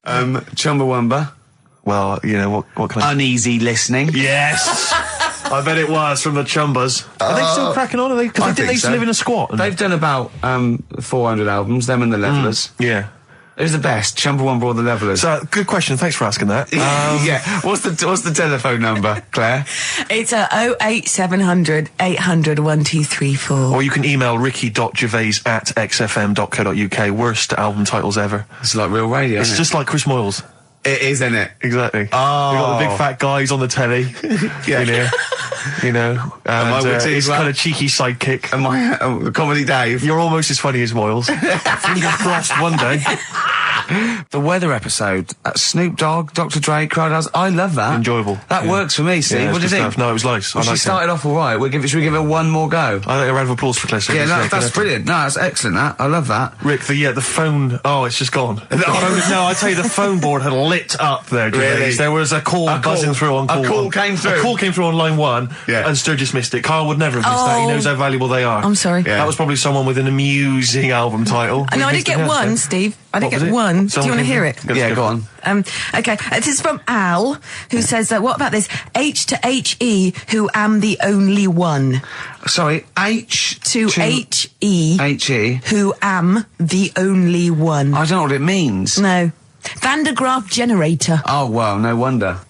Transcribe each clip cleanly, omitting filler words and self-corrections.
Chumbawamba. Well, you know, what kind of... Uneasy listening. Yes! I bet it was from the Chumbas. Are they still cracking on? Are they? Because they used to live in a squat. They've done about 400 albums, them and the Levellers. Yeah. Who's the best, Chumbawamba or the Levellers? So, good question. Thanks for asking that. Yeah. What's the telephone number, Claire? It's 08700 800 1234. Or you can email ricky.gervais@xfm.co.uk. Worst album titles ever. It's like real radio, It's isn't just like Chris Moyles. It is, isn't it? Exactly. Oh. We've got the big fat guys on the telly. Yeah. In here. You know. And his kind of cheeky sidekick. And my Comedy Dave. You're almost as funny as Moyles. Fingers crossed one day. The weather episode, Snoop Dogg, Dr. Dre, Crowdhouse, I love that. Enjoyable. That works for me, see? Yeah, what do you think? No, it was nice. Well, she started off all right. Should we give her one more go? I think a round of applause for Claire. Yeah, no, that's brilliant. No, that's excellent, that. I love that. Rick, the phone... Oh, it's just gone. No, I tell you, the phone board had lit up there, Gervais. Really? There was a call buzzing through on call A call one. came through? A call came through on line 1, and Sturgis missed it. Carl would never have missed that. He knows how valuable they are. I'm sorry. Yeah. That was probably someone with an amusing album title. No, I did get one, Steve. I did get one. Do you want to hear it? Yeah, go on. Okay, this is from Al, who says, what about this? H to H-E, who am the only one. Sorry, H to H-E. H-E. Who am the only one. I don't know what it means. No. Van de Graaff generator. Oh, well, no wonder.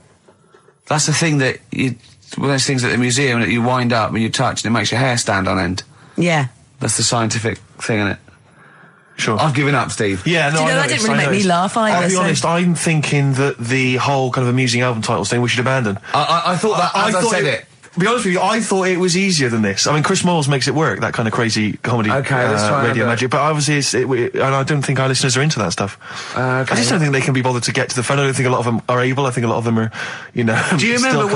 That's the thing that one of those things at the museum that you wind up and you touch and it makes your hair stand on end. Yeah. That's the scientific thing, isn't it? Sure. I've given up, Steve. Yeah, no, Do you know, that didn't really make me laugh either. I'll be honest, I'm thinking that the whole kind of amusing album titles thing we should abandon. I thought that as I said it. To be honest with you, I thought it was easier than this. I mean, Chris Moyles makes it work, that kind of crazy comedy let's try radio magic, but obviously and I don't think our listeners are into that stuff. I just don't think they can be bothered to get to the phone. I don't think a lot of them are able. I think a lot of them are, you know, do you remember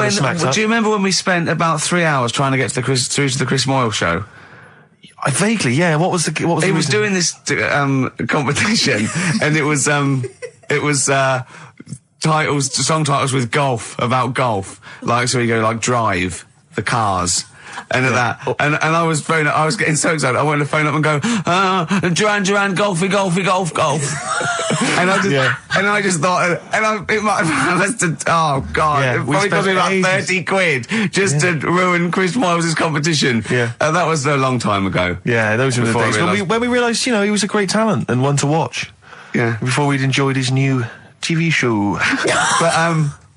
do you remember when we spent about 3 hours trying to get to through to the Chris Moyle show? I vaguely, yeah. What was the He was doing this competition, and it was song titles with golf, about golf. Like, so you go like Drive, the Cars, and that. And I was getting so excited. I wanted to phone up and go, Duran, golfy, golf. And I just thought, it might have lasted, oh God, it probably cost me about 30 quid just to ruin Chris Moyles' competition. Yeah. And that was a long time ago. Yeah, those were the days when we realised, you know, he was a great talent and one to watch. Yeah. Before we'd enjoyed his new TV show. But,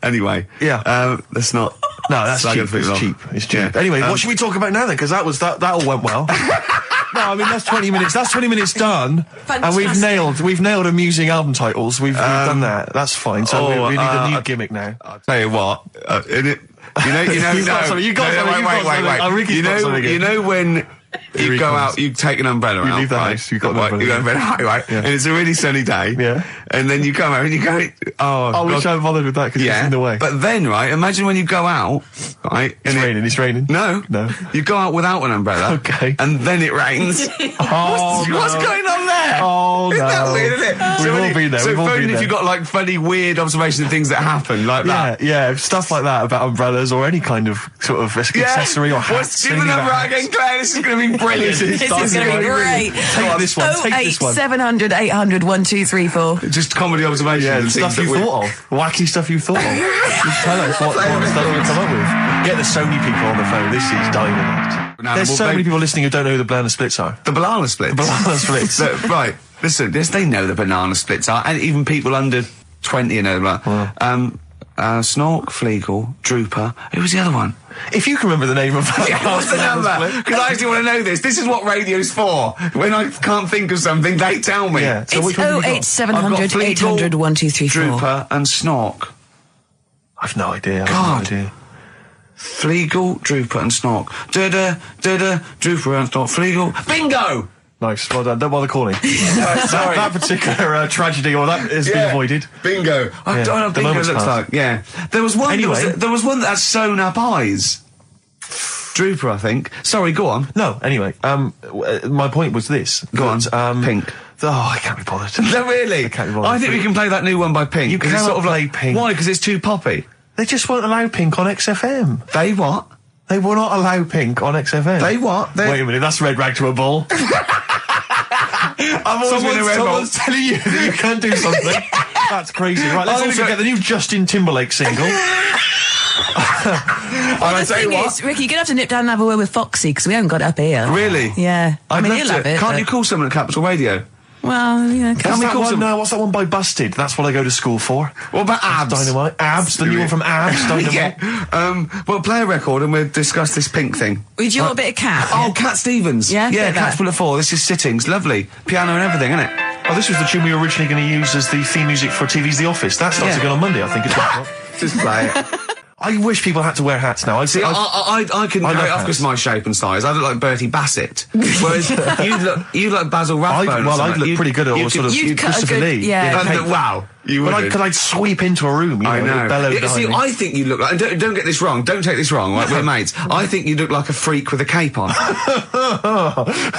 anyway. Yeah. Let's not. No, that's cheap. It's cheap. It's cheap. Yeah. Anyway, what should we talk about now then? Because that all went well. No, I mean that's 20 minutes. That's 20 minutes done, Fantastic. And we've nailed amusing album titles. We've done that. That's fine. So we need a new gimmick now. I'll tell you what. Wait. You know when you go out, you take an umbrella out. You leave the house. You've got an umbrella. Right. Yeah. And it's a really sunny day. Yeah. And then you come out and you go, I wish I hadn't bothered with that because it's in the way. But then, right, imagine when you go out, right? It's raining. No. You go out without an umbrella. Okay. And then it rains. What's going on there? Oh, Isn't that weird, isn't it? We've all been there. So if you've got like funny, weird observations of things that happen like that. Yeah, stuff like that about umbrellas or any kind of sort of accessory or hat. Give the number out again, Claire. This is going to be brilliant. This is going to be great. Take this one. 08700 800 1234. Just comedy observations. Yeah, stuff you thought of. Wacky stuff you thought of. Just tell us what stuff you come up with. Get the Sony people on the phone. This is dynamite. There's so many people listening who don't know who the banana splits are. The banana splits? The banana splits. Right. Listen, yes, they know the banana splits are, and even people under 20 know that. Snork, Fleagle, Drooper. Who was the other one? If you can remember the name of that. Yeah, what's the number? Because I actually want to know this. This is what radio's for. When I can't think of something, they tell me. Yeah. So it's 08700 800 1234. Drooper and Snork. I've no idea. Fleagle, Drooper and Snork. Drooper and Snork. Fleagle. Bingo! Nice, well done. Don't bother calling. Sorry. That particular tragedy, or that has been avoided. Bingo. I don't know what bingo looks like. Yeah. There was one. Anyway. There was one that had sewn up eyes. Drooper, I think. Sorry, go on. No, anyway. My point was this. Go on. Pink. I can't be bothered. No, really? I can't be bothered. I think we can play that new one by Pink. You can't sort of play Pink. Why? Because it's too poppy. They just won't allow Pink on XFM. They what? They will not allow Pink on XFM. They what? Wait a minute, that's red rag to a bull. I've always been a rebel. Someone's telling you that you can't do something. That's crazy. Right, let's also get the new Justin Timberlake single. The thing is, Ricky, you're going to have to nip down and have a word with Foxy, because we haven't got it up here. Really? Yeah. I mean, he'll have it. Can't you call someone at Capital Radio? Well, yeah. What's that one by Busted? That's what I go to school for. What about Abs? Dynamite. Abs, the new one from Abs. Dynamite. Yeah. Well, play a record and we'll discuss this Pink thing. Would you want a bit of Cat? Oh, Cat Stevens. Yeah? Yeah, Cat's Full of Four. This is Sittings. Lovely. Piano and everything, isn't it? Oh, this was the tune we were originally going to use as the theme music for TV's The Office. That starts again on Monday, I think. Just play it. I wish people had to wear hats now. I couldn't go off because of my shape and size. I look like Bertie Bassett. Whereas you look Basil Rathbone. I'd look pretty good at all sort of Christopher Lee. Yeah. Wow. I'd sweep into a room, I know. See, me. I think you look like, and don't get this wrong, don't take this wrong, right, we're mates. I think you look like a freak with a cape on.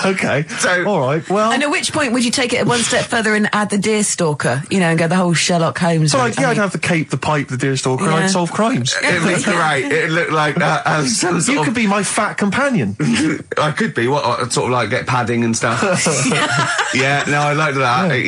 Okay. So, alright, well. And at which point would you take it one step further and add the Deerstalker, and go the whole Sherlock Holmes route? I'd have the cape, the pipe, the Deerstalker, and I'd solve crimes. It'd be great. It'd look like you could be my fat companion. I could be, sort of like get padding and stuff. Yeah, no, I like that.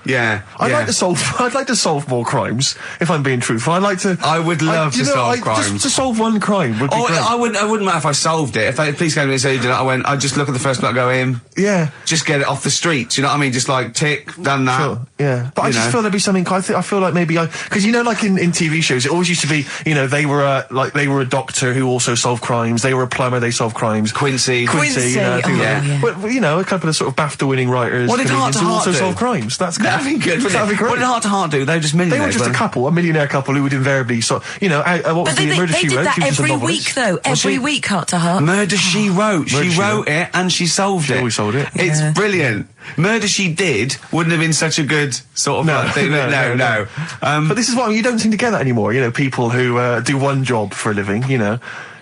Yeah. I'd like to solve more crimes, if I'm being truthful. I would love to solve crimes. Just to solve one crime would be great. I wouldn't matter if I solved it. If they police came to me and said, I'd just look at the first bloke, go in. Yeah. Just get it off the streets, you know what I mean? Just like, tick, done that. Sure, yeah. But I just feel there'd be something, I feel like maybe because like in TV shows, it always used to be, they were a doctor who also solved crimes, they were a plumber, they solved crimes. Quincy. But, a couple of sort of BAFTA-winning writers. What did Heart to Heart also do? solve crimes. That's good. That'd be good, wouldn't it? What did Heart to Heart do? They were just millionaires. They were just a millionaire couple who would invariably what was the Murder She Wrote? They did that every week, though. Every week, Heart to Heart. Murder She Wrote. She wrote it and she solved it. We sold it. It's brilliant. Murder She Did wouldn't have been such a good sort of thing. No. But this is what you don't seem to get that anymore. People who do one job for a living.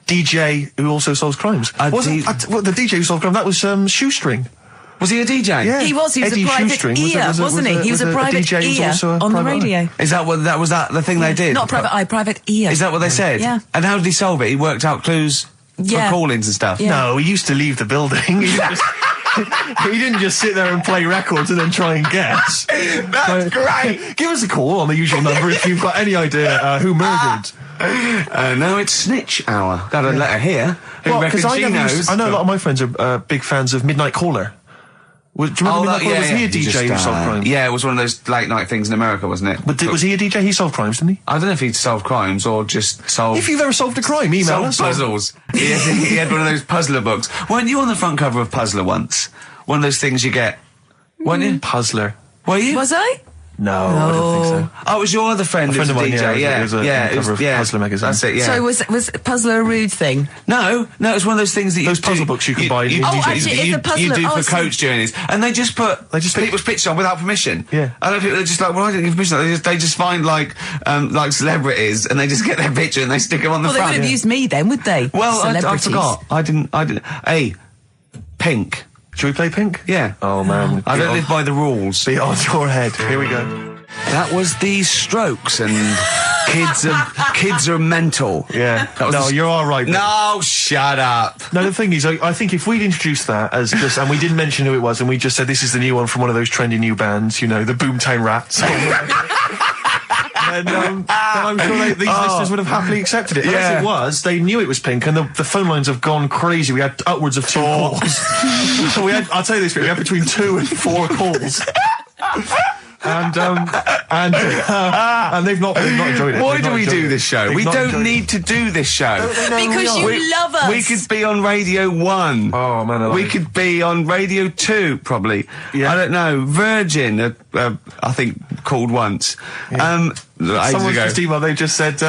DJ who also solves crimes. The DJ who solved crime, that was Shoestring. Was he a DJ? Yeah. He was Eddie a private Shoestring. ear, wasn't he? He was a private DJ ear on the radio. Is that what was the thing they did? Not private eye, private ear. Is that what they said? Yeah. And how did he solve it? He worked out clues for call-ins and stuff. Yeah. No, he used to leave the building. He didn't just sit there and play records and then try and guess. That's great. Give us a call on the usual number if you've got any idea who murdered. No, it's Snitch Hour. Got a letter here. Who reckons she knows? I know a lot of my friends are big fans of Midnight Caller. Do you remember Midnight Caller? Was he a DJ who solved crimes? Yeah, it was one of those late night things in America, wasn't it? But was he a DJ? He solved crimes, didn't he? I don't know if he'd solved crimes or just solved... If you've ever solved a crime, email us. Puzzles. He had one of those puzzler books. Weren't you on the front cover of Puzzler once? One of those things you get. Weren't you? Puzzler. Were you? Was I? No, I don't think so. Oh, it was your other friend who's a DJ. It was a Puzzler magazine. That's it, yeah. So was Puzzler a rude thing? No, it's one of those things that those puzzle books you can buy. Actually, it's a puzzler. You do for coach journeys, and they just put people's pictures on without permission. Yeah, I don't think they're just like, well, I didn't give permission. They just find like celebrities, and they just get their picture and they stick them on the front. Well, they would have used me then, would they? Well, I forgot. I didn't. Hey, Pink. Should we play Pink? Yeah. Oh man, I don't live by the rules. Be on your head. Here we go. That was the Strokes, and kids are mental. Yeah. No, you're all right. No, shut up. No, the thing is, I think if we'd introduced that as just, and we didn't mention who it was, and we just said this is the new one from one of those trendy new bands, the Boomtown Rats. then I'm sure these listeners would have happily accepted it. Yeah. As it was, they knew it was Pink, and the phone lines have gone crazy. We had upwards of 2 calls. I'll tell you this, we had between 2 and 4 calls. And they've not enjoyed it. Why do we do this show? We don't need to do this show. Because you love us. We could be on Radio 1. Oh, man. We could be on Radio 2, probably. Yeah. I don't know. Virgin, I think, called once. Yeah. Someone's ago. just emailed, they just said,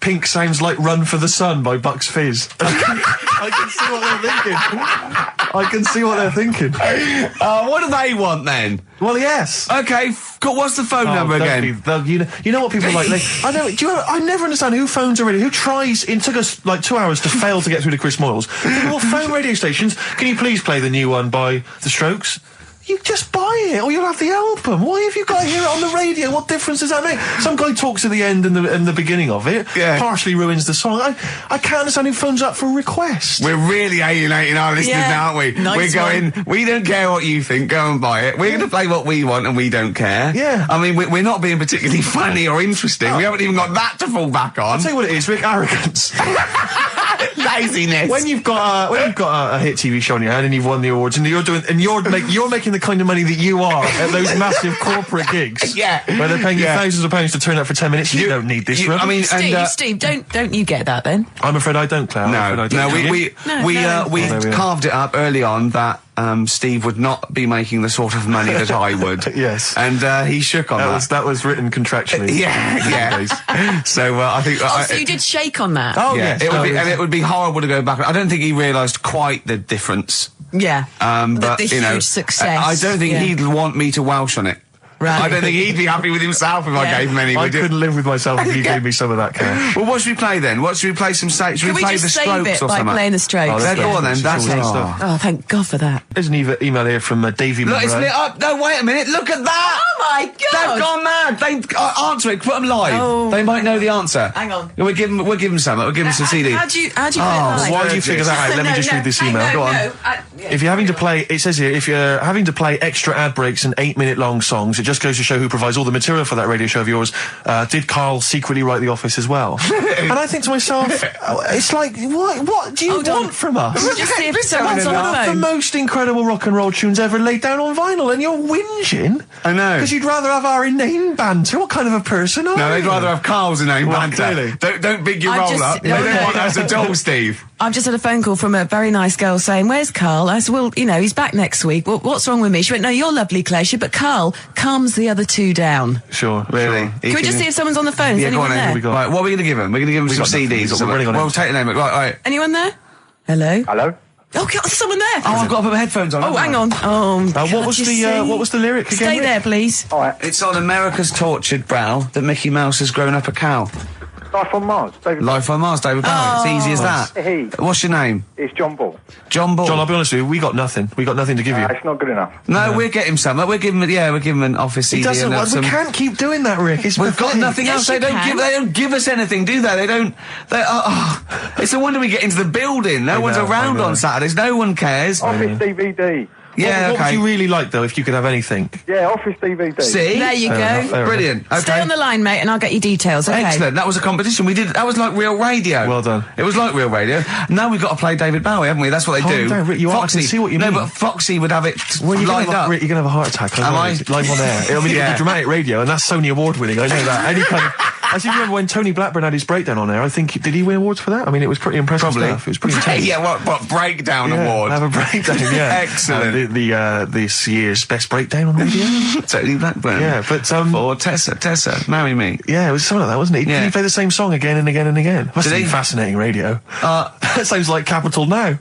Pink sounds like Run for the Sun by Bucks Fizz. I can see what they're thinking. What do they want then? Well, yes. Okay, what's the phone number again? You know what people like? I never understand who phones a radio. Who tries? It took us like 2 hours to fail to get through to Chris Moyles. People will phone radio stations. Can you please play the new one by The Strokes? You just buy it, or you'll have the album. Why have you got to hear it on the radio? What difference does that make? Some guy talks at the end and the beginning of it, partially ruins the song. I can't understand who phones up for a request. We're really alienating our listeners now, aren't we? Nice we don't care what you think, go and buy it. We're going to play what we want and we don't care. Yeah. I mean, we're not being particularly funny or interesting. We haven't even got that to fall back on. I'll tell you what it is, Rick, arrogance. Laziness. When you've got a hit TV show on your hand and you've won the awards and you're making the kind of money that you are at those massive corporate gigs, where they're paying you thousands of pounds to turn up for 10 minutes. You don't need this room. I mean, Steve, don't you get that then? I'm afraid I don't, Claire. We carved it up early on that Steve would not be making the sort of money that I would. Yes. And he shook on that. That was written contractually. Yeah. So I think. So you did shake on that. Oh yeah. It would be horrible to go back. I don't think he realised quite the difference. Yeah. But the huge success. I don't think he'd want me to Welsh on it. Right. I don't think he'd be happy with himself if I gave him any. I couldn't live with myself if you gave me some of that cash. Well, what should we play then? Should we play some? Should we play the Strokes or something? By playing the Strokes. Go on then. That's stuff. Oh, thank God for that. There's an email here from Davey Monroe. Look, it's lit up. No, wait a minute. Look at that. Oh my God. They've gone mad. They answer it. Put them live. Oh. They might know the answer. Hang on. We'll give them some. We'll give them some CD. How do you put it live? Why do you figure that out? Let me just read this email. Go on. If you're having to play, it says here, if you're having to play extra ad breaks and 8-minute long songs, it just goes to show who provides all the material for that radio show of yours. Did Karl secretly write The Office as well? And I think to myself, it's like, what do you want from us? Just see if someone's on the The phone. most incredible rock and roll tunes ever laid down on vinyl, and you're whinging. I know. Because you'd rather have our inane banter. What kind of a person are you? No, they'd rather have Carl's inane banter. Clearly. Don't big your I've roll just- up. They don't want us at all, Steve. I've just had a phone call from a very nice girl saying, "Where's Karl?" I said, "Well, he's back next week. Well, what's wrong with me?" She went, "No, you're lovely, Claire." She said, "But Karl calms the other two down." Sure. Really? Sure. Can we just see if someone's on the phone? Is Yeah, go on anyone then. there? Right, what are we going to give them? We're going to give them some got nothing. CDs or We're running something. on Well, take the name. Right. Anyone there? Hello? Hello? Oh, God, there's someone there. Oh, I've got to put my headphones on. Oh, hang on. Oh, What was the lyric again? Stay Rick? there, please. All right. It's on America's tortured brow that Mickey Mouse has grown up a cow. Life on Mars. David. Life on Mars, David Bowie. It's easy as that. Hey. What's your name? It's John Ball. John Ball. John, I'll be honest with you, we got nothing. We got nothing to give you. It's not good enough. No, we'll get him some. We'll give him an office CD. It doesn't. and some... We can't keep doing that, Rick. It's We've got pathetic. nothing Yes, else. They you can. don't give us anything, do they? They don't. It's no wonder we get into the building. No one's around I know. on Saturdays. No one cares. Office DVD. Yeah, What would you really like, though, if you could have anything? Yeah, Office DVD. See? There you Fair enough, go. fair Brilliant. Okay. Stay on the line, mate, and I'll get you details, okay? Excellent. That was a competition. We did. That was like real radio. Well done. It was like real radio. Now we've got to play David Bowie, haven't we? That's what they Calm do. down, Rick, you are- I can see what you mean. No, but Foxy would have it Well, you're lined up. Rick, you're going to have a heart attack. Am I? Live on air. I mean, Yeah. the dramatic radio, and that's Sony Award winning. I know that. Any kind of. I seem to remember when Tony Blackburn had his breakdown on there. I think did he win awards for that? I mean, it was pretty impressive Probably. stuff. It was pretty intense. Yeah, what breakdown award? Have a breakdown. Yeah, Excellent. This year's best breakdown on radio. Totally Blackburn. Yeah, but Or Tessa, marry me. yeah, it was something like that, wasn't it? Yeah. He played the same song again and again and again. Must Did have he? been fascinating radio. That sounds like Capital Now.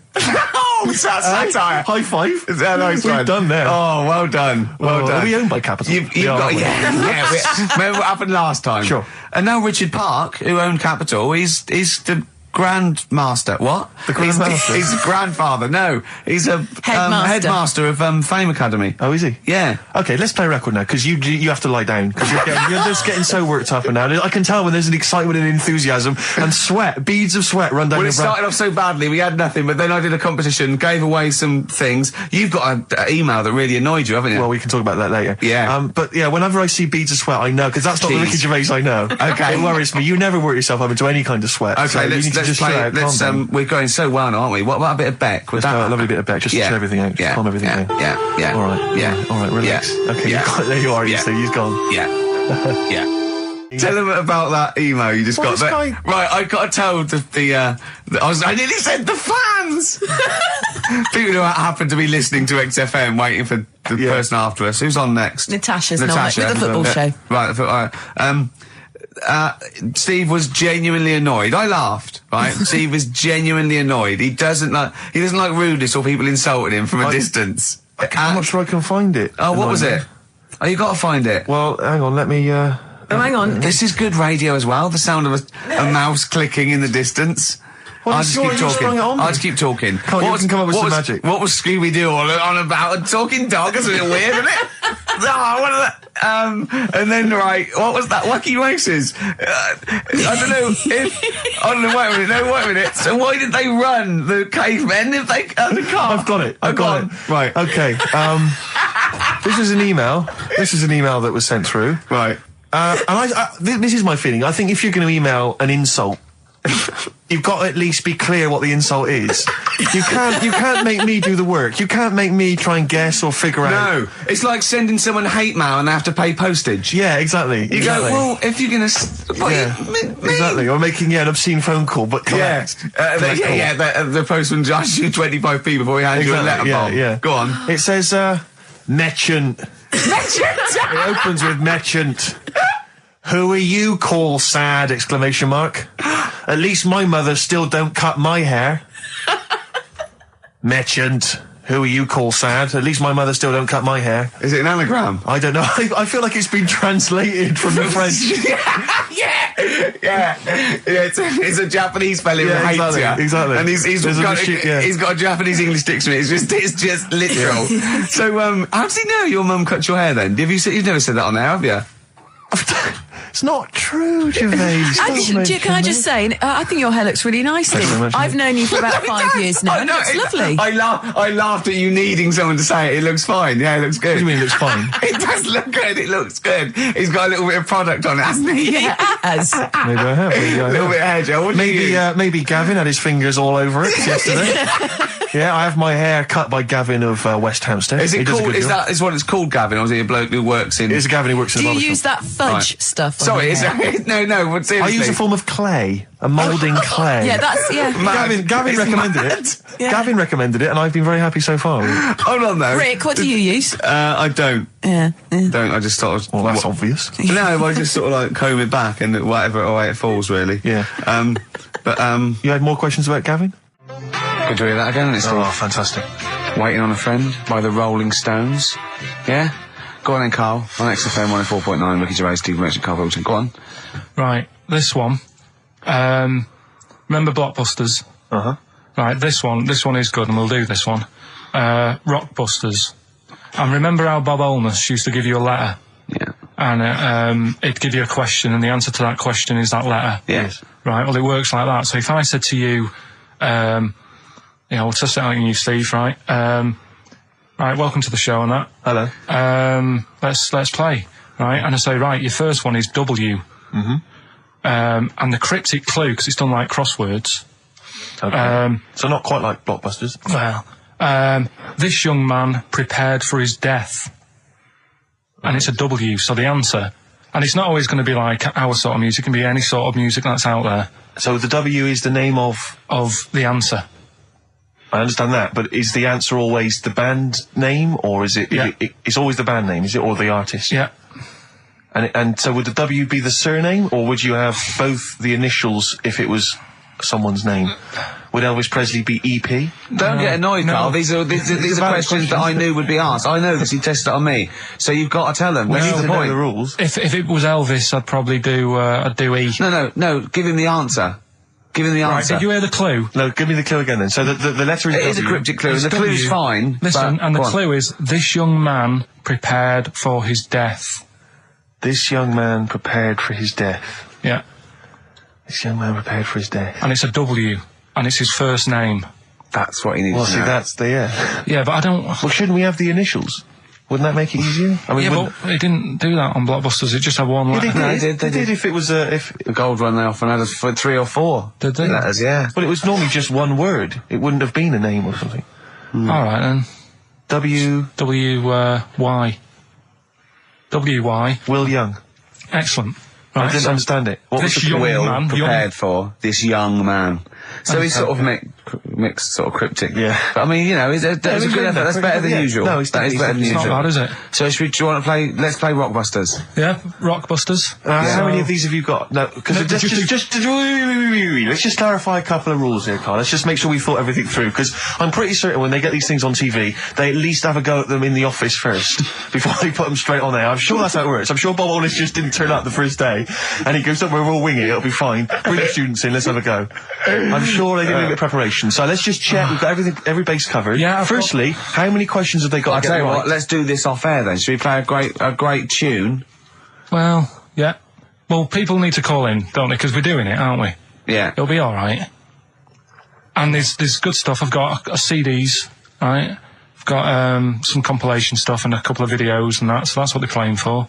Oh, that's satire. High five. Is that nice We've one? done there. Oh, well done. Well done. Are we owned by Capital? You've We are, got, aren't we? yeah. Remember what happened last time? Sure. And now Richard Park, who owned Capital, is the Grandmaster. What? The Grandmaster? He's the grandfather. No, he's a headmaster of Fame Academy. Oh, is he? Yeah. Okay, let's play a record now, because you have to lie down, because you're just getting so worked up and now. I can tell when there's an excitement and enthusiasm and sweat, beads of sweat run down Well, your it brow. started off so badly, we had nothing, but then I did a competition, gave away some things. You've got an email that really annoyed you, haven't you? Well, we can talk about that later. Yeah. But yeah, whenever I see beads of sweat, I know, because that's not the Jeez. Ricky Gervais I know. Okay. It worries me. You never work yourself up into any kind of sweat. Okay, so you need to let's just play. chill out, Let's calm down. we're going so well now, aren't we? What about a bit of Beck? Let's have a lovely bit of Beck, just to chill everything out, just calm everything down. Yeah. All right. Yeah. All right, relax. Yeah. Okay, Yeah. there you are, you Yeah. see, he's gone. Yeah. Yeah. Tell them about that email you just Well, got. this guy- Right, I got to tell I nearly said the fans. People who happen to be listening to XFM, waiting for the person after us. Who's on next? Natasha's not with the football show. Right. Steve was genuinely annoyed. I laughed. Right, Steve was genuinely annoyed. He doesn't like rudeness or people insulting him from a distance. I'm not sure I can find it. Oh, what was it? Oh, you got to find it. Well, hang on, let me, Oh, hang on. This is good radio as well. The sound of a mouse clicking in the distance. I'll just keep talking. I'll just keep talking. Come on, you can come up with some magic. What was Scooby-Doo on about? A talking dog? That's a bit weird, isn't it? What is that? And then, right, what was that? Wacky Races. I don't know. Wait a minute. So why did they run, the cavemen, if they the car? I've got it. Right. Okay. This is an email. This is an email that was sent through. Right. And this is my feeling. I think if you're going to email an insult, you've got to at least be clear what the insult is. You can't make me do the work. You can't make me try and guess or figure out. No, it's like sending someone hate mail and they have to pay postage. Yeah, exactly. You go, well, if you're gonna, exactly, or making an obscene phone call, but the postman charges you 25p before he hands you a letter bomb. Yeah. Go on. It says merchant. It opens with merchant. Who are you, call sad! ! At least my mother still don't cut my hair. Merchant. Who are you, call sad! At least my mother still don't cut my hair. Is it an anagram? I don't know. I feel like it's been translated from the French. Yeah. It's a Japanese fella who hates you. Exactly. And he's got a Japanese English dictionary. It's just literal. So, how does he know your mum cut your hair then? You've never said that on there, have you? It's not true, Gervais. Can I just say, I think your hair looks really nicely. I've known you for about 5 years now. It's lovely. I laughed at you needing someone to say it. It looks fine. Yeah, it looks good. What do you mean it looks fine? It does look good. It looks good. He's got a little bit of product on it, hasn't he? Yeah, he has. Maybe I have. A little bit of hair gel. Maybe Gavin had his fingers all over it yesterday. Yeah, I have my hair cut by Gavin of West Hampstead. Is it called? Is what it's called, Gavin, or is he a bloke who works in? It's a Gavin who works in a barber shop. Do you use that fudge stuff? Sorry, no. But seriously, I use a form of clay, a moulding clay. Yeah, that's Gavin recommended it. Yeah. Gavin recommended it, and I've been very happy so far. Hold on, though. Rick, what do you use? I don't. Yeah. Don't. I just sort of. Well, that's obvious. No, I just sort of like comb it back and whatever way it falls, really. Yeah. You had more questions about Gavin? Good to hear that again. It's fantastic. Waiting on a Friend by the Rolling Stones. Yeah? Go on then, Carl. On XFM 104.9, Ricky Gervais, Steve Merchant, Karl Pilkington. Go on. Right, this one. Remember Blockbusters? Uh-huh. Right, this one is good, and we'll do this one. Rockbusters. And remember how Bob Holness used to give you a letter? Yeah. And it'd give you a question, and the answer to that question is that letter? Yes. Right, well, it works like that. So if I said to you, we'll test it out on you, Steve, right? Right, welcome to the show and that. Hello. Let's play, right? And I say, right, your first one is W. Mm-hmm. And the cryptic clue, because it's done like crosswords. Okay. So not quite like Blockbusters. Well, this young man prepared for his death. And it's a W, so the answer. And it's not always going to be like our sort of music, it can be any sort of music that's out there. So the W is the name of the answer. I understand that, but is the answer always the band name, or is it? Yeah. It's always the band name, is it, or the artist? Yeah. And so would the W be the surname, or would you have both the initials if it was someone's name? Would Elvis Presley be EP? Don't get annoyed, Carl. These are questions that I knew would be asked. I know because he tested it on me. So you've got to tell them. We need to know point. the rules. If it was Elvis, I'd probably do E. No. Give him the answer. Give him the answer. Right, did you hear the clue? No, give me the clue again then. So the letter is It W. is a cryptic clue. The clue's fine. Listen, and the clue is, this young man prepared for his death. This young man prepared for his death. Yeah. This young man prepared for his death. And it's a W. And it's his first name. That's what he needs to know. Well, see, that's the, Yeah, but I don't... Well, shouldn't we have the initials? Wouldn't that make it easier? I mean, yeah, but it didn't do that on Blockbusters. It just had one letter. They did. If it was if the gold run, they often had 3 or 4. Did they? Letters, yeah. But it was normally just one word. It wouldn't have been a name or something. All right then. Y. Will Young. Excellent. Right, I didn't so understand it. What was this the young Will man prepared for this young man? So he's sort of mixed, sort of cryptic. Yeah. But I mean, you know, that's a good effort. That's better than usual. No, that is better than It's usual. not bad, is it? So do you want to play? Let's play Rockbusters. Yeah, Rockbusters. How many of these have you got? No, because let's just clarify a couple of rules here, Carl. Let's just make sure we thought everything through, because I'm pretty certain when they get these things on TV, they at least have a go at them in the office first before they put them straight on there. I'm sure that's how it works. I'm sure Bob Holness just didn't turn up the first day, and he goes, "Don't worry, we'll wing it. It'll be fine. Bring the students in. Let's have a go." I I'm sure they did a bit of preparation. So let's just check. We've got every base covered. Yeah. Firstly, how many questions have they got? I'll tell you what, let's do this off air then. Should we play a great tune? Well, yeah. Well, people need to call in, don't they? Because we're doing it, aren't we? Yeah. It'll be all right. And there's good stuff. I've got CDs, right? I've got some compilation stuff and a couple of videos and that. So that's what they're playing for.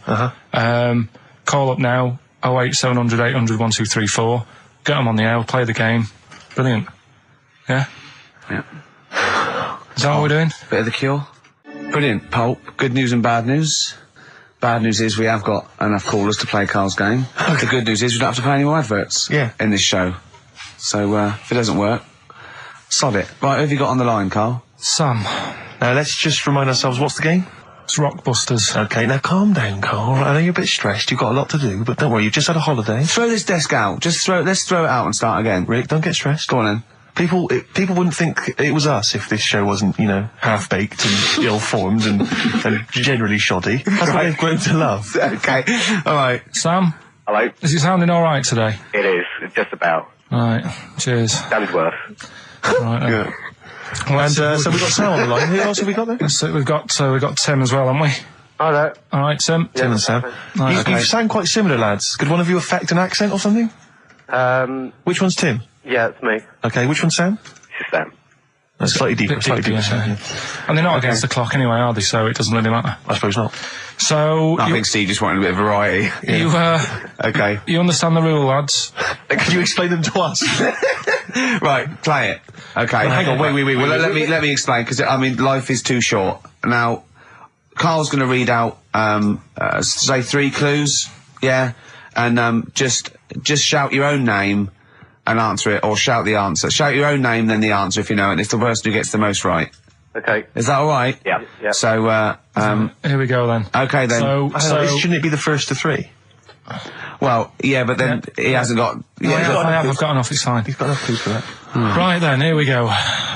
Call up now, 08700 800 1234. Get them on the air. We'll play the game. Brilliant. Yeah. Yeah. Is that what we're doing? Bit of The Cure. Brilliant, Pulp. Good news and bad news. Bad news is we have got enough callers to play Carl's game. The good news is we don't have to pay any more adverts in this show. So, if it doesn't work, sod it. Right, who have you got on the line, Carl? Sam. Now, let's just remind ourselves, what's the game? It's Rockbusters. Okay, now calm down, Carl. I know you're a bit stressed. You've got a lot to do, but don't worry, you've just had a holiday. Throw this desk out. Let's throw it out and start again. Rick, don't get stressed. Go on then. People wouldn't think it was us if this show wasn't, half-baked and ill-formed and generally shoddy. That's what they've grown to love. Okay. All right. Sam? Hello? Is it sounding all right today? It is. Just about. All right. Cheers. Sounds worse. Right, then. Yeah. Well, And so we've got Sam on the line. Who else have we got there? so we've got Tim as well, haven't we? Hi there. All right, Tim. Tim and Sam. Right, You sound quite similar, lads. Could one of you affect an accent or something? Which one's Tim? Yeah, it's me. Okay, which one's Sam? This is Sam. That's slightly deeper, Bit slightly deeper. deeper, Sam, yeah. And they're not against the clock anyway, are they? So it doesn't really matter. I suppose not. So I think Steve just wanted a bit of variety. Okay. You understand the rule, lads? Can you explain them to us? Right, play it. Okay. Hang on, wait. Well, let me explain, because, life is too short. Now, Carl's going to read out, say 3 clues, yeah? And, just shout your own name and answer it, or shout the answer. Shout your own name, then the answer if you know it. It's the person who gets the most right. Okay. Is that alright? Yeah. So, Here we go then. okay then. So Shouldn't it be the first to 3? Well, yeah, but then he hasn't got... I've got enough, it's fine. He's got enough clues for that. Right then, here we go.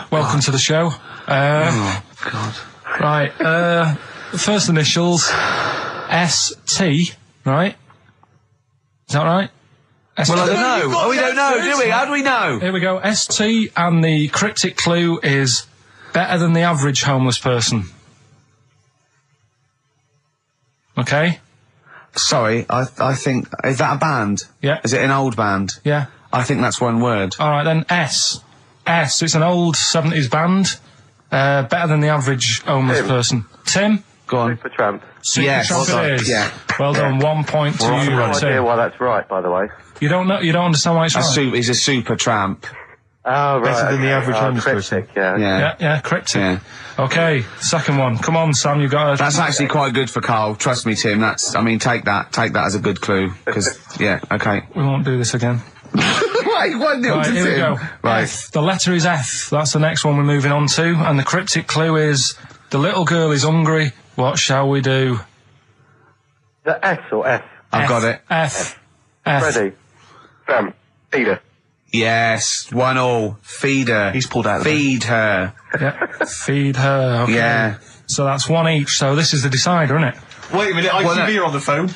Welcome to the show. Oh, God. Right, the first initials, ST, right? Is that right? ST. Well, I don't know. Oh, we don't know, do we? How do we know? Here we go, ST, and the cryptic clue is better than the average homeless person. Okay? Sorry, I think... Is that a band? Yeah. Is it an old band? Yeah. I think that's one word. Alright then, S. It's an old 70s band. Better than the average homeless person. Tim? Go on. Supertramp. Yes. Supertramp it is. Yeah. Well done, 1 point to I have no idea Tim. why that's right, by the way. You don't understand why it's right? He's a super tramp. Oh, right. Better than the average homeless person. cryptic, yeah. Yeah, cryptic. Yeah. Okay, second one. Come on, Sam, you got it. That's actually quite good for Carl. Trust me, Tim. Take that as a good clue. Because, yeah, okay. We won't do this again. Wait, 1-0 Right, to here we Tim. go. Right. F. The letter is F. That's the next one we're moving on to. And the cryptic clue is, the little girl is hungry. What shall we do? The S or F? I've got it. F. Ready? Sam. Peter. Yes, 1-1. Feed her. He's pulled out of Feed her. Yeah. Feed her. Okay. Yeah. So that's 1 each. So this is the decider, isn't it? Wait a minute, ITV are on the phone.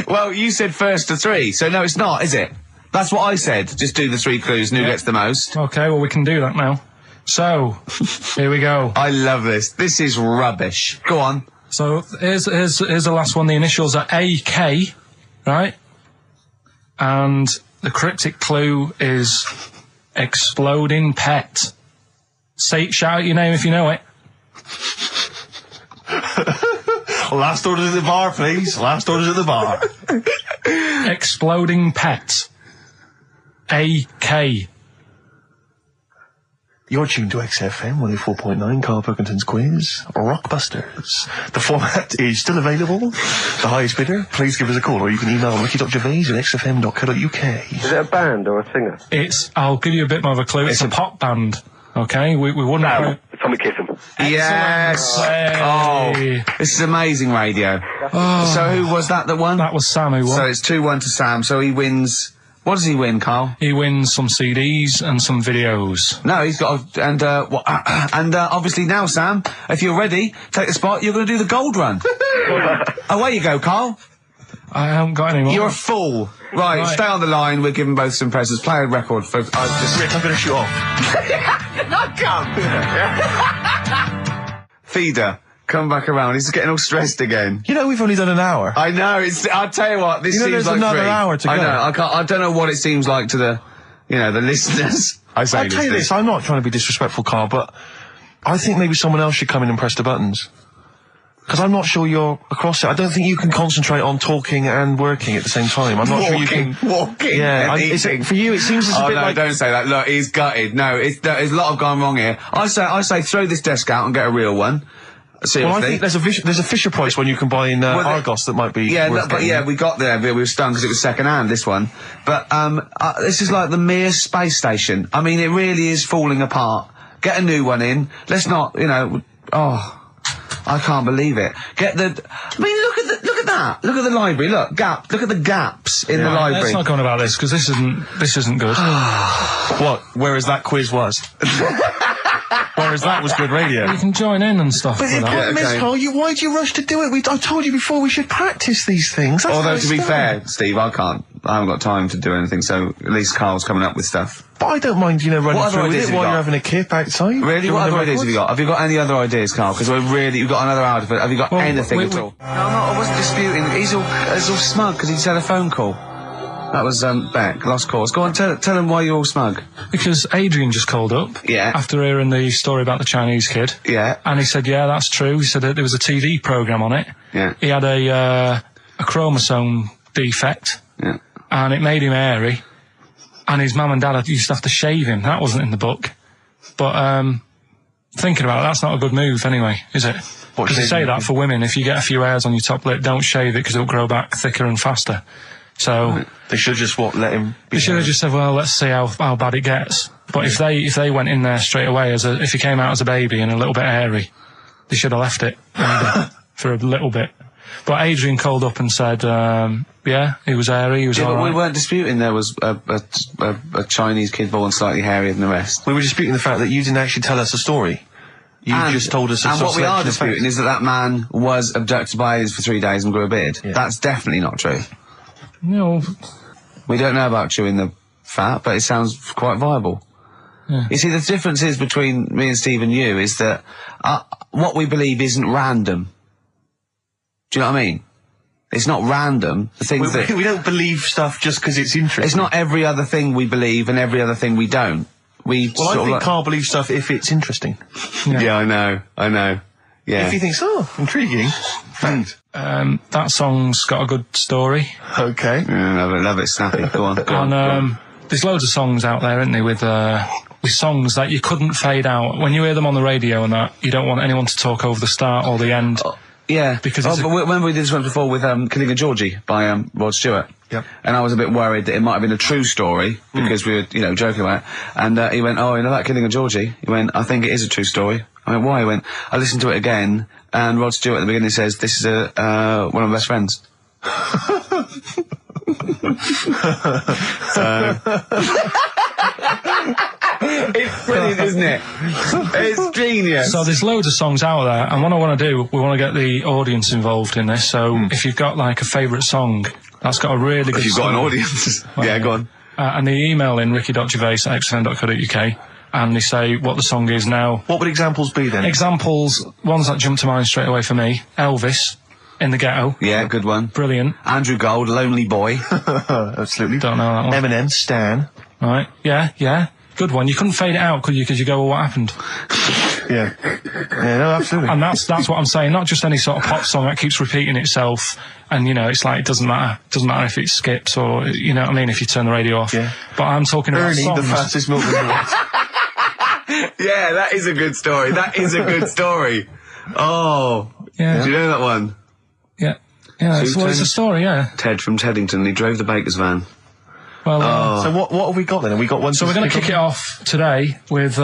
Well, you said first to 3, so no, it's not, is it? That's what I said. Just do the 3 clues and who gets the most. Okay, well, we can do that now. So, here we go. I love this. This is rubbish. Go on. So, here's the last one. The initials are AK, right? And the cryptic clue is exploding pet. Shout out your name if you know it. Last orders at the bar, please. Last orders at the bar. Exploding pet. AK. You're tuned to XFM 104.9, Karl Pilkington's quiz, Rockbusters. The format is still available. The highest bidder, please give us a call, or you can email ricky.gervais@xfm.co.uk. Is it a band or a singer? I'll give you a bit more of a clue. It's a pop band. Okay, we wouldn't... No, Tommy Kissam. Yes. Hey. Oh, this is amazing radio. So who was that won? That was Sam who won. So it's 2-1 to Sam. So he wins. What does he win, Carl? He wins some CDs and some videos. No, he's got obviously now, Sam, if you're ready, take the spot. You're going to do the gold run. Away you go, Carl. I haven't got any more. You're a fool. Right, stay on the line. We're giving both some presents. Play a record for... Rick, I'm going to shoot off. Not come. Feeder, come back around. He's getting all stressed again. You know, we've only done an hour. I know. I'll tell you what. This seems there's like another 3. hour to go. I know. I don't know what it seems like to the, the listeners. I'll tell you this. I'm not trying to be disrespectful, Carl, but I think maybe someone else should come in and press the buttons. Because I'm not sure you're across it. I don't think you can concentrate on talking and working at the same time. I'm not sure you can... Walking Yeah, and eating. for you, it seems it's a bit no, like... don't say that. Look, he's gutted. No, there's a lot of gone wrong here. I say throw this desk out and get a real one. Seriously. Well, I think there's a Fisher Price when you combine Argos that might be... Yeah, worth but getting. we got there. We were stunned because it was second-hand, this one. But this is like the Mir space station. I mean, it really is falling apart. Get a new one in. Let's not, I can't believe it. Look at that. Look at the library. Look at the gaps in the library. Let's not go on about this, because this isn't good. What? Whereas that quiz was. Whereas that was good radio. You can join in and stuff. But the problem is, Carl, why do you rush to do it? I told you before we should practice these things. Although, to be fair, Steve, I haven't got time to do anything, so at least Carl's coming up with stuff. But I don't mind, running through with it while you're having a kip outside. Really? What other ideas have you got? Have you got any other ideas, Carl? Because you've got another hour of it. Have you got anything at all? No, I wasn't disputing. He's all smug because he's had a phone call. That was, Beck, lost cause. Go on, tell him why you're all smug. Because Adrian just called up. Yeah. After hearing the story about the Chinese kid. Yeah. And he said, yeah, that's true. He said that there was a TV programme on it. Yeah. He had a chromosome defect. Yeah. And it made him hairy. And his mum and dad used to have to shave him. That wasn't in the book. But, thinking about it, that's not a good move anyway, is it? Because they say that for women, if you get a few hairs on your top lip, don't shave it because it'll grow back thicker and faster. So they should just let him. They should have just said, well, let's see how bad it gets. But if they went in there straight away if he came out as a baby and a little bit hairy, they should have left it for a little bit. But Adrian called up and said, yeah, he was hairy. He was all but right. We weren't disputing there was a Chinese kid born slightly hairier than the rest. We were disputing the fact that you didn't actually tell us a story. You just told us. And what we are disputing is that man was abducted by aliens for 3 days and grew a beard. Yeah. That's definitely not true. No. We don't know about chewing the fat, but it sounds quite viable. Yeah. You see, the difference is between me and Steve and you is that what we believe isn't random. Do you know what I mean? It's not random. The things we don't believe stuff just because it's interesting. It's not every other thing we believe and every other thing we don't. I think Carl believes stuff if it's interesting. Yeah, I know. Yeah. If he thinks, intriguing. Thanks. That song's got a good story. Okay. Love it, snappy. Go on. There's loads of songs out there, isn't there, with songs that you couldn't fade out. When you hear them on the radio and that, you don't want anyone to talk over the start or the end. Yeah. Because remember we did this one before with Killing a Georgie by Rod Stewart? Yep. And I was a bit worried that it might have been a true story, because we were, joking about it. And he went, oh, you know that Killing a Georgie? He went, I think it is a true story. I went, why? He went, I listened to it again, and Rod Stewart at the beginning says, this is one of my best friends. It's brilliant, isn't it? It's genius. So there's loads of songs out there, and what I want to do, we want to get the audience involved in this. So if you've got like a favourite song that's got a really good If you've song, got an audience. Yeah, go on. And they email in ricky.gervais@xfm.co.uk and they say what the song is now. What would examples be then? Examples, ones that jump to mind straight away for me. Elvis, In the Ghetto. Yeah, good one. Brilliant. Andrew Gold, Lonely Boy. Absolutely. Don't know that one. Eminem, Stan. Right, yeah. Good one. You couldn't fade it out, could you? Because you go, well, what happened? Yeah, no, absolutely. And that's what I'm saying. Not just any sort of pop song that keeps repeating itself. And, it's like, it doesn't matter. It doesn't matter if it skips or, you know what I mean, if you turn the radio off. Yeah. But I'm talking about Ernie, songs. the fastest milk in the world. Yeah, that is a good story. That is a good story. Oh. Yeah. Do you know that one? Yeah. Yeah, it's a story, yeah. Ted from Teddington, he drove the baker's van. Well, So what have we got then? Have we got one? So we're going to kick it off today with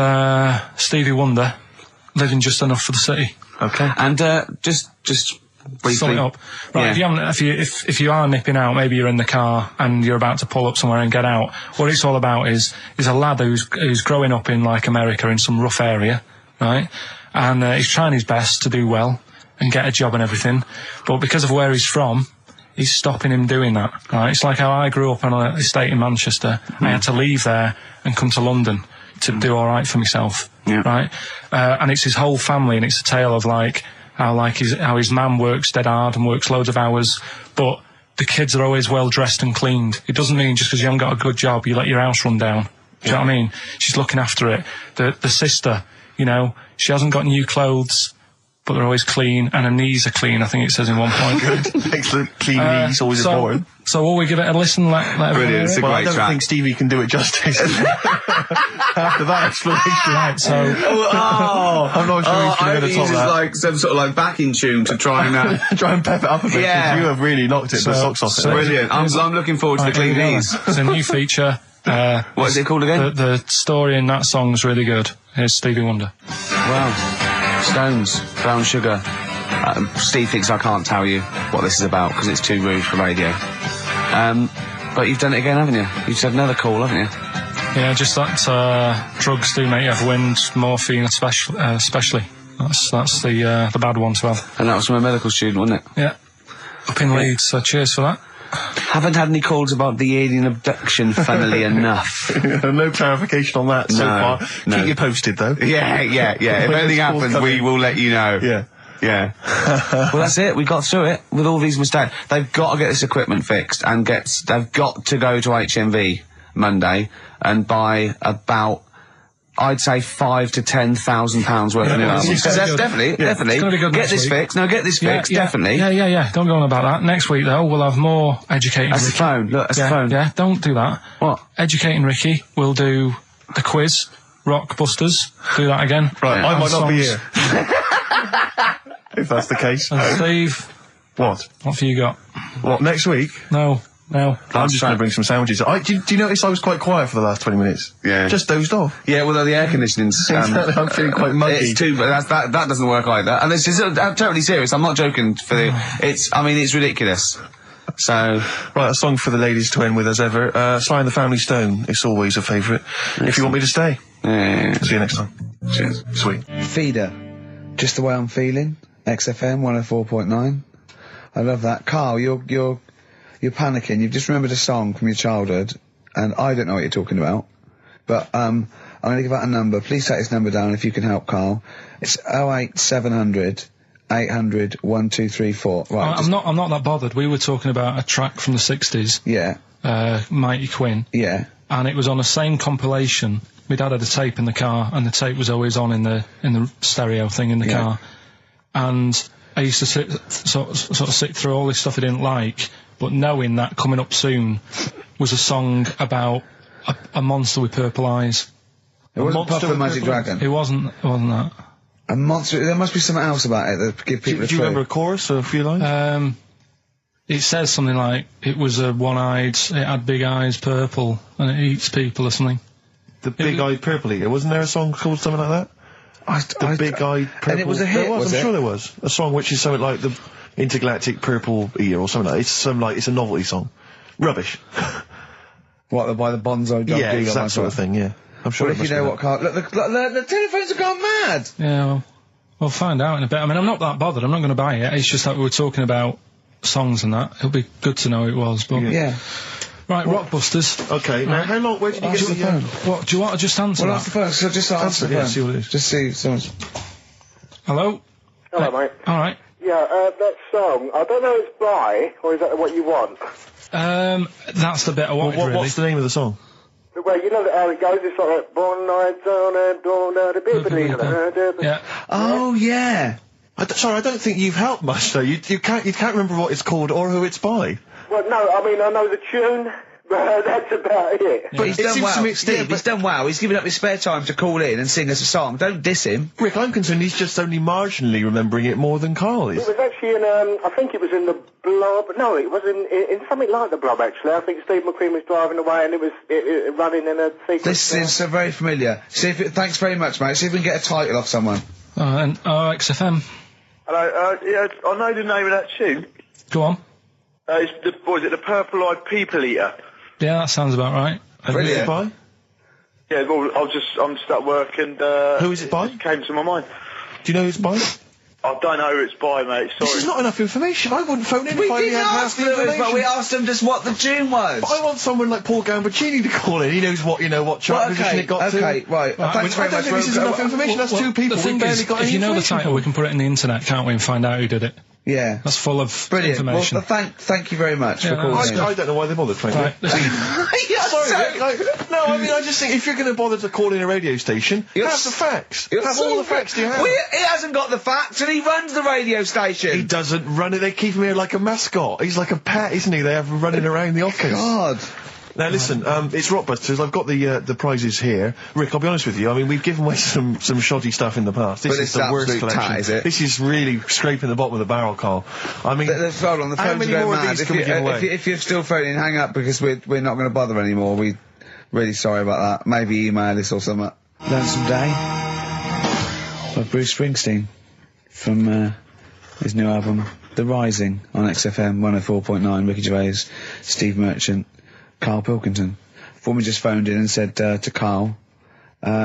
Stevie Wonder, Living Just Enough for the City. Okay. And just briefly. Sum it up. Right, Yeah. if you are nipping out, maybe you're in the car and you're about to pull up somewhere and get out, what it's all about is a lad who's growing up in like America in some rough area, right? And he's trying his best to do well and get a job and everything, but because of where he's from, is stopping him doing that, right? It's like how I grew up on an estate in Manchester. I had to leave there and come to London to do all right for myself, right? And it's his whole family, and it's a tale of like how his man works dead hard and works loads of hours, but the kids are always well dressed and cleaned. It doesn't mean just because you haven't got a good job, you let your house run down. Do you know what I mean? She's looking after it. The sister, you know, she hasn't got new clothes, but they're always clean, and her knees are clean, I think it says in one point. Excellent. Clean knees, always important. So will we give it a listen? Brilliant. It's a great I don't track. think Stevie can do it justice. After that explanation. Right, so... I'm not sure he's going to top that. Like some sort of like backing tune to try and... try and pep it up a bit. Yeah. You have really knocked the socks off it. Brilliant. I'm looking forward to the clean knees. It's a new feature. What is it called again? The story in that song's really good. Here's Stevie Wonder. Wow. Stones, Brown Sugar. Steve thinks I can't tell you what this is about because it's too rude for radio. But you've done it again, haven't you? You've said another call, haven't you? Yeah, just that drugs do make you have wind, morphine especially. That's the bad one to have. And that was from a medical student, wasn't it? Yeah. Up in Leeds, so cheers for that. Haven't had any calls about the alien abduction, funnily enough. No clarification on that so far. No. Keep you posted, though. Yeah. If anything happens, we will let you know. Yeah. Well, that's it. We got through it with all these mistakes. They've got to get this equipment fixed and they've got to go to HMV Monday and buy about, I'd say, £5,000 to £10,000 worth of new albums. That's definitely. It's gonna be good Get next this week. fixed. No, get this fixed. Definitely. Yeah. Don't go on about that. Next week, though, we'll have more educating That's the Ricky. phone. Look, that's the phone. Yeah, don't do that. What? Educating Ricky. We'll do the quiz. Rockbusters. Do that again. Right, I And might not be songs. here. If that's the case. And Steve, What have you got? What, next week? No. I'm just going to bring some sandwiches. Do you notice I was quite quiet for the last 20 minutes? Yeah. Just dozed off. Yeah, well, the air conditioning's... I'm feeling quite muggy. It's too, but that doesn't work either. And this is I'm totally serious. I'm not joking. It's ridiculous. So... Right, a song for the ladies to end with as ever. Sly and the Family Stone. It's always a favourite. If you want me to stay. Yeah. See you next time. Cheers. Sweet. Feeder. Just the way I'm feeling. XFM 104.9. I love that. Carl, you're panicking. You've just remembered a song from your childhood, and I don't know what you're talking about. But I'm going to give out a number. Please take this number down if you can help, Carl. It's 08700 800 1234. Right. I'm not that bothered. We were talking about a track from the 60s. Yeah. Mighty Quinn. Yeah. And it was on the same compilation. My dad had a tape in the car, and the tape was always on in the stereo thing in the car. And I used to sort of sit through all this stuff I didn't like, but knowing that coming up soon was a song about a monster with purple eyes. It wasn't Puff the Magic Dragon. It wasn't that. A monster. There must be something else about it that give people a clue. Do you remember a chorus or a few lines? It says something like, it was a one-eyed, it had big eyes, purple, and it eats people or something. The Big-Eyed Purple Eater. Wasn't there a song called something like that? The Big-Eyed Purple... And it was a hit, I'm was it? sure there was. A song which is something like the Intergalactic Purple Eater or something like that. It's a novelty song. Rubbish. What, by the Bonzo Job? Yeah, it's that sort of thing, yeah. I'm sure Well, if you know what, Carl... Look, the telephones have gone mad! Yeah, well, we'll find out in a bit. I mean, I'm not that bothered. I'm not going to buy it. It's just that we were talking about songs and that. It'll be good to know who it was, but... Yeah. Right, Rockbusters. Okay, now how long... Where did you get the phone? What, do you want to just answer Well, that? answer the phone, so just answer the Yeah, phone. see what it is. Just see someone's... Hello? Hello, mate. All right. Yeah, that song, I don't know if it's by, or is that what you want? That's the bit I wanted, really. What's the name of the song? Well, you know how it goes, it's like, born nights on and dawn out a bit. Yeah. Oh, yeah. Sorry, I don't think you've helped much, though. You can't remember what it's called or who it's by. Well, no, I mean, I know the tune, but that's about it. But he's It done seems well. to me- Steve, yeah, he's done well. He's given up his spare time to call in and sing us a song. Don't diss him. Rick, I'm concerned he's just only marginally remembering it more than Carl is. It was actually in, I think it was in the Blob, no, it was in something like the Blob, actually. I think Steve McQueen was driving away and it was running in a sequence. This is so very familiar. Thanks very much, mate. See if we can get a title off someone. And XFM. Hello, yeah, I know the name of that tune. Go on. It's the Purple-Eyed People Eater? Yeah, that sounds about right. And who's it by? Yeah, well, I'm just at work and... Who is it by? It came to my mind. Do you know who it's by? I don't know who it's by, mate. Sorry. This is not enough information. I wouldn't phone in if I didn't have the information. But we asked him just what the tune was. But I want someone like Paul Gambaccini to call in. He knows what chart position it got to. Okay, right. Thanks very much. I don't think this is enough information. That's two people. The thing is, if you know the title, we can put it in the internet, can't we, and find out who did it. Yeah. That's full of brilliant information. Well, thank you very much for calling in. I don't know why they bothered, frankly. Sorry, no, I mean, I just think if you're going to bother to call in a radio station, have the facts. Have all the facts you have. Well, he hasn't got the facts, and he runs the radio station. He doesn't run it. They keep him here like a mascot. He's like a pet, isn't he? They have him running around the office. God. Now listen, it's Rockbusters. I've got the prizes here. Rick, I'll be honest with you. I mean, we've given away some shoddy stuff in the past. This is the worst collection. Is it? This is really scraping the bottom of the barrel, Carl. I mean, hold on, the how phone's many going more mad. of these can we give away? If you're still phoning, hang up because we're not going to bother anymore. We're really sorry about that. Maybe email us or something. Lonesome Day by Bruce Springsteen from his new album The Rising on XFM 104.9. Ricky Gervais, Steve Merchant, Karl Pilkington. Foreman just phoned in and said to Karl,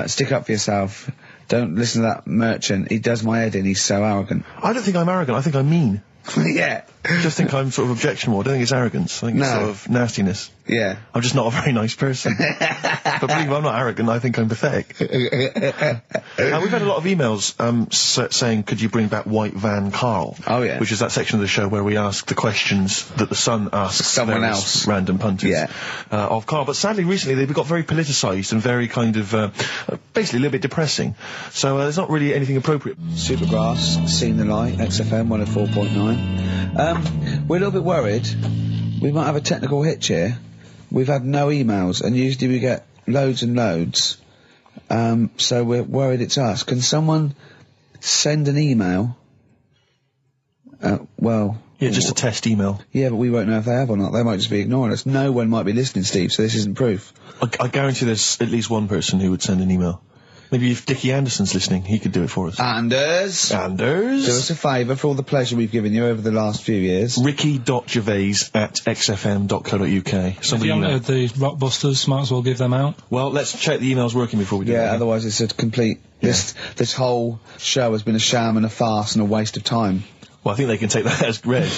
stick up for yourself. Don't listen to that Merchant. He does my head in. He's so arrogant. I don't think I'm arrogant. I think I'm mean. Yeah. I just think I'm sort of objectionable. I don't think it's arrogance. I think it's sort of nastiness. Yeah. I'm just not a very nice person. But believe me, I'm not arrogant. I think I'm pathetic. We've had a lot of emails saying, could you bring back White Van Karl? Oh, yeah. Which is that section of the show where we ask the questions that the Sun asks someone else, random punters of Karl. But sadly, recently, they've got very politicised and very kind of, basically a little bit depressing. So there's not really anything appropriate. Supergrass, Seen the Light, XFM 104.9. We're a little bit worried. We might have a technical hitch here. We've had no emails, and usually we get loads and loads. So we're worried it's us. Can someone send an email? Yeah, just a test email. Yeah, but we won't know if they have or not. They might just be ignoring us. No one might be listening, Steve, so this isn't proof. I guarantee there's at least one person who would send an email. Maybe if Dickie Anderson's listening, he could do it for us. Anders! Do us a favour for all the pleasure we've given you over the last few years. ricky.gervais@xfm.co.uk. If you haven't heard the Rockbusters, might as well give them out. Well, let's check the emails working before we do that. Yeah, otherwise it's a complete... This whole show has been a sham and a farce and a waste of time. Well, I think they can take that as read.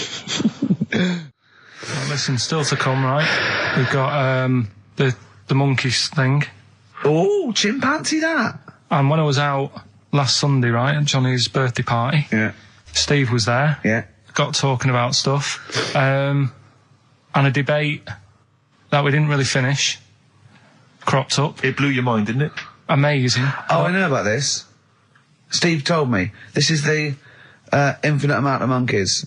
Well, listen, still to come, right? We've got, the monkeys thing. Oh, chimpanzee that! And when I was out last Sunday, right, at Johnny's birthday party, Steve was there. Yeah. Got talking about stuff. And a debate that we didn't really finish cropped up. It blew your mind, didn't it? Amazing. Oh, I know about this. Steve told me. This is the infinite amount of monkeys.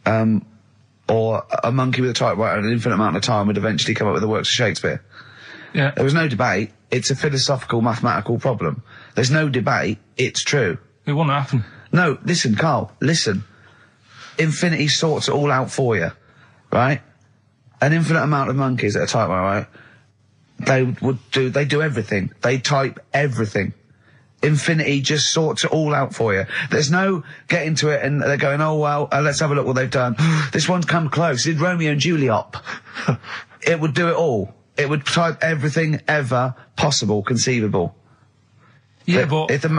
Or a monkey with a typewriter and an infinite amount of time would eventually come up with the works of Shakespeare. Yeah. There was no debate. It's a philosophical, mathematical problem. There's no debate. It's true. It wouldn't happen. No, listen, Karl, listen. Infinity sorts it all out for you, right? An infinite amount of monkeys at a typewriter, right? They do everything. They type everything. Infinity just sorts it all out for you. There's no getting to it and they're going, oh, well, let's have a look what they've done. This one's come close. Did Romeo and Juliet. It would do it all. It would type everything ever possible, conceivable. Yeah, but... It's a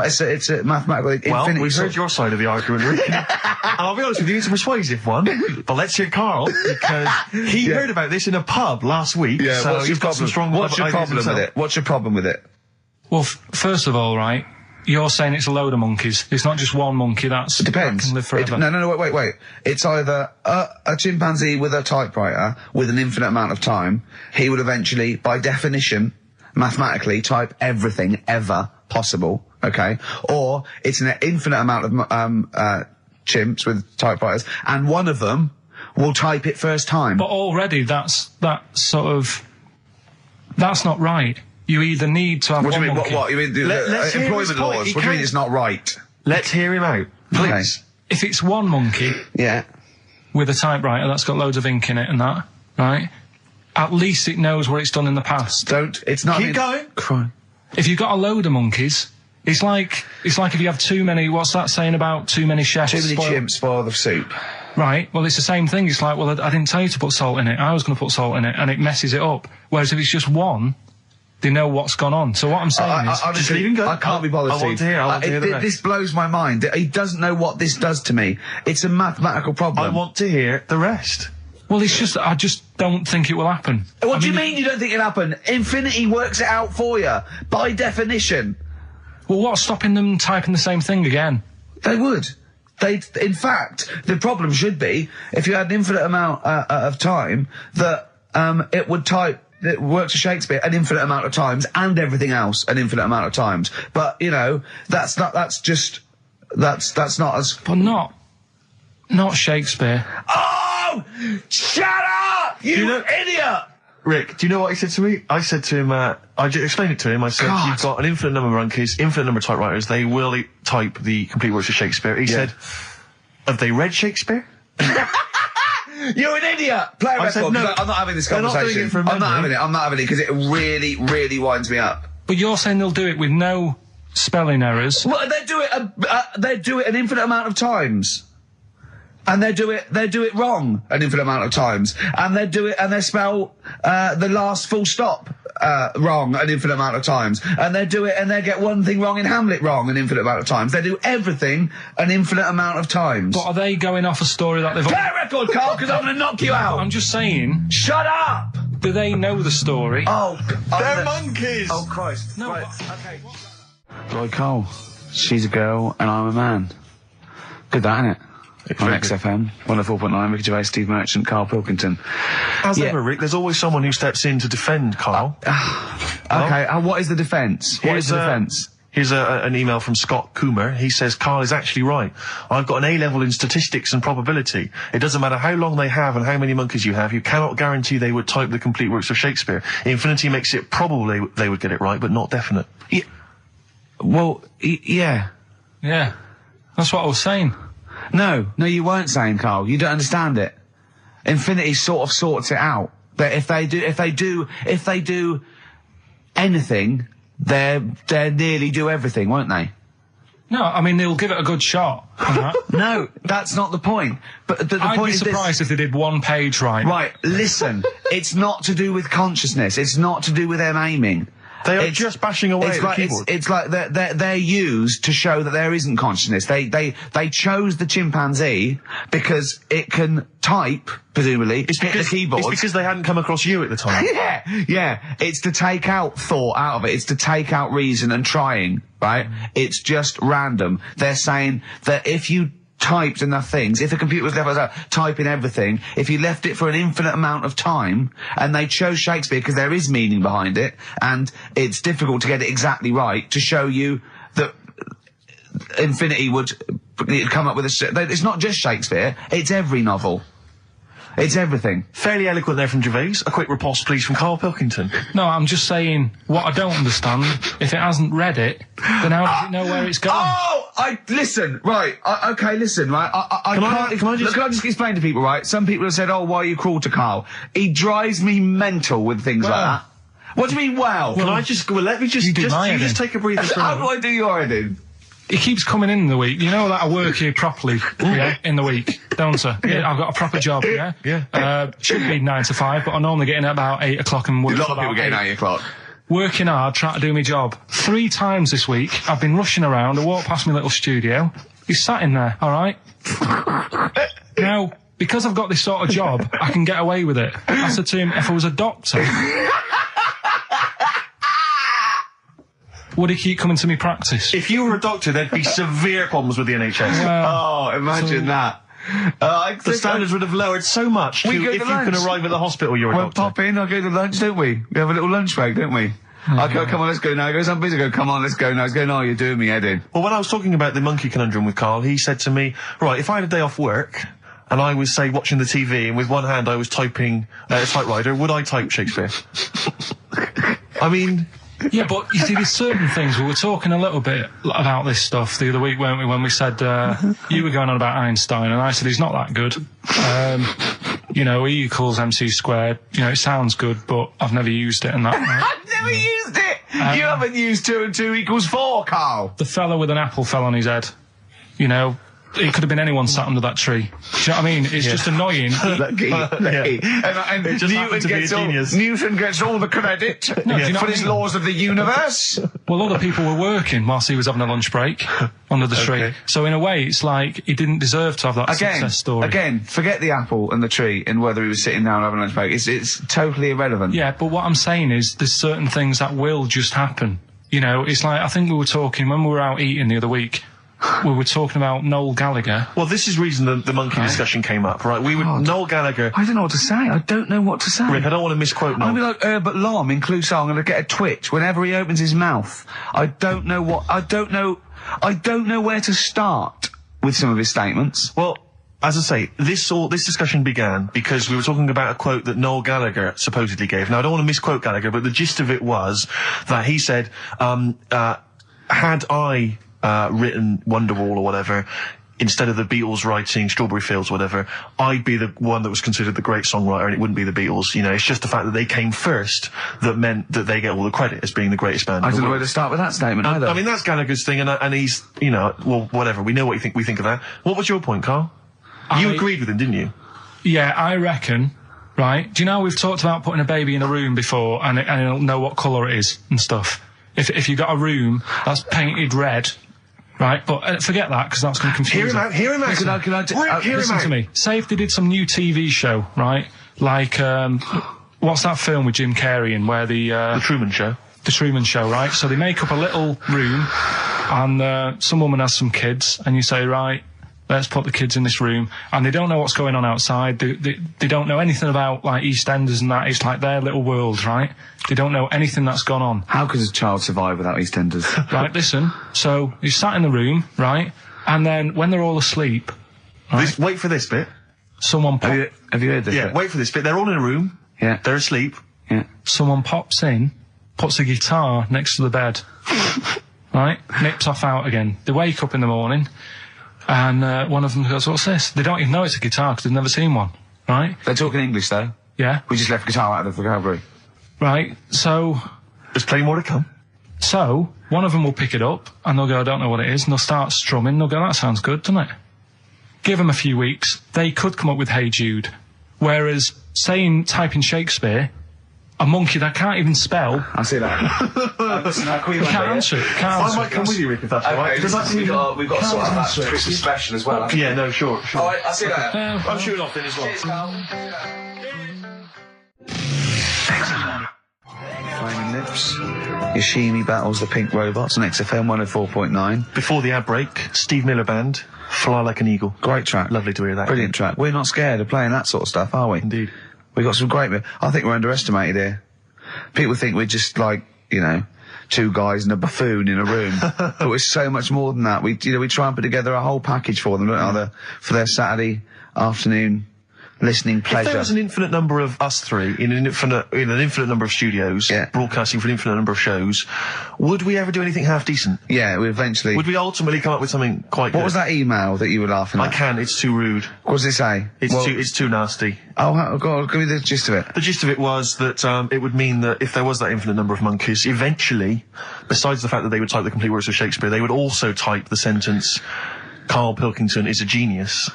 mathematical... Well, we've heard your side of the argument, Rick. And I'll be honest with you, it's a persuasive one. But let's hear Karl, because he heard about this in a pub last week. Yeah, so what's your problem? What's your problem with it? What's your problem with it? Well, first of all, right, you're saying it's a load of monkeys. It's not just one monkey that depends. Can live forever. No, wait. It's either a chimpanzee with a typewriter with an infinite amount of time. He would eventually, by definition, mathematically, type everything ever possible, okay? Or it's an infinite amount of chimps with typewriters, and one of them will type it first time. But already that's not right. You either need to have what one do you mean? monkey. What? You mean employment laws? What do you mean it's not right? Let's hear him out, please. Okay. If it's one monkey, with a typewriter that's got loads of ink in it and that, right? At least it knows what it's done in the past. It's not. Keep going. Cry. If you've got a load of monkeys, it's like if you have too many. What's that saying about too many chefs? Too many chimps spoil the soup. Right. Well, it's the same thing. It's like, I didn't tell you to put salt in it. I was going to put salt in it, and it messes it up. Whereas if it's just one, They know what's gone on. So what I'm saying is... just leave him go. I can't be bothered. I want to hear. I want to hear the rest. This blows my mind. He doesn't know what this does to me. It's a mathematical problem. I want to hear the rest. Well, it's just... I just don't think it will happen. What do you mean you don't think it'll happen? Infinity works it out for you, by definition. Well, what's stopping them typing the same thing again? They would. In fact, the problem should be, if you had an infinite amount of time, that it would type... It works for Shakespeare an infinite amount of times and everything else an infinite amount of times. But, you know, that's not as... But not Shakespeare. Oh! Shut up! You idiot! Rick, do you know what he said to me? I said to him, I explained it to him. I said, you've got an infinite number of monkeys, infinite number of typewriters. They will type the complete works of Shakespeare. He said, have they read Shakespeare? You're an idiot! Play a record. Said, no, I'm not having this conversation. They're not doing it from I'm not having it because it really, really winds me up. But you're saying they'll do it with no spelling errors. Well, they do it an infinite amount of times. And they do it wrong an infinite amount of times. And they spell the last full stop wrong an infinite amount of times. And they get one thing wrong in Hamlet wrong an infinite amount of times. They do everything an infinite amount of times. But are they going off a story that they've... Play a record, Carl, because I'm going to knock you out. I'm just saying... Shut up! Do they know the story? Oh, they're monkeys! Oh, Christ. No, right, okay. Right, Carl, she's a girl and I'm a man. Good that, innit? On XFM, 104.9, Ricky Gervais, Steve Merchant, Karl Pilkington. As ever, Rick, there's always someone who steps in to defend Carl. Okay, what is the defence? What is the defence? Here's an email from Scott Coomer. He says, Carl is actually right. I've got an A-level in statistics and probability. It doesn't matter how long they have and how many monkeys you have. You cannot guarantee they would type the complete works of Shakespeare. Infinity makes it probable they would get it right, but not definite. Yeah. Well, yeah. Yeah. That's what I was saying. No, you weren't saying, Carl. You don't understand it. Infinity sort of sorts it out. That if they do anything, they nearly do everything, won't they? No, I mean they'll give it a good shot. No, that's not the point. But the I'd point be is surprised if they did one page right. Right, listen. It's not to do with consciousness. It's not to do with them aiming. They are just bashing away at the keyboard. It's like they're used to show that there isn't consciousness. They chose the chimpanzee because it can type, presumably, hit the keyboard. It's because they hadn't come across you at the time. Yeah. It's to take out thought out of it. It's to take out reason and trying, right? It's just random. They're saying that if you typed enough things, if a computer was left typing everything, if you left it for an infinite amount of time, and they chose Shakespeare because there is meaning behind it, and it's difficult to get it exactly right, to show you that Infinity would come up with it's not just Shakespeare, it's every novel. It's everything. Fairly eloquent there from Gervais. A quick riposte, please, from Karl Pilkington. No, I'm just saying, what I don't understand, if it hasn't read it, then how does it know where it's going? Listen, right, listen, right, Can I just explain to people, right? Some people have said, why are you cruel to Karl? He drives me mental with things like that. What do you mean, well? Let me just take a breather. How do I do your editing? He keeps coming in the week. You know that I work here properly, in the week, don't I? Yeah, I've got a proper job, Yeah. Should be 9 to 5, but I normally get in at about 8 o'clock and work. A lot of people get in at 8 o'clock. Working hard, trying to do my job. 3 times this week, I've been rushing around. I walked past my little studio. He's sat in there, all right? Now, because I've got this sort of job, I can get away with it. I said to him, if I was a doctor, would he keep coming to me practice? If you were a doctor, there'd be severe problems with the NHS. Imagine that. The standards would have lowered so much if you can arrive at the hospital, you're a doctor. We'll pop in, I'll go to lunch, don't we? We have a little lunch break, don't we? I go, come on, let's go now. He goes, I'm busy. I go, come on, let's go now. He's going, no, you're doing me head in. Well, when I was talking about the monkey conundrum with Karl, he said to me, right, if I had a day off work, and I was, say, watching the TV, and with one hand I was typing a typewriter, would I type Shakespeare? I mean... Yeah, but you see, there's certain things. We were talking a little bit about this stuff the other week, weren't we, when we said, you were going on about Einstein, and I said he's not that good. E equals MC squared. It sounds good, but I've never used it and that. Right? I've never used it! You haven't used 2 and 2 equals 4, Karl! The fella with an apple fell on his head. it could have been anyone sat under that tree. Do you know what I mean? It's just annoying. Lucky. And It just happened to be a genius. Newton gets all the credit do you know for what I his mean? laws of the universe. Well, other people were working whilst he was having a lunch break under the tree. Okay. So in a way, it's like he didn't deserve to have that success story. Again, forget the apple and the tree and whether he was sitting down having a lunch break. It's totally irrelevant. Yeah, but what I'm saying is there's certain things that will just happen. You know, it's like, I think we were talking, when we were out eating the other week, we were talking about Noel Gallagher. Well, this is the reason the monkey discussion came up, right? Noel Gallagher. I don't know what to say. I don't know what to say. Rick, I don't want to misquote Noel. I'll be like Herbert Lom in Clouseau. I'm going to get a twitch whenever he opens his mouth. I don't know where to start with some of his statements. Well, as I say, this discussion began because we were talking about a quote that Noel Gallagher supposedly gave. Now, I don't want to misquote Gallagher, but the gist of it was that he said, had I written Wonderwall or whatever, instead of the Beatles writing Strawberry Fields or whatever, I'd be the one that was considered the great songwriter and it wouldn't be the Beatles. You know, it's just the fact that they came first that meant that they get all the credit as being the greatest band. I don't know where to start with that statement either. I mean, that's Gallagher's thing, and he's, you know, well, whatever. We know what we think of that. What was your point, Carl? You agreed with him, didn't you? Yeah, I reckon, right? Do you know how we've talked about putting a baby in a room before and it'll know what colour it is and stuff? If you've got a room that's painted red, right? But forget that, because that's going to confuse Hear him out. Listen to me. Say if they did some new TV show, right? Like, what's that film with Jim Carrey in where The Truman Show. The Truman Show, right? So they make up a little room and some woman has some kids and you say, right, let's put the kids in this room, and they don't know what's going on outside. They don't know anything about, like, EastEnders and that. It's like their little world, right? They don't know anything that's gone on. How could a child survive without EastEnders? Right, listen. So he's sat in the room, right? And then when they're all asleep, right, Wait for this bit. someone Have you heard this? Yeah, wait for this bit. They're all in a room. Yeah. They're asleep. Yeah. someone pops in, puts a guitar next to the bed, right? Nips off out again. They wake up in the morning, and one of them goes, "What's this?" They don't even know it's a guitar because they've never seen one, right? They're talking English, though. Yeah. We just left guitar out of the vocabulary. Right, so There's plenty more to come. one of them will pick it up, and they'll go, "I don't know what it is," and they'll start strumming. They'll go, "That sounds good, doesn't it?" Give them a few weeks, they could come up with Hey Jude. Whereas, type in Shakespeare, a monkey that can't even spell. I see that. Can't answer it. I might come with you, Rick, if that's all right. Because we've got to sort out that Christmas special as well. Yeah, no, sure. All right, I'll see you later. I'm shooting off then as well. Cheers, Carl. Flaming Lips. Yoshimi battles the Pink Robots on XFM 104.9. Before the ad break, Steve Miller Band, Fly Like an Eagle. Great track. Lovely to hear that. Brilliant track. We're not scared of playing that sort of stuff, are we? Indeed. We've got some great... I think we're underestimated here. People think we're just like, you know, two guys and a buffoon in a room. But we're so much more than that. We try and put together a whole package for them, don't we? For their Saturday afternoon listening pleasure. If there was an infinite number of us three in an infinite number of studios, broadcasting for an infinite number of shows, would we ever do anything half decent? Yeah, we eventually... Would we ultimately come up with something quite good? What was that email that you were laughing at? I can't, it's too rude. What does it say? It's too nasty. Oh, go on, give me the gist of it. The gist of it was that it would mean that if there was that infinite number of monkeys, eventually, besides the fact that they would type the complete works of Shakespeare, they would also type the sentence, Karl Pilkington is a genius.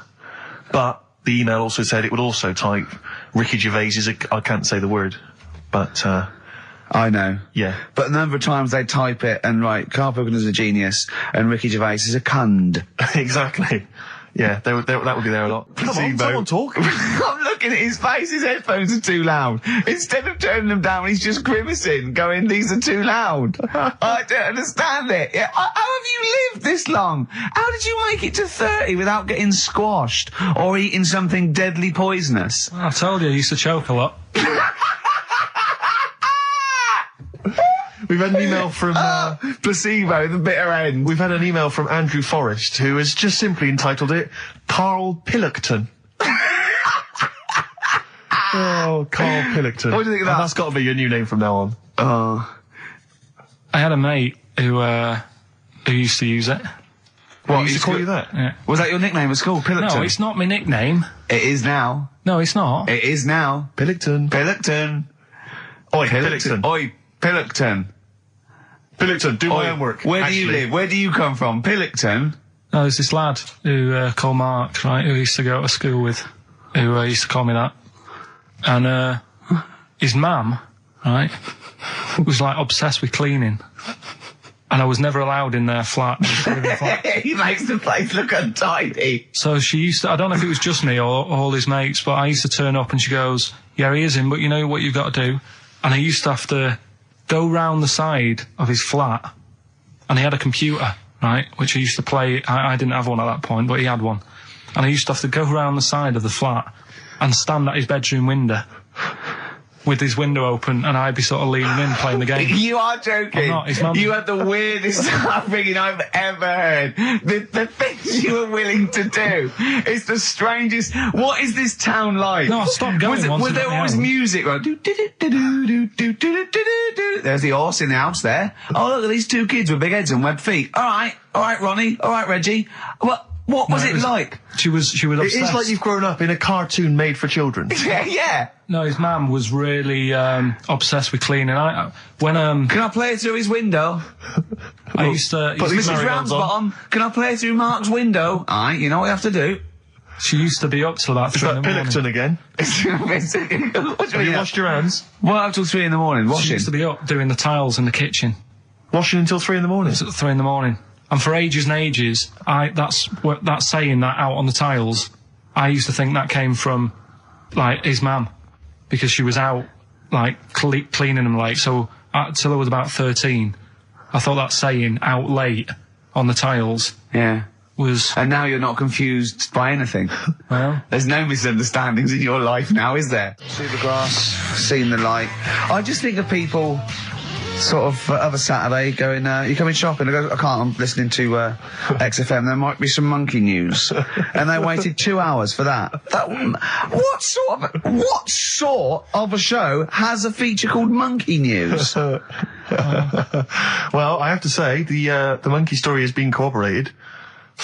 But the email also said it would also type, Ricky Gervais is I can't say the word, but... I know. Yeah. But a number of times they type it and write, Karl Pilkington is a genius, and Ricky Gervais is a cund. Exactly. Yeah, that would be there a lot. Come on, someone talk. I'm looking at his face, his headphones are too loud. Instead of turning them down, he's just grimacing, going, these are too loud. I don't understand it. Yeah, how have you lived this long? How did you make it to 30 without getting squashed or eating something deadly poisonous? I told you I used to choke a lot. We've had an email from... placebo, the bitter end. We've had an email from Andrew Forrest, who has just simply entitled it, Karl Pilkington. Oh, Karl Pilkington. What do you think of that? And that's got to be your new name from now on. I had a mate who used to use it. What, used to call you that? Yeah. Was that your nickname at school, Pilkington? No, it's not my nickname. It is now. No, it's not. It is now. Pilkington. Pilkington. Oi, Pilkington. Oi, Pilkington. Pilkington, do my homework. Where do you live? Where do you come from? Pilkington? No, there's this lad who called Mark, right, who I used to go to school with, who used to call me that. And his mum, right, was like obsessed with cleaning. And I was never allowed in their flat. He makes the place look untidy. So she used to, I don't know if it was just me or all his mates, but I used to turn up and she goes, yeah, he is in, but you know what you've got to do? And I used to have to go round the side of his flat, and he had a computer, right, which I used to play. I didn't have one at that point, but he had one. And I used to have to go round the side of the flat and stand at his bedroom window with his window open, and I'd be sort of leaning in playing the game. You are joking. I'm not. His mum... You had the weirdest upbringing I've ever heard. The things you were willing to do. It's the strangest. What is this town like? No, I stopped going once. Was there always music? Like, there's the horse in the house there. Oh, look at these two kids with big heads and webbed feet. All right, Ronnie. All right, Reggie. What was it like? She was obsessed. It is like you've grown up in a cartoon made for children. Yeah. No, his mum was really obsessed with cleaning. Can I play it through his window? I used to... Mrs. Ramsbottom, can I play through Mark's window? Aye, you know what you have to do. She used to be up till about 3 in the morning. Pilkington again? Have you washed your hands? What, up till 3 in the morning? Washing? She used to be up doing the tiles in the kitchen. Washing until 3 in the morning? It was at 3 in the morning. And for ages and ages, that's saying that out on the tiles, I used to think that came from, like, his mum. Because she was out, like, cleaning them late. So, till I was about 13, I thought that saying, out late, on the tiles... Yeah. Was... And now you're not confused by anything. Well... There's no misunderstandings in your life now, is there? See the grass, seen the light. I just think of people... sort of other Saturday going, you coming shopping? I go, I can't, I'm listening to XFM, there might be some monkey news. And they waited 2 hours for that. What sort of a show has a feature called Monkey News? Well, I have to say, the monkey story has been corroborated.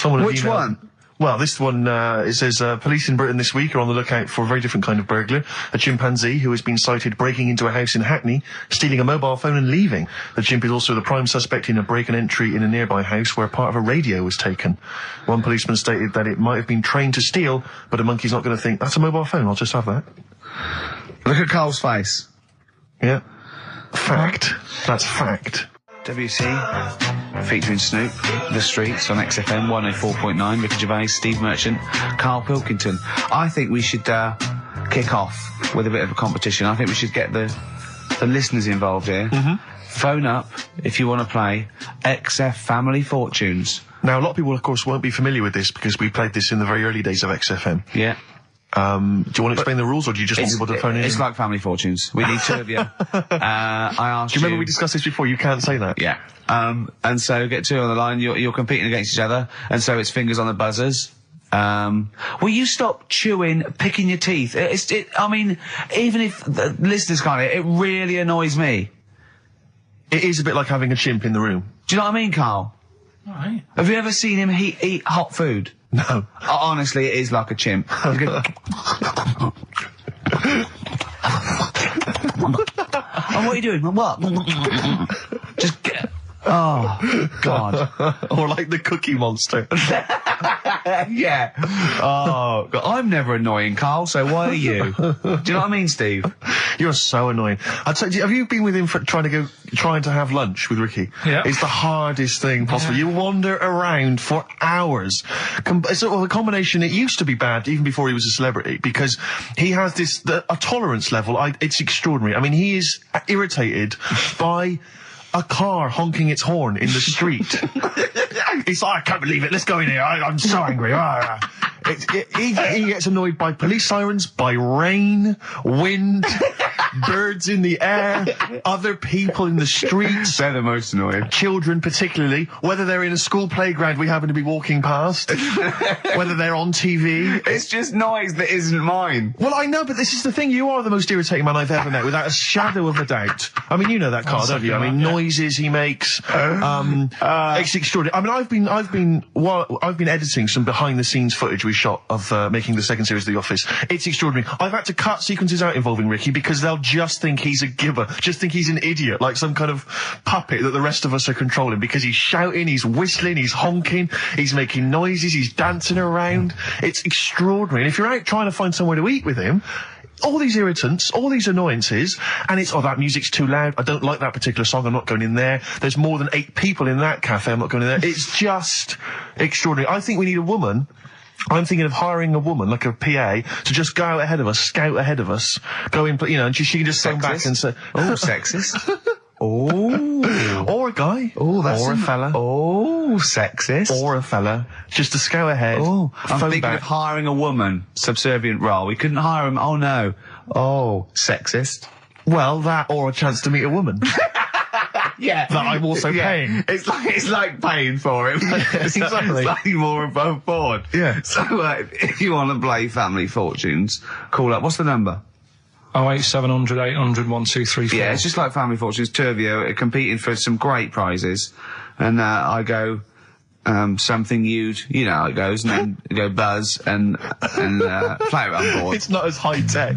Which one? Well, this one, it says, police in Britain this week are on the lookout for a very different kind of burglar. A chimpanzee who has been sighted breaking into a house in Hackney, stealing a mobile phone and leaving. The chimp is also the prime suspect in a break and entry in a nearby house where part of a radio was taken. One policeman stated that it might have been trained to steal, but a monkey's not going to think, that's a mobile phone, I'll just have that. Look at Carl's face. Yeah. Fact. That's fact. WC, featuring Snoop, The Streets on XFM 104.9, Ricky Gervais, Steve Merchant, Karl Pilkington. I think we should kick off with a bit of a competition. I think we should get the listeners involved here. Phone up if you want to play XF Family Fortunes. Now, a lot of people, of course, won't be familiar with this because we played this in the very early days of XFM. Yeah. Do you want to explain the rules, or do you just want people to phone in? It's like Family Fortunes. We need 2 of you. I asked you... Do you remember we discussed this before? You can't say that. Yeah. And so get 2 on the line. You're competing against each other, and so it's fingers on the buzzers. Will you stop chewing, picking your teeth? I mean, even if the listeners can't, it really annoys me. It is a bit like having a chimp in the room. Do you know what I mean, Carl? Right. Have you ever seen him eat hot food? No. Honestly, it is like a chimp. And what are you doing? What? Just get... Oh, God. Or like the Cookie Monster. Yeah. Oh, God. I'm never annoying, Carl, so why are you? Do you know what I mean, Steve? You're so annoying. I'd say, have you been with him for trying to have lunch with Ricky? Yeah. It's the hardest thing possible. You wander around for hours. It's sort of a combination. It used to be bad even before he was a celebrity because he has a tolerance level. It's extraordinary. I mean, he is irritated by a car honking its horn in the street. He's like, I can't believe it. Let's go in here. I'm so angry. He gets annoyed by police sirens, by rain, wind, birds in the air, other people in the streets. They're the most annoying. Children particularly, whether they're in a school playground we happen to be walking past, whether they're on TV. It's just noise that isn't mine. Well, I know, but this is the thing. You are the most irritating man I've ever met, without a shadow of a doubt. I mean, you know that, Carl, don't you? I mean, noises he makes. It's extraordinary. I mean, I've been editing some behind-the-scenes footage we shot of making the second series of The Office. It's extraordinary. I've had to cut sequences out involving Ricky because they'll just think he's a gibber, just think he's an idiot, like some kind of puppet that the rest of us are controlling, because he's shouting, he's whistling, he's honking, he's making noises, he's dancing around. It's extraordinary. And if you're out trying to find somewhere to eat with him, all these irritants, all these annoyances, and it's, oh, that music's too loud, I don't like that particular song, I'm not going in there, there's more than 8 people in that cafe, I'm not going in there. It's just extraordinary. I think we need a woman. I'm thinking of hiring a woman, like a PA, to just go out ahead of us, scout ahead of us, go in, you know, and she can just phone back and say, oh, sexist. Oh. Or a guy. Oh, that's or a fella. Oh, sexist. Or a fella. Just to scout ahead. Oh, I'm thinking back. of hiring a woman, subservient role. We couldn't hire him. Oh, no. Oh, sexist. Well, that or a chance to meet a woman. Yeah. That I'm also paying. It's like paying for him. It's Exactly. slightly more above board. Yeah. So, if you want to play Family Fortunes, call up. What's the number? 08700 800 1234. Yeah, it's just like Family Fortunes. 2 of you are competing for some great prizes. And, I go, something you know how it goes, and then you go Buzz and play it on board. It's not as high tech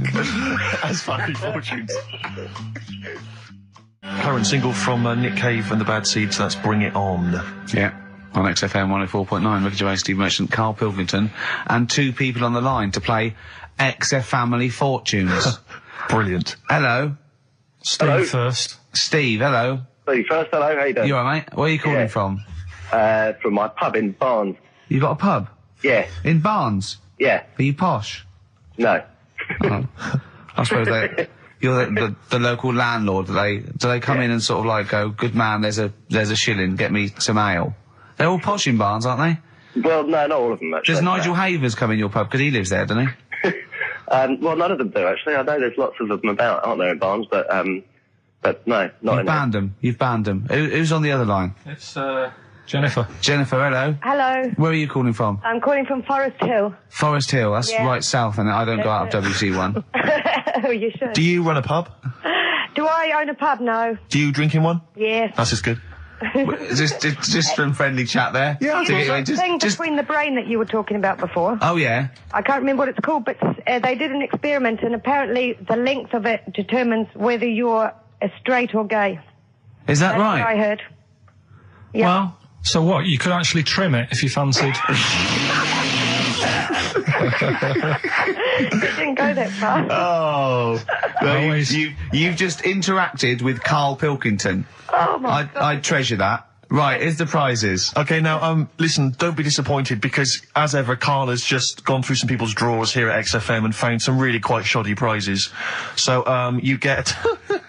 as Family Fortunes. Current single from Nick Cave and the Bad Seeds, that's Bring It On. Yeah. On XFM 104.9, Ricky Gervais, Steve Merchant, Karl Pilkington, and 2 people on the line to play XF Family Fortunes. Brilliant. Hello. Steve first. Steve, hello. Steve first, hello, how you doing? You alright, mate? Where are you calling from? From my pub in Barnes. You got a pub? Yeah. In Barnes? Yeah. Are you posh? No. Oh. I suppose you're the local landlord. Do they come in and sort of like go, good man, there's a shilling, get me some ale? They're all posh in Barnes, aren't they? Well, no, not all of them, actually. Does Nigel Havers come in your pub? Because he lives there, doesn't he? Well, none of them do, actually. I know there's lots of them about, aren't there, in Barnes, but no, not You've in banned them. You've banned them. Who's on the other line? It's, Jennifer. Jennifer, hello. Hello. Where are you calling from? I'm calling from Forest Hill. Forest Hill, that's Yeah. right south, and I don't go out of WC1. Oh, you should. Do you run a pub? Do I own a pub? No. Do you drink in one? Yes. That's just good. just some friendly chat there. Yeah, You know that thing between the brain that you were talking about before? Oh, yeah. I can't remember what it's called, but they did an experiment, and apparently the length of it determines whether you're straight or gay. Is that That's right? what I heard. Yeah. Well, so what? You could actually trim it if you fancied. It didn't go that far. Oh. Well, Always. you've just interacted with Karl Pilkington. Oh, my I treasure that. Right, here's the prizes. Okay, now, listen, don't be disappointed, because, as ever, Karl has just gone through some people's drawers here at XFM and found some really quite shoddy prizes. So, you get,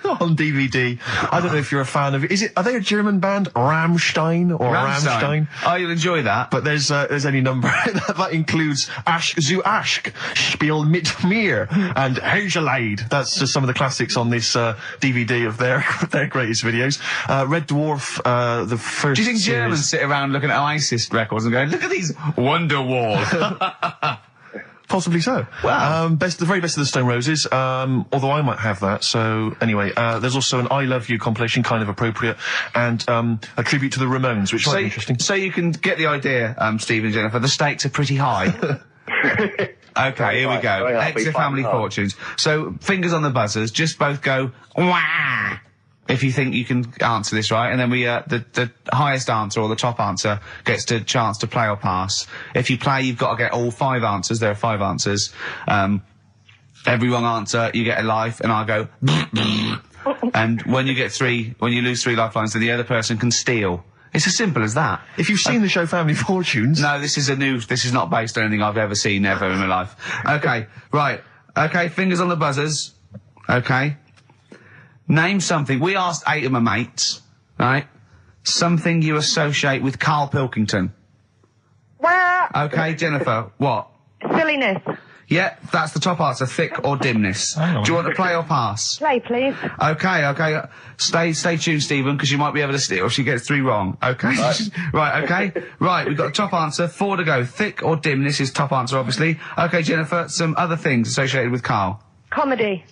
on DVD, I don't know if you're a fan of, are they a German band? Rammstein? Or Rammstein? Oh, you'll enjoy that. But there's any number, that includes Asch zu Asch, Spiel mit mir, and Hegelade. That's just some of the classics on this, DVD of their greatest videos. Red Dwarf, the first Do you think series. Germans sit around looking at ISIS records and going, look at these Wonderwall? Possibly so. Wow. The very best of the Stone Roses, although I might have that. So, anyway, there's also an I Love You compilation, kind of appropriate, and a tribute to the Ramones, which might be interesting. So you can get the idea, Steve and Jennifer, the stakes are pretty high. Okay, here we go. Extra Family Fortunes. So, fingers on the buzzers, just both go, wah! If you think you can answer this right, and then we, the highest answer or the top answer gets the chance to play or pass. If you play, you've got to get all 5 answers. There are 5 answers. Every wrong answer, you get a life, and I'll go, and when you lose 3 lifelines, then the other person can steal. It's as simple as that. If you've seen the show Family Fortunes... No, this is not based on anything I've ever seen ever in my life. Okay, right. Okay, fingers on the buzzers. Okay. Name something. We asked 8 of my mates, right? Something you associate with Karl Pilkington. Okay, Jennifer, what? Silliness. Yeah, that's the top answer. Thick or dimness. Hang on. Do you want to play or pass? Play, please. Okay. Stay tuned, Stephen, because you might be able to steal if she gets 3 wrong. Okay. Right, okay. Right, we've got a top answer. 4 to go. Thick or dimness is top answer, obviously. Okay, Jennifer, some other things associated with Karl. Comedy.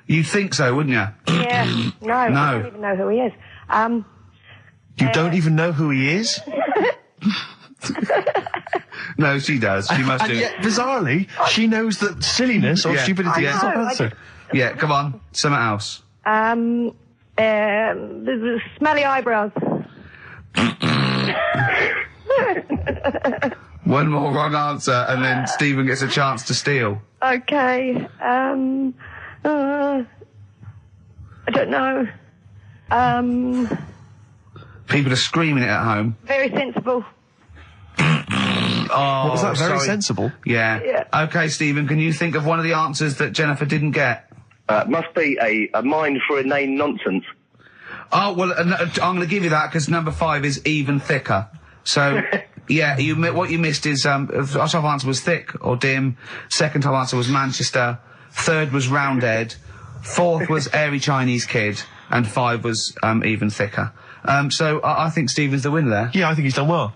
You'd think so, wouldn't you? Yeah. No, I don't even know who he is. You don't even know who he is? No, she does. She must And do. yet, bizarrely, she knows that silliness or Yeah. stupidity is the top I answer. Yeah, come on. Something else. Smelly eyebrows. One more wrong answer, and then Stephen gets a chance to steal. Okay. I don't know. People are screaming it at home. Very sensible. Oh, what was that? Very sorry. sensible. Yeah. Okay, Stephen, can you think of one of the answers that Jennifer didn't get? Must be a mind for inane nonsense. Oh, well, I'm going to give you that because number 5 is even thicker. So, yeah, what you missed is, our top answer was thick or dim. Second top answer was Manchester. Third was Roundhead. Fourth was airy Chinese kid. And 5 was, even thicker. So I think Stephen's the winner there. Yeah, I think he's done well.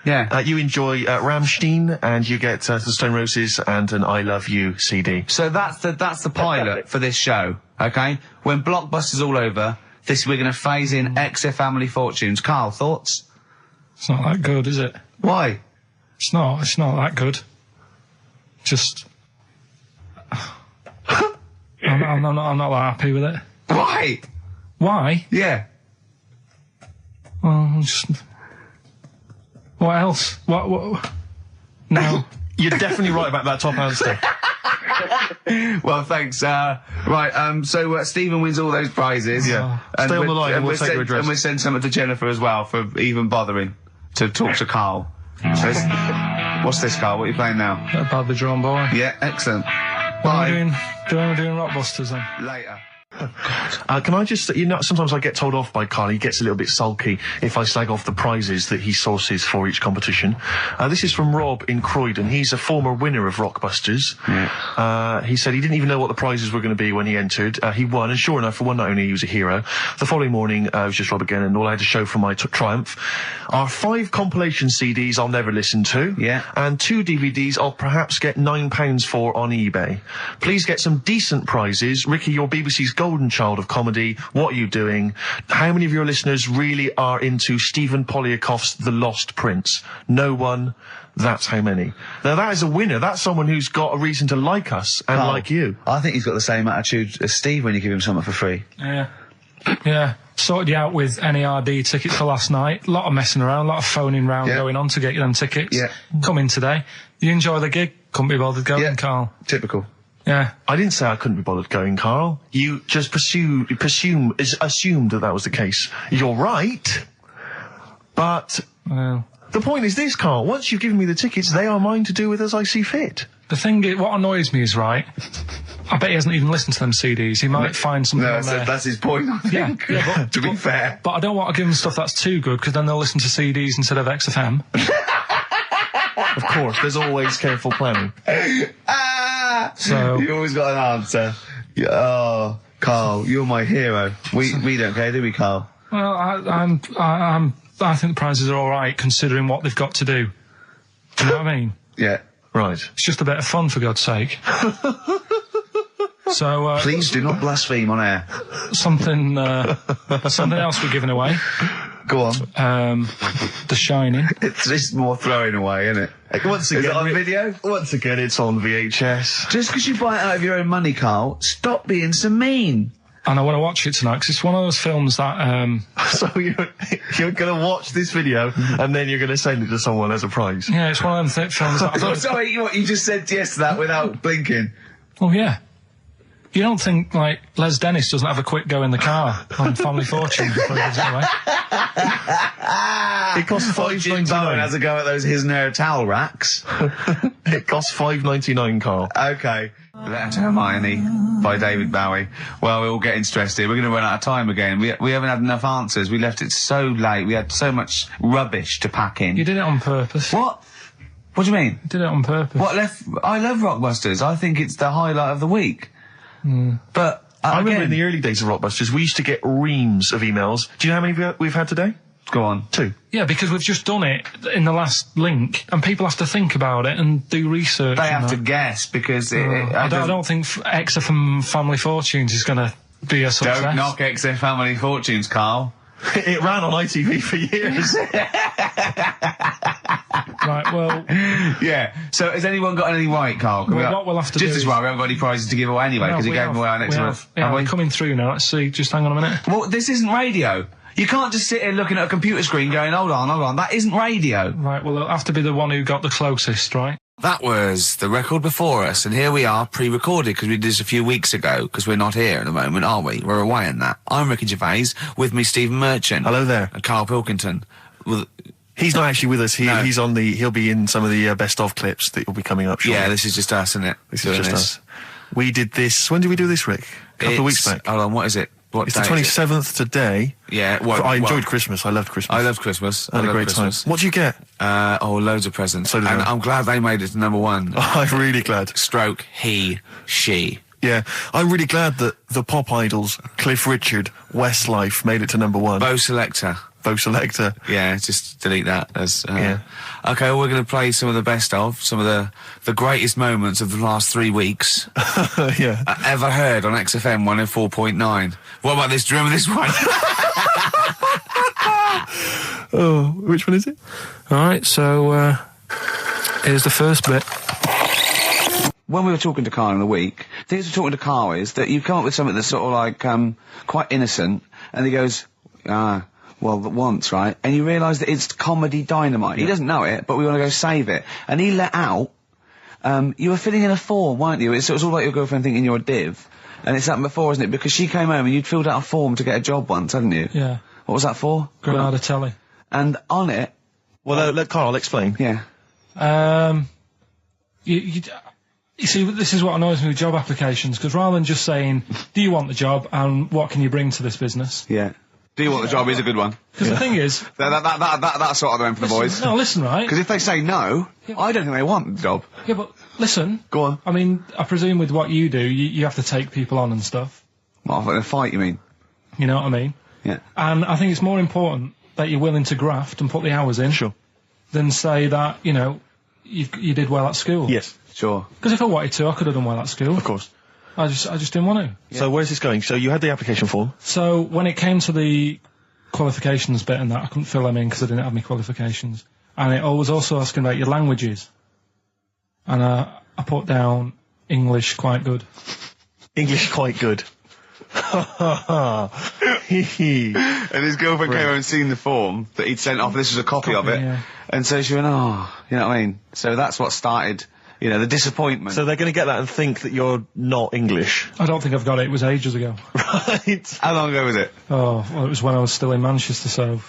Yeah. You enjoy Rammstein, and you get the Stone Roses and an I Love You CD. So that's the pilot for this show, okay? When Blockbuster's all over, we're going to phase in XF Family Fortunes. Carl, thoughts? It's not that good, is it? Why? It's not that good. Just... I'm not that happy with it. Why? Why? Yeah. Well, just... What else? What? No. You're definitely right about that top answer. Well, thanks. So Stephen wins all those prizes. Yeah. And Stay on the line and we'll take your address. And we'll send something to Jennifer as well for even bothering to talk to Carl. So what's this, Carl? What are you playing now? A badly drawn boy. Yeah, excellent. Bye. Doing Rockbusters then? Later. Can I just, sometimes I get told off by Carl. He gets a little bit sulky if I slag off the prizes that he sources for each competition. This is from Rob in Croydon. He's a former winner of Rockbusters. Yeah. He said he didn't even know what the prizes were going to be when he entered. He won, and sure enough, for one night only, he was a hero. The following morning, it was just Rob again, and all I had to show for my triumph are 5 compilation CDs I'll never listen to. Yeah. And 2 DVDs I'll perhaps get £9 for on eBay. Please get some decent prizes. Ricky, you're BBC's golden child of comedy. What are you doing? How many of your listeners really are into Stephen Polyakoff's The Lost Prince? No one. That's how many. Now that is a winner. That's someone who's got a reason to like us and like you. I think he's got the same attitude as Steve when you give him something for free. Yeah. Sorted you out with NERD tickets for last night. A lot of messing around, a lot of phoning round going on to get you them tickets. Yeah. Come in today. You enjoy the gig? Couldn't be bothered going, Carl. Typical. Yeah. I didn't say I couldn't be bothered going, Carl. You just assumed that was the case. You're right. But the point is this, Carl. Once you've given me the tickets, they are mine to do with as I see fit. The thing is, what annoys me is, right, I bet he hasn't even listened to them CDs. He might find something on there. That's his point, I think. Yeah, to be fair. But I don't want to give them stuff that's too good, because then they'll listen to CDs instead of XFM. Of course, there's always careful planning. So you always got an answer. Oh, Carl, you're my hero. We don't care, do we, Carl? Well, I think the prizes are all right considering what they've got to do. Do you know what I mean? Yeah. Right. It's just a bit of fun, for God's sake. So please do not blaspheme on air. Something else we're giving away. Go on. The Shining. It's more throwing away, isn't it? Once again, is it on video? Once again, it's on VHS. Just because you buy it out of your own money, Carl, stop being so mean. And I want to watch it tonight, because it's one of those films that... So you're going to watch this video, and then you're going to send it to someone as a prize? Yeah, it's one of them films that... Sorry, you just said yes to that without blinking. Oh, yeah. You don't think, like, Les Dennis doesn't have a quick go in the car on Family Fortune before he gives it away? It costs $5.99. Bowen has a go at those his and her towel racks. It costs $5.99, Carl. Okay. Letter to Hermione by David Bowie. Well, we're all getting stressed here. We're going to run out of time again. We haven't had enough answers. We left it so late. We had so much rubbish to pack in. You did it on purpose. What? What do you mean? You did it on purpose. I love Rockbusters. I think it's the highlight of the week. But I remember in the early days of Rockbusters, we used to get reams of emails. Do you know how many we've had today? Go on. 2. Yeah, because we've just done it in the last link, and people have to think about it and do research. They have to guess, because I don't think XFM Family Fortunes is going to be a success. Don't knock XFM Family Fortunes, Carl. It ran on ITV for years. Right, well... Yeah. So has anyone got anything right, Carl? What we'll have to do just as well, we haven't got any prizes to give away anyway, because he gave them away our next month. Yeah, we're coming through now. Let's see. Just hang on a minute. Well, this isn't radio. You can't just sit here looking at a computer screen going, hold on. That isn't radio. Right, well, it'll have to be the one who got the closest, right? That was the record before us, and here we are, pre-recorded, because we did this a few weeks ago, because we're not here at the moment, are we? We're away in that. I'm Ricky Gervais, with me Stephen Merchant. Hello there. And Karl Pilkington. Well, he's not actually with us. He'll be in some of the best of clips that will be coming up shortly. Yeah, this is just us, isn't it? This is just us. We did this, when did we do this, Rick? A couple of weeks back. Hold on, what is it? It's the 27th today. Yeah, I enjoyed Christmas. I loved Christmas. I loved Christmas. I had a great time. What did you get? Loads of presents. So did I. I'm glad they made it to number one. I'm really glad. Stroke, he, she. Yeah, I'm really glad that the pop idols, Cliff Richard, Westlife, made it to number one. Bo Selector. Yeah, just delete that. Yeah. Okay, well, we're going to play some of the best of, some of the greatest moments of the last 3 weeks. Yeah. Ever heard on XFM 104.9. What about this? Do you remember this one? Oh, which one is it? Alright, so, here's the first bit. When we were talking to Karl in the week, the thing we're talking to Karl is that you come up with something that's sort of like, quite innocent, and he goes, well, once, right? And you realise that it's comedy dynamite. He doesn't know it, but we want to go save it. And he let out, you were filling in a form, weren't you? It was all like your girlfriend thinking you're a div. And it's happened before, isn't it? Because she came home and you'd filled out a form to get a job once, hadn't you? Yeah. What was that for? Granada Telly. And on it... Well, let Karl explain. Yeah. You see, this is what annoys me with job applications, because rather than just saying, do you want the job and what can you bring to this business? Yeah. Do you want the job is a good one. Because the thing is... That's sort of the one for the boys. No, listen, right? Because if they say no, I don't think they want the job. Yeah, but listen. Go on. I mean, I presume with what you do, you have to take people on and stuff. What, in a fight, you mean? You know what I mean? Yeah. And I think it's more important that you're willing to graft and put the hours in. Sure. Than say that, you know, you did well at school. Yes. Sure. Because if I wanted to, I could have done well at school. Of course. I just didn't want to. Yeah. So where's this going? So you had the application form. So when it came to the qualifications bit and that, I couldn't fill them in because I didn't have any qualifications. And it was also asking about your languages. And I put down English quite good. English quite good. And his girlfriend came over and seen the form that he'd sent off. This was a copy of it. Yeah. And so she went, oh, you know what I mean? So that's what started, you know, the disappointment. So they're going to get that and think that you're not English. I don't think I've got it. It was ages ago. Right. How long ago was it? Oh, well, it was when I was still in Manchester, so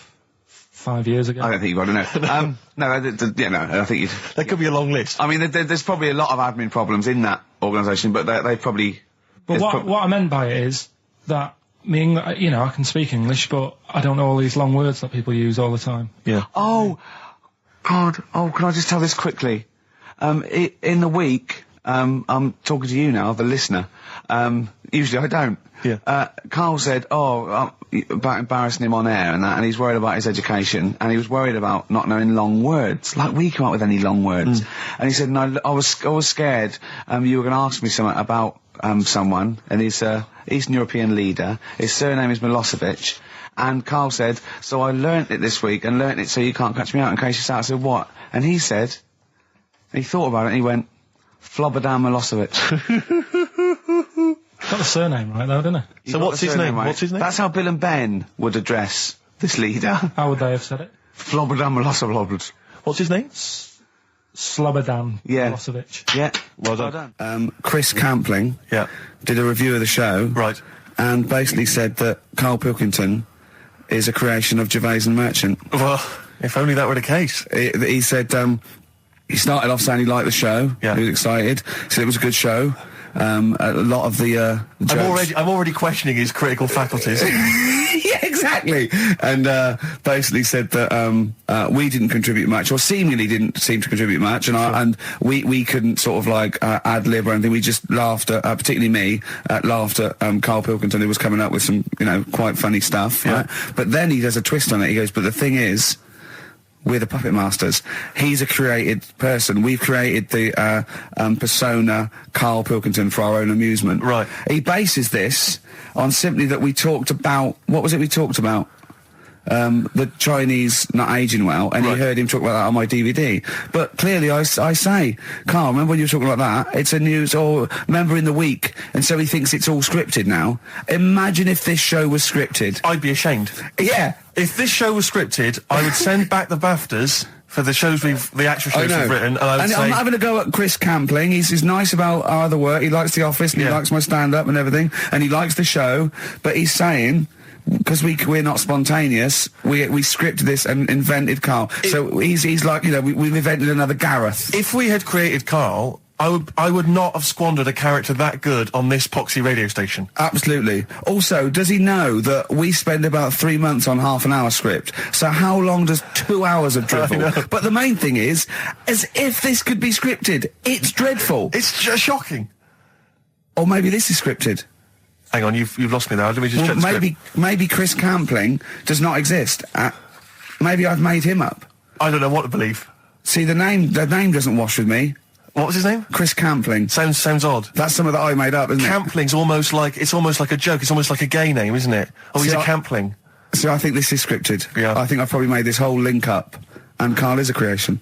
5 years ago. I don't think you've got to know. No, I think you'd... There could be a long list. I mean, there's probably a lot of admin problems in that organisation, but they probably... But what I meant by it is that, you know, I can speak English, but I don't know all these long words that people use all the time. Yeah. Oh, God. Oh, can I just tell this quickly? In the week, I'm talking to you now, the listener. Usually I don't. Yeah. Karl said, about embarrassing him on air and that, and he's worried about his education, and he was worried about not knowing long words. Like, we come up with any long words. And he said, no, I was scared, you were going to ask me something about, someone, and he's a Eastern European leader. His surname is Milosevic. And Karl said, so I learnt it this week, and learnt it so you can't catch me out in case you start. I said, what? And he said, he thought about it, and he went, Flobodan Milosevic. Got the surname right, though, didn't he? So what's his name? Right? What's his name? That's how Bill and Ben would address this leader. How would they have said it? Flobodan Milosevic. What's his name? Slobodan Milosevic. Yeah. Well done. Chris Campling did a review of the show. Right. And basically said that Karl Pilkington is a creation of Gervais and Merchant. Well, if only that were the case. He said, he started off saying he liked the show. Yeah. He was excited. Said it was a good show. A lot of the jokes. I'm already questioning his critical faculties. Yeah, exactly. And basically said that we didn't contribute much, or seemingly didn't seem to contribute much, and we couldn't sort of like ad lib or anything. We just laughed at, particularly me, laughed at Karl Pilkington, who was coming up with some, you know, quite funny stuff. Yeah. Right? But then he does a twist on it. He goes, but the thing is, we're the puppet masters. He's a created person. We've created the persona Karl Pilkington for our own amusement. Right. He bases this on simply that we talked about... What was it we talked about? the Chinese not aging well, and he heard him talk about that on my DVD. But clearly, I say, Karl, remember when you were talking about that? It's a news or member in the week, and so he thinks it's all scripted now. Imagine if this show was scripted. I'd be ashamed. Yeah. If this show was scripted, I would send back the BAFTAs for the actual shows we've written, and I would say... I'm having a go at Chris Campling. He's nice about our other work. He likes The Office, and he likes my stand-up and everything, and he likes the show, but he's saying... Because we're not spontaneous, we scripted this and invented Karl. So he's like, you know, we've invented another Gareth. If we had created Karl, I would not have squandered a character that good on this poxy radio station. Absolutely. Also, does he know that we spend about 3 months on half an hour script? So how long does 2 hours of drivel? But the main thing is, as if this could be scripted, it's dreadful. It's shocking. Or maybe this is scripted. Hang on, you've lost me there. Let me just check the script. Maybe Chris Campling does not exist. Maybe I've made him up. I don't know what to believe. See, the name doesn't wash with me. What was his name? Chris Campling. Sounds odd. That's something that I made up, isn't Campling's almost like a joke. It's almost like a gay name, isn't it? Oh, he's a Campling. So I think this is scripted. Yeah. I think I've probably made this whole link up, and Karl is a creation.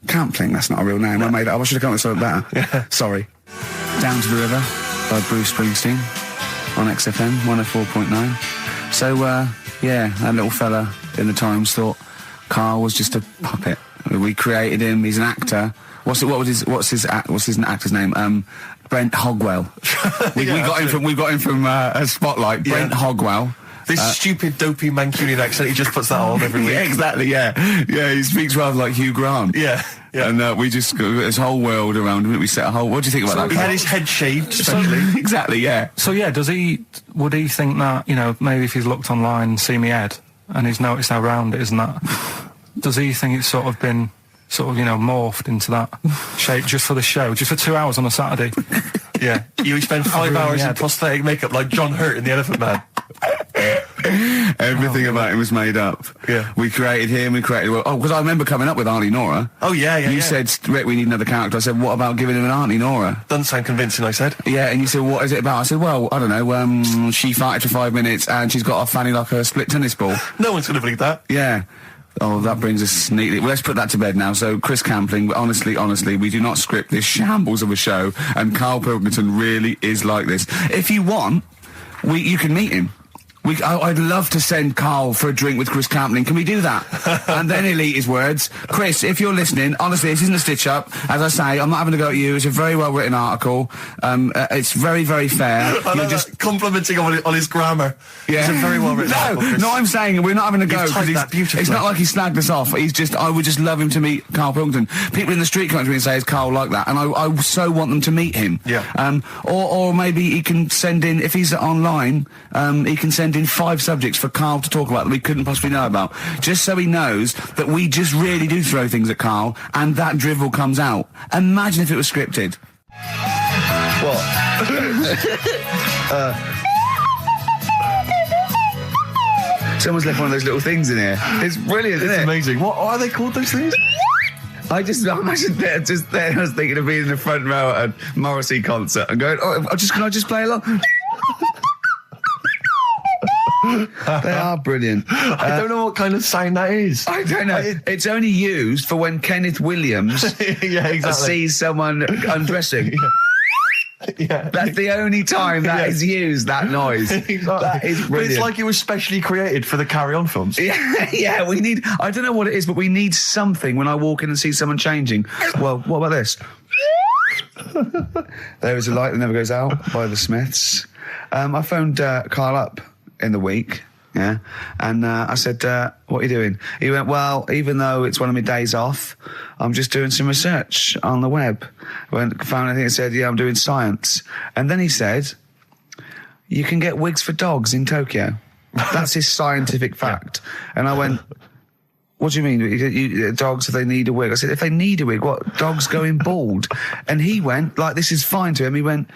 Campling, that's not a real name. No. I made it up. I should have come up with something better. Yeah. Sorry. Down to the River by Bruce Springsteen on XFM 104.9. So, yeah, that little fella in the Times thought Karl was just a puppet. We created him. He's an actor. What's his actor's name? Brent Hogwell. We got him from Spotlight. Brent Hogwell. This stupid, dopey Mancunian accent, he just puts that on every week. Yeah, exactly, yeah. Yeah, he speaks rather like Hugh Grant. Yeah. And we just got this whole world around him. We set a whole... What do you think about that? He had his head shaved, especially. Exactly, yeah. So, yeah, would he think that, you know, maybe if he's looked online and seen me head, and he's noticed how round it is and that, does he think it's sort of been... you know, morphed into that shape just for the show, just for 2 hours on a Saturday? Yeah. You spend 5 hours in prosthetic makeup like John Hurt in The Elephant Man. Everything about him was made up. Yeah. We created him, because I remember coming up with Auntie Nora. Oh, yeah. You said, Rick, we need another character. I said, what about giving him an Auntie Nora? Doesn't sound convincing, I said. Yeah, and you said, what is it about? I said, well, I don't know, she farted for 5 minutes and she's got a fanny like a split tennis ball. No one's going to believe that. Yeah. Oh, that brings us neatly... Well, let's put that to bed now. So, Chris Campling, honestly, we do not script this shambles of a show, and Karl Pilkington really is like this. If you want, you can meet him. I'd love to send Karl for a drink with Chris Campling. Can we do that? And then he'll eat his words. Chris, if you're listening, honestly, this isn't a stitch-up. As I say, I'm not having a go at you. It's a very well-written article. It's very, very fair. You're just complimenting on his grammar. Yeah. It's a very well-written article. No, I'm saying we're not having a go. Because it's not like he snagged us off. I would just love him to meet Karl Pilkington. People in the street come up to me and say, is Karl like that? And I so want them to meet him. Yeah. Or maybe he can send in, if he's online, he can send in 5 subjects for Karl to talk about that we couldn't possibly know about, just so he knows that we just really do throw things at Karl, and that drivel comes out. Imagine if it was scripted. What? Someone's left one of those little things in here. It's brilliant, isn't it? It's amazing. What are they called, those things? I'm just there. I was thinking of being in the front row at a Morrissey concert and going, can I just play along? They are brilliant. I don't know what kind of sound that is. I don't know. It's only used for when Kenneth Williams sees someone undressing. Yeah. That's the only time that is used, that noise. Exactly. That is brilliant. But it's like it was specially created for the Carry On films. Yeah, we need... I don't know what it is, but we need something when I walk in and see someone changing. Well, what about this? There is a Light That Never Goes Out by the Smiths. I phoned Karl up in the week, and I said, what are you doing? He went, well, even though it's one of my days off, I'm just doing some research on the web. Found anything that said, I'm doing science. And then he said, you can get wigs for dogs in Tokyo. That's his scientific fact. And I went, what do you mean? Dogs, if they need a wig? I said, if they need a wig, what? Dogs going bald? And he went, like, this is fine to him. He went,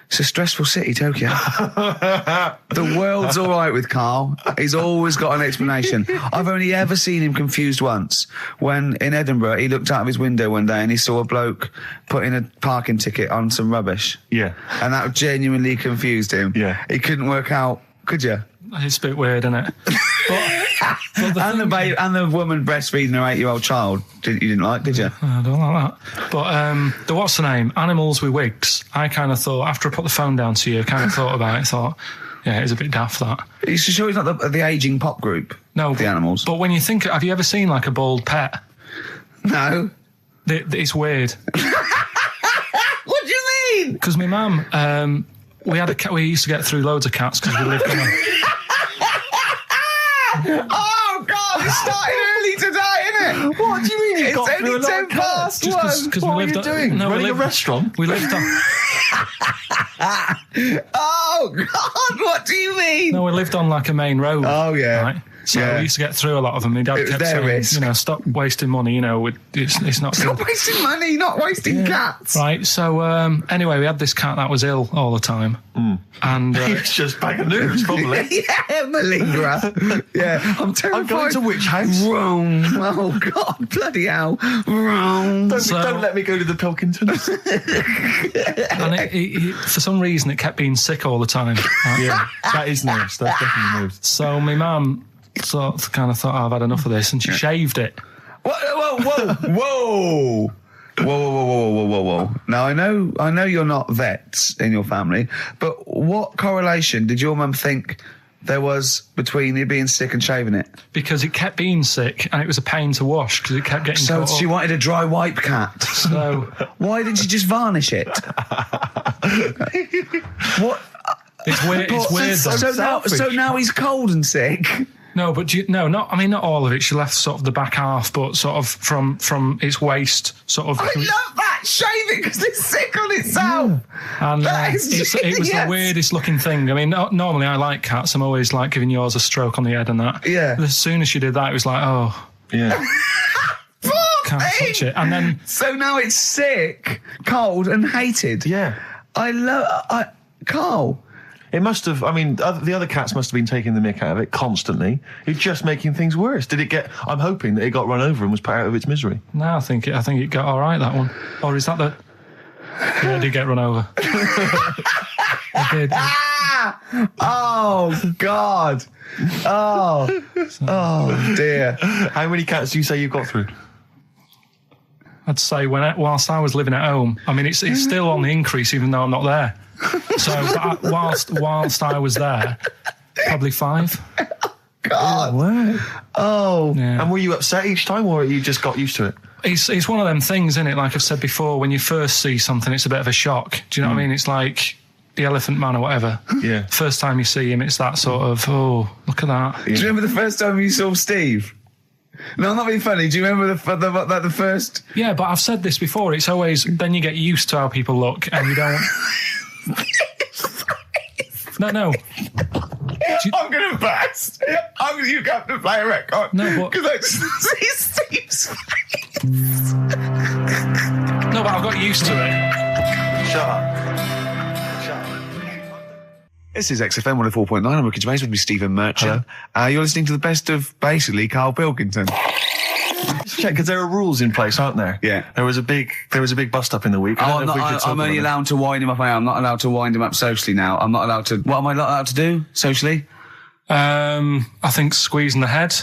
it's a stressful city, Tokyo. The world's all right with Karl. He's always got an explanation. I've only ever seen him confused once. When in Edinburgh, he looked out of his window one day and he saw a bloke putting a parking ticket on some rubbish. Yeah. And that genuinely confused him. Yeah. He couldn't work out, could you? It's a bit weird, isn't it? And the woman breastfeeding her 8-year-old child. You didn't like, did you? I don't like that. But what's the name? Animals with wigs. I kind of thought, after I put the phone down to you, kind of thought about it, thought, yeah, it's a bit daft, that. Are you sure it's not the ageing pop group? No. The Animals? But when you think, have you ever seen, like, a bald pet? No. It's weird. What do you mean? Because my mum, we had a cat, we used to get through loads of cats because we lived on a... Oh, God, it started early today, isn't it? What do you mean It's only 10 past 1? What are you doing? No, Running a restaurant? We lived on... Oh, God, what do you mean? No, we lived on, like, a main road. Oh, yeah. Right? So we used to get through a lot of them. My dad kept saying, risk. Stop wasting money, it's not Stop good. wasting money, not wasting cats. Right, so anyway, we had this cat that was ill all the time. And it's just bag of nerves, probably. Yeah, malingerer. Yeah, I'm terrified. I'm going to which house? Rome. Oh, God, bloody hell. Rome. Don't let me go to the Pilkingtons. And it, for some reason, it kept being sick all the time. Right? Yeah, that is nerves. That's definitely nerves. So my mum kind of thought, I've had enough of this, and she shaved it. Whoa. Whoa. Now, I know you're not vets in your family, but what correlation did your mum think there was between you being sick and shaving it? Because it kept being sick, and it was a pain to wash, because it kept getting So caught she up. wanted a dry wipe cat. So why didn't you just varnish it? What? It's weird. It's weird. So now he's cold and sick. No, but not all of it. She left sort of the back half, but sort of from its waist, sort of. I love that. Shave it because it's sick on itself. And That is it was the genius. weirdest looking thing. I mean, normally I like cats. I'm always like giving yours a stroke on the head and that. Yeah. But as soon as she did that, it was like, oh, Yeah. Poor can't thing. touch it. And then So now it's sick, cold, and hated. Yeah. Carl. It must have, the other cats must have been taking the mick out of it constantly. It's just making things worse. I'm hoping that it got run over and was put out of its misery. no, I think it got all right, that one. Or is that the? Yeah, it did get run over. It did. Oh, God. Oh, dear. How many cats do you say you've got through? I'd say whilst I was living at home, I mean, it's still on the increase even though I'm not there. So whilst I was there, probably 5. God. Wow. Oh. Yeah. And were you upset each time, or you just got used to it? It's one of them things, isn't it? Like I've said before, when you first see something, it's a bit of a shock. Do you know what I mean? It's like the Elephant Man or whatever. Yeah. First time you see him, it's that sort of, oh, look at that. Do you remember the first time you saw Steve? No, I'm not being funny. Do you remember the first? Yeah, but I've said this before. It's always, then you get used to how people look and you don't... No. I'm going to burst. You have to play a record. No, but... Because I just see Steve's face. No, but I've got used to it. Shut up. This is XFM 104.9. I'm Ricky Gervais with me, Stephen Merchant. You're listening to the best of, basically, Karl Pilkington. Check, because there are rules in place, aren't there? Yeah. There was a big bust up in the week. I'm only allowed to wind him up. I'm not allowed to wind him up socially now. I'm not allowed to... What am I not allowed to do socially? I think squeezing the head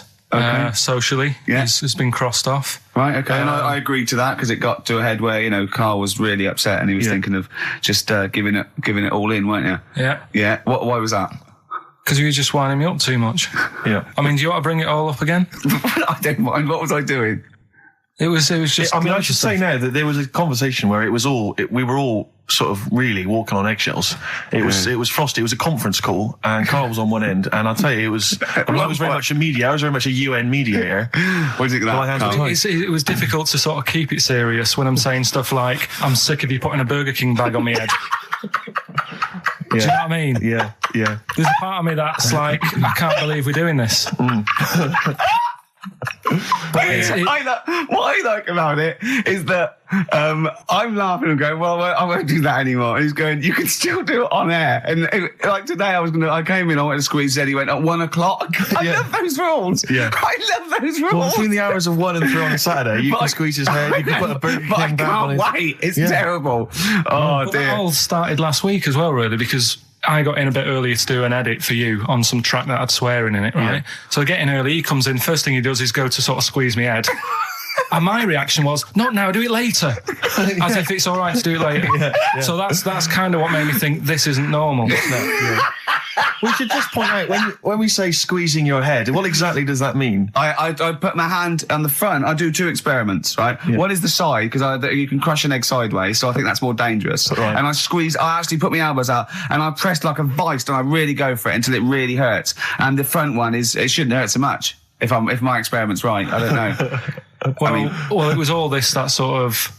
socially has been crossed off. Right, okay. And I agreed to that because it got to a head where, Karl was really upset and he was thinking of just giving it all in, weren't you? Yeah. Yeah. Why was that? Because you were just winding me up too much. Yeah. I mean, do you want to bring it all up again? I don't mind. What was I doing? It was just... I should say now that there was a conversation where we were all sort of really walking on eggshells. It was frosty. It was a conference call, and Karl was on one end. And I'll tell you, I was very much a media. I was very much a UN mediator. What do you think of that, Karl? It was difficult to sort of keep it serious when I'm saying stuff like, I'm sick of you putting a Burger King bag on my head. Do you know what I mean? Yeah. There's a part of me that's like, I can't believe we're doing this. What I like about it is that I'm laughing and going, well, I won't do that anymore. And he's going, you can still do it on air. And like today, I came in, I went to squeeze Eddie, went at 1 o'clock. I love those rules. Yeah. I love those rules. Well, between the hours of 1 and 3 on a Saturday, you can squeeze his head, you can put a Burger King I bag on can't his... Oh, wait. It's terrible. Oh, But dear. that all started last week as well, really, because I got in a bit earlier to do an edit for you on some track that had swearing in it, right? Yeah. So I get in early, he comes in, first thing he does is go to sort of squeeze me head. And my reaction was, not now, do it later. As if it's all right to do it later. So that's kind of what made me think this isn't normal. We should just point out, when we say squeezing your head, what exactly does that mean? I put my hand on the front. I do 2 experiments, right? Yeah. One is the side, because you can crush an egg sideways, so I think that's more dangerous. Right. And I actually put my elbows out, and I pressed like a vice, and I really go for it until it really hurts. And the front one it shouldn't hurt so much, if my experiment's right. I don't know. Well, it was all this that sort of,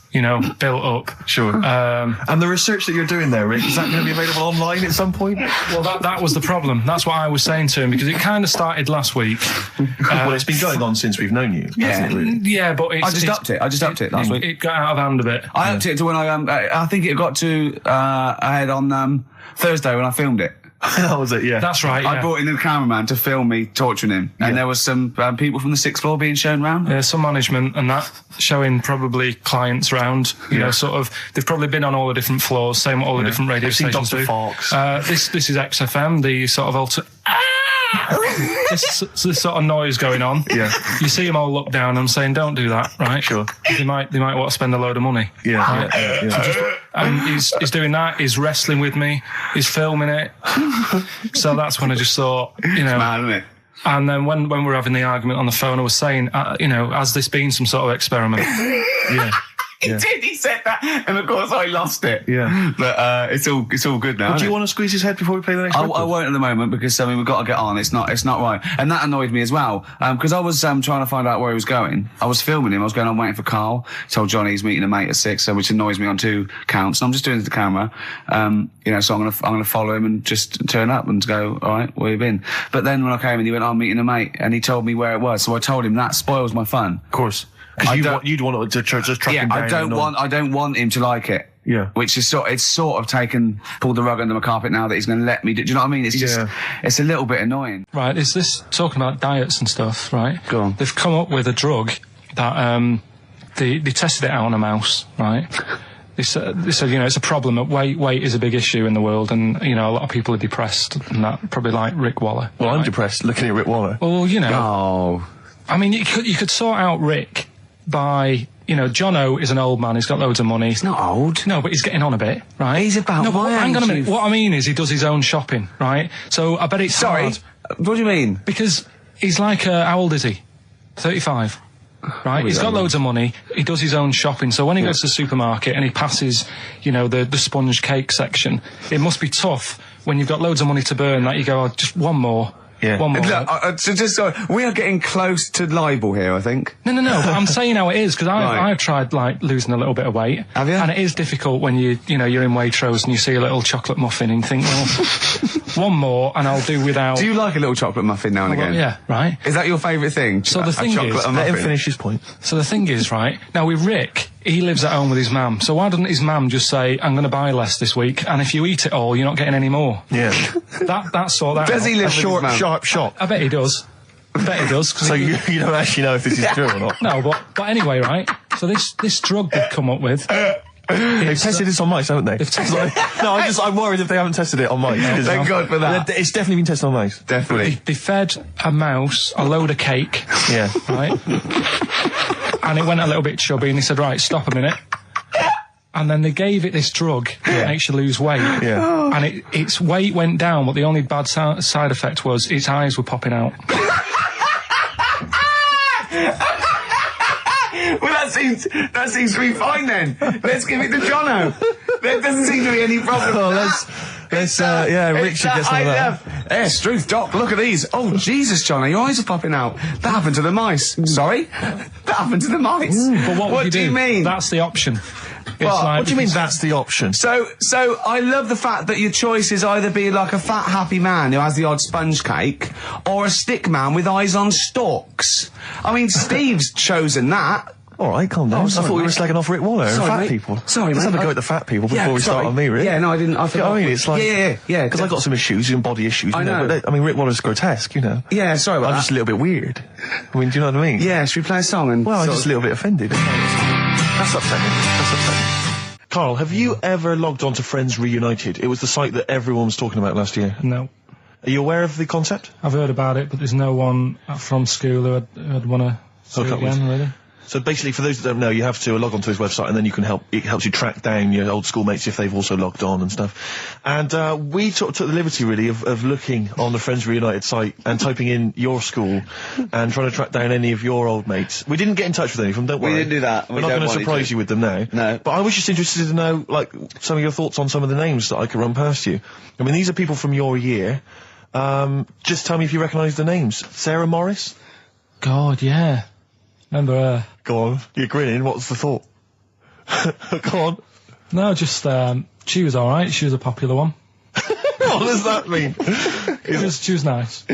built up. Sure. And the research that you're doing there, Rick, is that going to be available online at some point? Well, that was the problem. That's what I was saying to him, because it kind of started last week. Well, it's been going on since we've known you. Yeah, really? Yeah, but I just upped it last week. It got out of hand a bit. I upped it to when I think it got to ahead on Thursday when I filmed it. That was it, yeah. That's right, yeah. I brought in the cameraman to film me torturing him. And there was some people from the 6th floor being shown round. Yeah, some management and that, showing probably clients round. You know, sort of, they've probably been on all the different floors, same what all the different radio stations do. This is XFM, the sort of this sort of noise going on. Yeah. You see them all look down and saying, don't do that, right? Sure. They might want to spend a load of money. Yeah. Right? Yeah. And he's doing that, he's wrestling with me, he's filming it. So that's when I just thought, It's mad, isn't it? And then when we were having the argument on the phone, I was saying, has this been some sort of experiment? Yeah. He did. He said that, and of course I lost it. Yeah, but it's all good now. Do you want to squeeze his head before we play the next record? I won't at the moment, because we've got to get on. It's not right, and that annoyed me as well, because I was trying to find out where he was going. I was filming him. I was going on waiting for Karl. Told Johnny he's meeting a mate at 6, which annoys me on 2 counts. And I'm just doing it to the camera, So I'm gonna follow him and just turn up and go, all right, where you been? But then when I came in, he went, I'm meeting a mate, and he told me where it was. So I told him that spoils my fun. Of course. Because you'd want to just track him down. I don't want him to like it. Yeah. Which is pulled the rug under my carpet now that he's going to let me do. Do you know what I mean? It's just, it's a little bit annoying. Right. Is this talking about diets and stuff? Right. Go on. They've come up with a drug that they tested it out on a mouse. Right. They said, it's a problem. That weight is a big issue in the world, and a lot of people are depressed, and that probably like Rick Waller. Well, right? I'm depressed looking at Rick Waller. Well, Oh. I mean, you could sort out Rick by, Jono is an old man, he's got loads of money. He's not old. No, but he's getting on a bit, right? He's about my age. Hang on a minute. What I mean is he does his own shopping, right? So I bet it's hard. What do you mean? Because he's like, how old is he? 35. Right? He's got loads of money, he does his own shopping, so when he goes to the supermarket and he passes, the sponge cake section, it must be tough when you've got loads of money to burn that you go, just one more. Yeah. One more. Look, we are getting close to libel here, I think. No, but I'm saying how it is, because I've tried, losing a little bit of weight. Have you? And it is difficult when you're in Waitrose and you see a little chocolate muffin and you think, well, one more and I'll do without... Do you like a little chocolate muffin now and again? Yeah, right. Is that your favourite thing? So the thing is... Let him finish his point. So the thing is, right, now with Rick, he lives at home with his mum, so why doesn't his mum just say, I'm going to buy less this week, and if you eat it all, you're not getting any more? Yeah. That's all that... Does he live short, sharp shop? I bet he does. So you don't actually know if this is true or not? No, but anyway, right? So this drug they've come up with... They've tested this on mice, haven't they? I'm worried if they haven't tested it on mice. Thank God for that. It's definitely been tested on mice. Definitely. They fed a mouse a load of cake. Yeah. Right? And it went a little bit chubby, and they said, right, stop a minute. And then they gave it this drug that makes you lose weight. Yeah. And its weight went down, but the only bad side effect was its eyes were popping out. Well, that seems to be fine then. Let's give it to Jono. There doesn't seem to be any problem. Oh, Rick should get some of that. Yes, Struth, Doc, look at these. Oh, Jesus, Jono, your eyes are popping out. That happened to the mice. Sorry? That happened to the mice. But what do you mean? That's the option. What do you mean that's the option? So I love the fact that your choice is either be like a fat, happy man who has the odd sponge cake, or a stick man with eyes on stalks. I mean, Steve's chosen that. All right, calm down. I thought we were slagging off Rick Waller and fat people. Sorry, Let's have a go at the fat people before we start on me, Rick. Yeah, no, I didn't. I forgot. You know what I mean? It's like... Yeah. Because I've got some issues, body issues. I know. But Rick Waller's grotesque, Yeah, sorry about that. I'm just a little bit weird. I mean, do you know what I mean? Yeah, should we play a song and... Well, I'm just a little bit offended. That's upsetting. Carl, have you ever logged on to Friends Reunited? It was the site that everyone was talking about last year. No. Are you aware of the concept? I've heard about it, but there's no one from school who'd want to see it again, really. So basically, for those that don't know, you have to log on to his website, and then it helps you track down your old schoolmates if they've also logged on and stuff. And we took the liberty, really, of looking on the Friends Reunited site and typing in your school and trying to track down any of your old mates. We didn't get in touch with any of them, don't worry. We didn't do that. We're not going to surprise you with them now. No. But I was just interested to know, like, some of your thoughts on some of the names that I could run past you. I mean, these are people from your year. Just tell me if you recognise the names. Sarah Morris? God, yeah. Remember her? Go on, you're grinning, what's the thought? Go on. No, just, she was alright, she was a popular one. What does that mean? She was nice.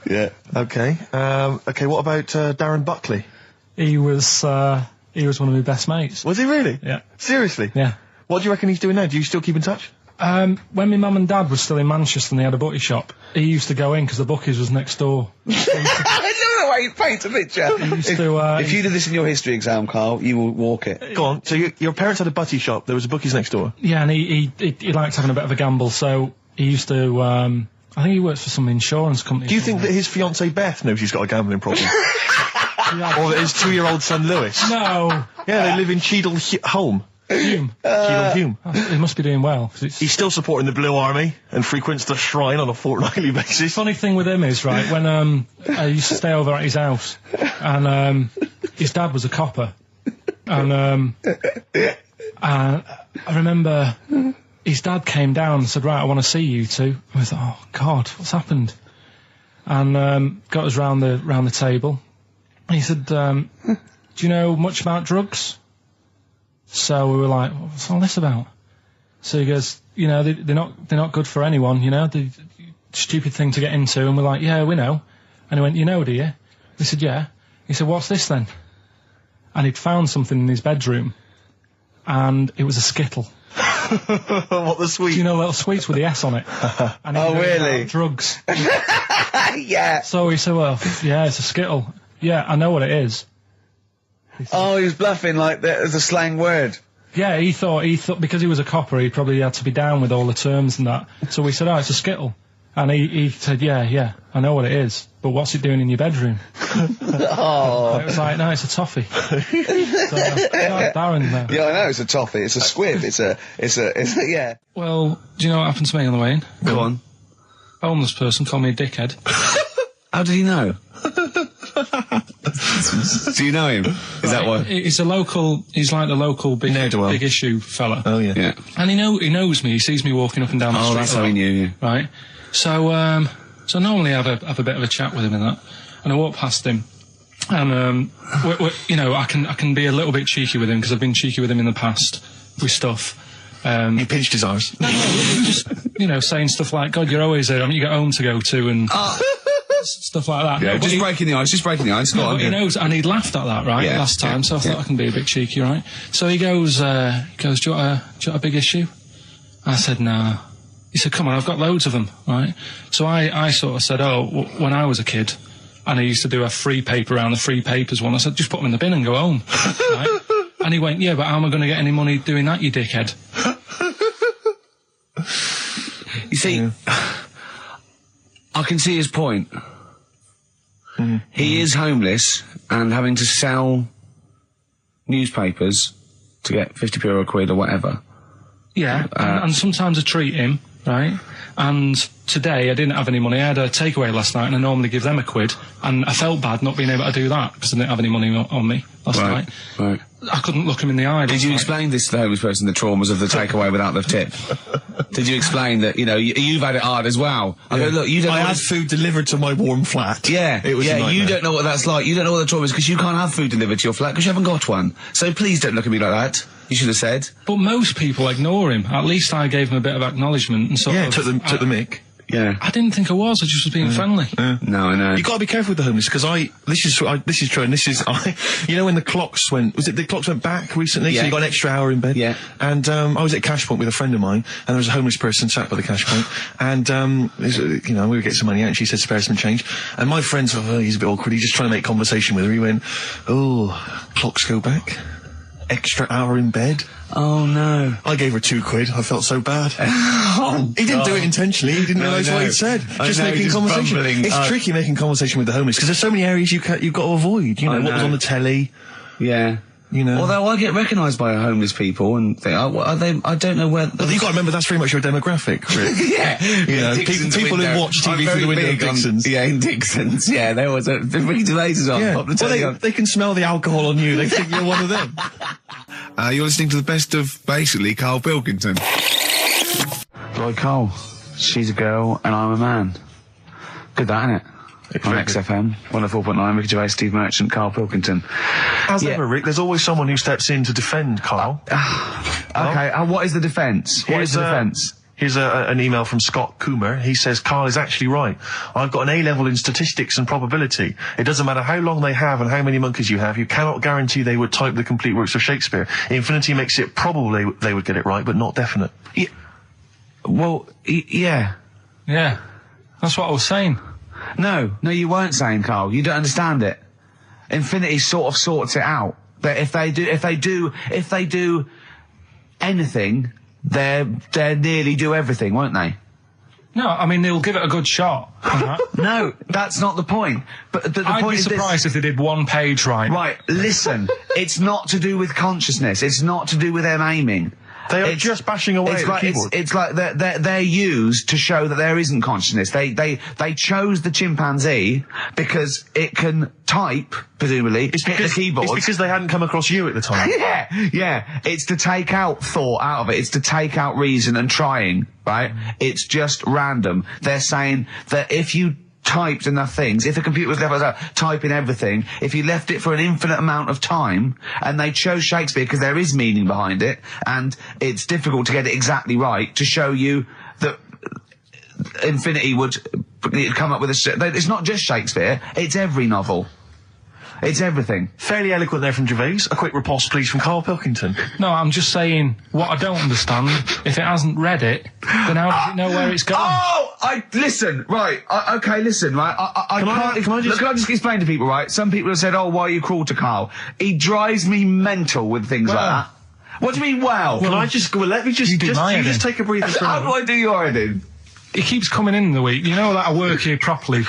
Yeah. Okay. Okay, what about, Darren Buckley? He was one of my best mates. Was he really? Yeah. Seriously? Yeah. What do you reckon he's doing now? Do you still keep in touch? When my mum and dad were still in Manchester and they had a butty shop, he used to go in because the bookies was next door. I love the way you paint a picture. If you did this in your history exam, Carl, you will walk it. Go on. So your parents had a butty shop, there was a bookies next door? Yeah, and he liked having a bit of a gamble, so he used to, I think he works for some insurance company. Do you think that his fiancée Beth knows he's got a gambling problem? Or that his 2-year-old son Lewis? No. Yeah, they live in Cheadle Holme. Hume. Hume. He must be doing well. He's still supporting the Blue Army and frequents the shrine on a fortnightly basis. Funny thing with him is, right, when I used to stay over at his house, and his dad was a copper, and I remember his dad came down and said, right, I want to see you two. I was like, oh God, what's happened? And got us round the table. And he said, do you know much about drugs? So we were like, what's all this about? So he goes, you know, they're not good for anyone, you know, the stupid thing to get into. And we're like, yeah, we know. And he went, you know, do you? We said, yeah. He said, what's this then? And he'd found something in his bedroom, and it was a Skittle. What, the sweet? Do you know little sweets with the S on it? And oh, really? Drugs. Yeah. So he said, well, yeah, it's a Skittle. Yeah, I know what it is. Oh, he was bluffing like that as a slang word. Yeah, he thought because he was a copper, he probably had to be down with all the terms and that. So we said, oh, it's a Skittle. And he said, yeah, I know what it is, but what's it doing in your bedroom? Oh. It was like, no, it's a toffee. So, Darren there. Yeah, I know, it's a toffee, it's a squib, it's a, yeah. Well, do you know what happened to me on the way in? Go on. A homeless person called me a dickhead. How did he know? Do you know him? Is that what? He's like the local big issue fella. Oh, yeah. Yeah. And he knows me, he sees me walking up and down the street. Oh, that's how he knew you. Right. So normally I have a bit of a chat with him and that. And I walk past him, and, you know, I can be a little bit cheeky with him, because I've been cheeky with him in the past with stuff. He pinched his arse. No, just, you know, saying stuff like, God, you're always there, I mean, you got home to go to, and stuff like that. Yeah, just breaking the ice, No, but he knows, and he'd laughed at that, right, last time, so I thought I can be a bit cheeky, right? So he goes, do you want a big issue? I said, no. He said, come on, I've got loads of them, right? So I sort of said, when I was a kid, and I used to do a free paper around the free papers one, I said, just put them in the bin and go home, right? And he went, yeah, but how am I going to get any money doing that, you dickhead? You see, I can see his point. He is homeless and having to sell newspapers to get 50p or a quid or whatever. Yeah, and sometimes I treat him, right? And today I didn't have any money. I had a takeaway last night, and I normally give them a quid, and I felt bad not being able to do that because I didn't have any money on me last night. Right. I couldn't look him in the eye. Did you explain this to the homeless person, the traumas of the takeaway without the tip? Did you explain that, you know, you've had it hard as well? I go, look, you don't I had food delivered to my warm flat. Yeah, it was a nightmare. You don't know what that's like. You don't know what the trauma is because you can't have food delivered to your flat because you haven't got one. So please don't look at me like that. You should have said. But most people ignore him. At least I gave him a bit of acknowledgement and sort of... took the mick. Yeah. I didn't think I was just being friendly. No, I know. You got to be careful with the homeless because this is true, and you know when the clocks went back recently, so you got an extra hour in bed. Yeah. And I was at Cash Point with a friend of mine, and there was a homeless person sat by the Cash Point, and you know, we would get some money out, and she said spare some change, and my friend thought, he's a bit awkward, he's just trying to make conversation with her. He went, oh, clocks go back. extra hour in bed. Oh no. I gave her £2. I felt so bad. He didn't do it intentionally. He didn't realise what he'd said. Just making conversation. Bumbling. It's tricky making conversation with the homeless because there's so many areas you've got to avoid. You know, what was on the telly. Yeah. You know. Although I get recognised by homeless people and think, are they? I don't know where. Well, you've got to remember that's very much your demographic, Rick. Yeah. You know, people who watch TV through the window of Dixon's. In Dixon's. Yeah, they always. Ricky Gervais is on. Yeah. Well, they can smell the alcohol on you. They think you're one of them. You're listening to the best of, basically, Karl Pilkington. Like Karl, she's a girl and I'm a man. Good that, innit? On XFM, 104.9, Ricky Gervais, Steve Merchant, Karl Pilkington. As ever, Rick, there's always someone who steps in to defend Karl. Okay, what is the defence? What is the defence? Here's an email from Scott Coomer. He says, Karl is actually right. I've got an A-level in statistics and probability. It doesn't matter how long they have and how many monkeys you have. You cannot guarantee they would type the complete works of Shakespeare. Infinity makes it probably they would get it right, but not definite. Yeah. Well, yeah. Yeah. That's what I was saying. No, you weren't saying, Karl. You don't understand it. Infinity sort of sorts it out. That if they do anything, they nearly do everything, won't they? No, I mean they'll give it a good shot. No, that's not the point. But the I'd point be is surprised if they did one page right. Right, listen. It's not to do with consciousness. It's not to do with them aiming. They are just bashing away at the keyboard. It's like they're used to show that there isn't consciousness. They chose the chimpanzee because it can type, presumably, hit the keyboard. It's because they hadn't come across you at the time. Yeah. It's to take out thought out of it. It's to take out reason and trying, right? It's just random. They're saying that if you typed enough things, if the computer was left typing everything, if you left it for an infinite amount of time, and they chose Shakespeare because there is meaning behind it, and it's difficult to get it exactly right, to show you that Infinity would come up with it's not just Shakespeare, it's every novel. It's everything. Fairly eloquent there from Gervais. A quick riposte, please, from Karl Pilkington. No, I'm just saying, what I don't understand, if it hasn't read it, then how does it know where it's going? Listen, right, listen, right, Can I just explain to people, right? Some people have said, why are you cruel to Karl? He drives me mental with things like that. What do you mean, Can I just, let me just take a breather for How do I do your editing? He keeps coming in the week. You know that I work here properly,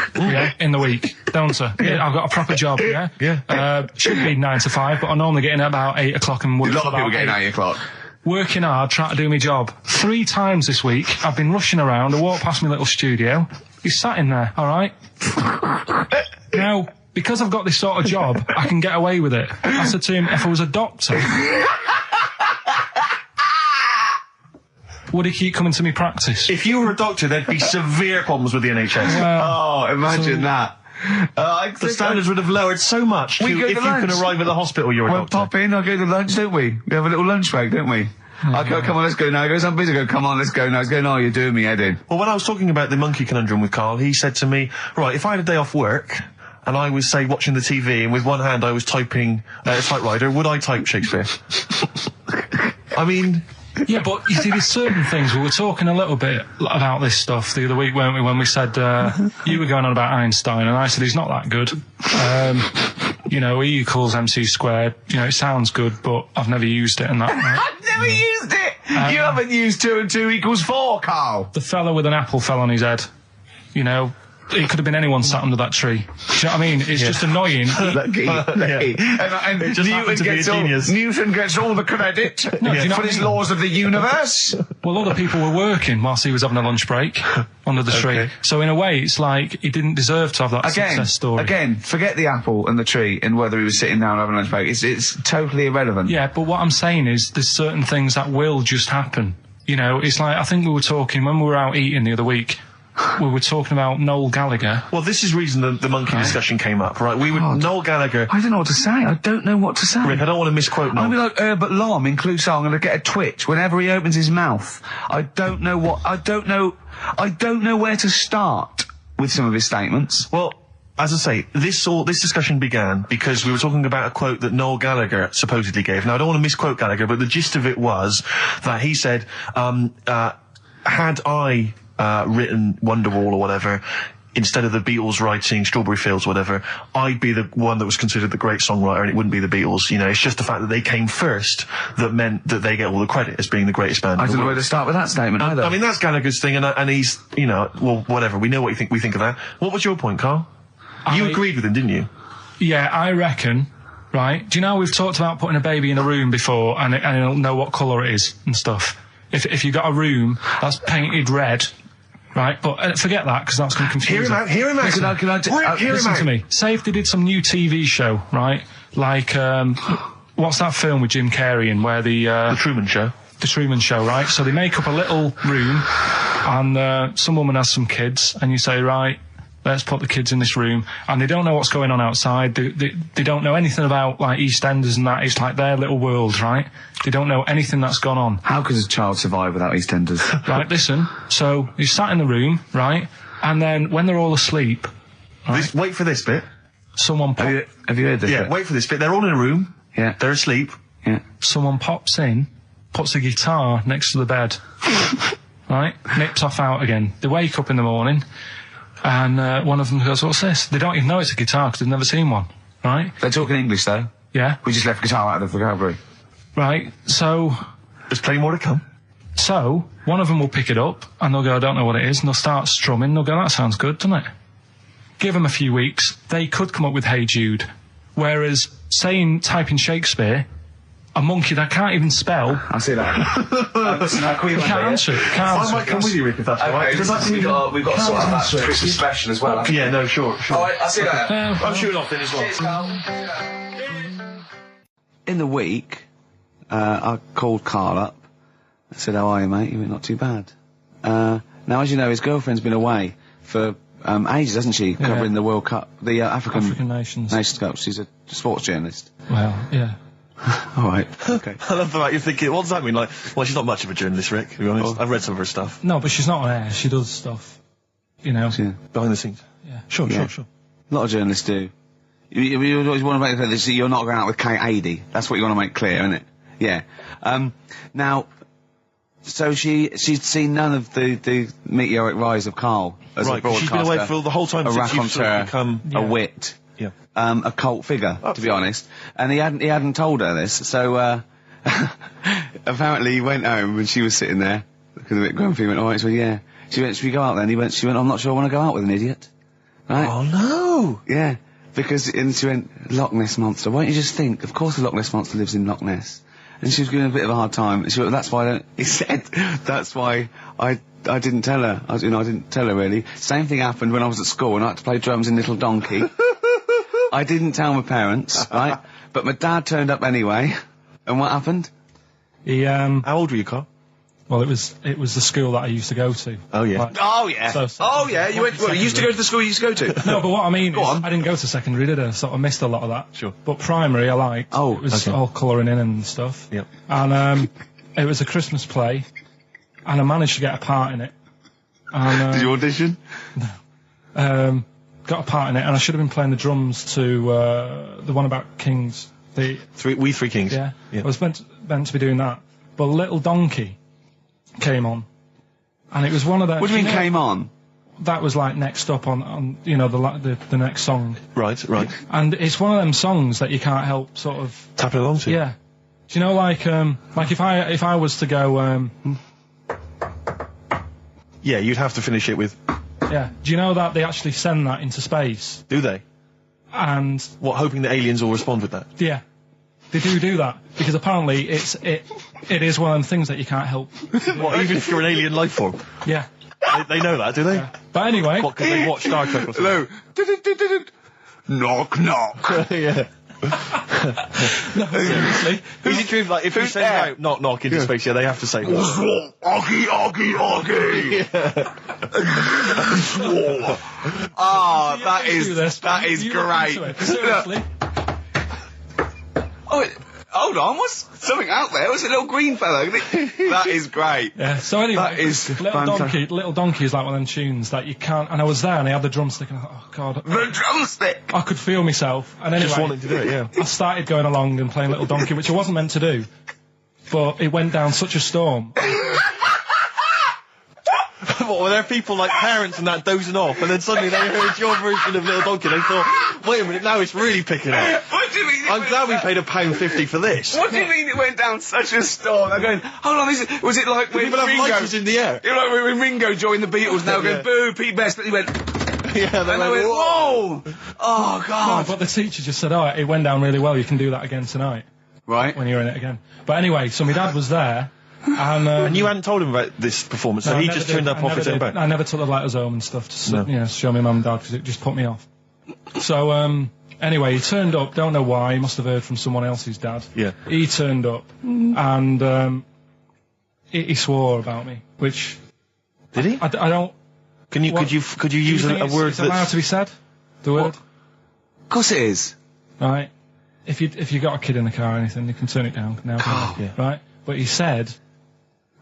in the week, don't I? Yeah, I've got a proper job, should be 9 to 5, but I normally get in at about 8 o'clock and work. A lot of people get in at 8 o'clock. Working hard, trying to do my job. 3 times this week, I've been rushing around. I walked past my little studio. He's sat in there, alright? Now, because I've got this sort of job, I can get away with it. I said to him, if I was a doctor, would he keep coming to me practice? If you were a doctor, there'd be severe problems with the NHS. Imagine that. The standards would have lowered so much if you can arrive at the hospital, you're a doctor. We'll pop in, I'll go to lunch, don't we? We have a little lunch break, don't we? I go, come on, let's go now. He goes, I'm busy. I go, come on, let's go now. He's going, you're doing me head in. Well, when I was talking about the monkey conundrum with Karl, he said to me, right, if I had a day off work, and I was, say, watching the TV, and with one hand I was typing a typewriter, would I type Shakespeare? I mean... Yeah, but you see, there's certain things. We were talking a little bit about this stuff the other week, weren't we, when we said, you were going on about Einstein, and I said he's not that good. E equals MC squared. It sounds good, but I've never used it and that. Right? I've never used it! You haven't used 2 and 2 equals 4, Karl! The fella with an apple fell on his head. It could have been anyone sat under that tree. Do you know what I mean? It's just annoying. Lucky. And it just Newton gets all the credit for his laws of the universe. Well, other people were working whilst he was having a lunch break under the tree. So in a way, it's like he didn't deserve to have that success story. Again, forget the apple and the tree and whether he was sitting down having a lunch break. It's totally irrelevant. Yeah, but what I'm saying is there's certain things that will just happen. It's like, I think we were talking when we were out eating the other week. We were talking about Noel Gallagher. Well, this is the reason the monkey discussion came up, right? Noel Gallagher... I don't know what to say. I don't know what to say. Rick, I don't want to misquote Noel. I'll be like Herbert Lom in Clouseau. I'm going to get a twitch whenever he opens his mouth. I don't know where to start with some of his statements. Well, as I say, this discussion began because we were talking about a quote that Noel Gallagher supposedly gave. Now, I don't want to misquote Gallagher, but the gist of it was that he said, had I... written Wonderwall or whatever, instead of the Beatles writing Strawberry Fields or whatever, I'd be the one that was considered the great songwriter and it wouldn't be the Beatles. You know, it's just the fact that they came first that meant that they get all the credit as being the greatest band. I don't know where to start with that statement either. I mean, that's Gallagher's thing, and he's, you know, well, whatever. We know what we think of that. What was your point, Carl? You agreed with him, didn't you? Yeah, I reckon. Right? Do you know we've talked about putting a baby in a room before and it'll know what colour it is and stuff? If you got a room that's painted red. Right, but forget that, because that's going to confuse Hear him out. Listen to me. Say if they did some new TV show, right? Like, what's that film with Jim Carrey in where The Truman Show. The Truman Show, right? So they make up a little room, and some woman has some kids, and you say, right, let's put the kids in this room, and they don't know what's going on outside. They don't know anything about, like, EastEnders and that. It's like their little world, right? They don't know anything that's gone on. How could a child survive without EastEnders? Right, listen. So, you sat in the room, right? And then, when they're all asleep... Right, wait for this bit. Someone Have you heard this bit? Wait for this bit. They're all in a room. Yeah. They're asleep. Yeah. Someone pops in, puts a guitar next to the bed. Right? Nips off out again. They wake up in the morning... And one of them goes, what's this? They don't even know it's a guitar because they've never seen one, right? They're talking English, though. Yeah. We just left guitar out of the vocabulary. Right, so... There's plenty more to come. So, one of them will pick it up, and they'll go, I don't know what it is, and they'll start strumming, they'll go, that sounds good, doesn't it? Give them a few weeks, they could come up with Hey Jude. Whereas, type in Shakespeare... A monkey that can't even spell. I see that. Listen, you can't answer it. I might come with you, Rick, if that's all right. We've got to sort out that Christmas special as well. Yeah, no, sure. I see that. I'm shooting off then as well. Cheers, Carl. In the week, I called Carl up. I said, how are you, mate? He went, not too bad. Now, as you know, his girlfriend's been away for ages, hasn't she? Covering the World Cup, the African Nations Cup. She's a sports journalist. Well, yeah. All right. Okay. I love the fact you're thinking, what does that mean? Like, well, she's not much of a journalist, Rick, to be honest. I've read some of her stuff. No, but she's not on air. She does stuff, you know. Yeah. Behind the scenes. Yeah. Sure. A lot of journalists do. You always want to make clear that you're not going out with Kate Adie. That's what you want to make clear, isn't it? Yeah. Now, so she'd seen none of the meteoric rise of Carl as a broadcaster. She's been away for the whole time a since you've sort of become a wit. Yeah. A cult figure, to be honest. And he hadn't told her this, so, apparently he went home and she was sitting there, looking a bit grumpy, went, alright, so yeah. She went, should we go out then? She went, I'm not sure I want to go out with an idiot. Right? Oh no! Yeah. And she went, Loch Ness Monster. Why don't you just think, of course the Loch Ness Monster lives in Loch Ness. And she was giving a bit of a hard time. She went, that's why I didn't tell her. I didn't tell her really. Same thing happened when I was at school and I had to play drums in Little Donkey. I didn't tell my parents, right? But my dad turned up anyway. And what happened? He, How old were you, Carl? Well, it was the school that I used to go to. Oh, yeah. Like, You went, you used to go to the school you used to go to? No, but what I mean is, I didn't go to secondary, did I? So I missed a lot of that. Sure. But primary I liked. Oh, it was all colouring in and stuff. Yep. And, it was a Christmas play, and I managed to get a part in it. And, did you audition? No. Got a part in it, and I should have been playing the drums to, the one about Kings. We Three Kings. Yeah. I was meant to be doing that. But Little Donkey came on, and it was one of the... What do you mean came on? That was like next up on the next song. Right. And it's one of them songs that you can't help sort of... Tapping along to. Yeah. Do you know, like if I was to go... Yeah, you'd have to finish it with... Yeah. Do you know that they actually send that into space? Do they? And... What, hoping that aliens will respond with that? Yeah. They do that, because apparently it is one of them things that you can't help. What, even if you're an alien life form? Yeah. They know that, do they? Yeah. But anyway... What, because they watch Star Trek or something? Hello. Knock, knock. Yeah. No, seriously. Is it true, like, if you send out knock, knock into space, they have to say... Oggy, oggy. That is great. Seriously. Oh, hold on, what's something out there? Was it a little green fellow? That is great. Yeah, so anyway, that is Little Donkey is like one of them tunes that you can't, and I was there and I had the drumstick and I thought, oh god. The drumstick! I could feel myself, and anyway. Just wanting to do it, yeah. I started going along and playing Little Donkey, which I wasn't meant to do, but it went down such a storm. what? Were there people like parents and that dozing off, and then suddenly they heard your version of Little Donkey, and they thought, wait a minute, now it's really picking up. What do you mean? I'm glad we paid £1.50 for this. What do you mean it went down such a storm? They're going, hold on, was it like when people have Ringo... lighters in the air. You know, like when Ringo joined the Beatles, now going, boo, Pete Best, but he went... Yeah, and they went, whoa! Oh, God. But the teacher just said, it went down really well, you can do that again tonight. Right. When you're in it again. But anyway, so my dad was there, and you hadn't told him about this performance, so he just turned up off his own back? I never took the letters home and stuff to show my mum and dad, because it just put me off. So, anyway, he turned up, don't know why, he must have heard from someone else's dad. Yeah. He turned up, and he swore about me, which... Did he? I don't... Could you use a word that's allowed to be said? The word? Of course it is. Right. If you got a kid in the car or anything, you can turn it down now. Yeah. Right. But he said,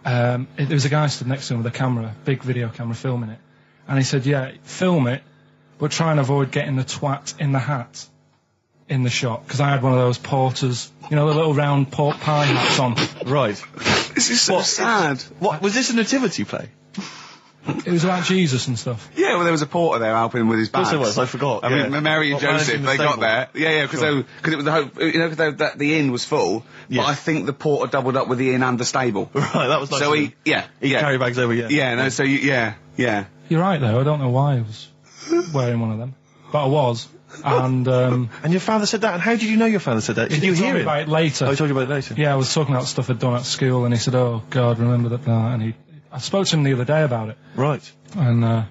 there was a guy stood next to him with a camera, big video camera, filming it, and he said, "Yeah, film it, but try and avoid getting the twat in the hat in the shot, because I had one of those porters, you know, the little round pork pie hats on." Right. This is so sad. What was this a nativity play? It was about Jesus and stuff. Yeah, well, there was a porter there helping him with his bags. Of course there was, I forgot. I mean, Mary and Joseph, they got there. Yeah, because it was the hope, you know, because the inn was full. Yeah. But I think the porter doubled up with the inn and the stable. Right, that was nice. So he carried bags over. Yeah, no, so yeah. You're right though. I don't know why I was wearing one of them, but I was. And your father said that. And how did you know your father said that? Did you hear it? About it later. Oh, he told you about it later. Yeah, I was talking about stuff I'd done at school, and he said, "Oh God, remember that?" And I spoke to him the other day about it. Right. And oh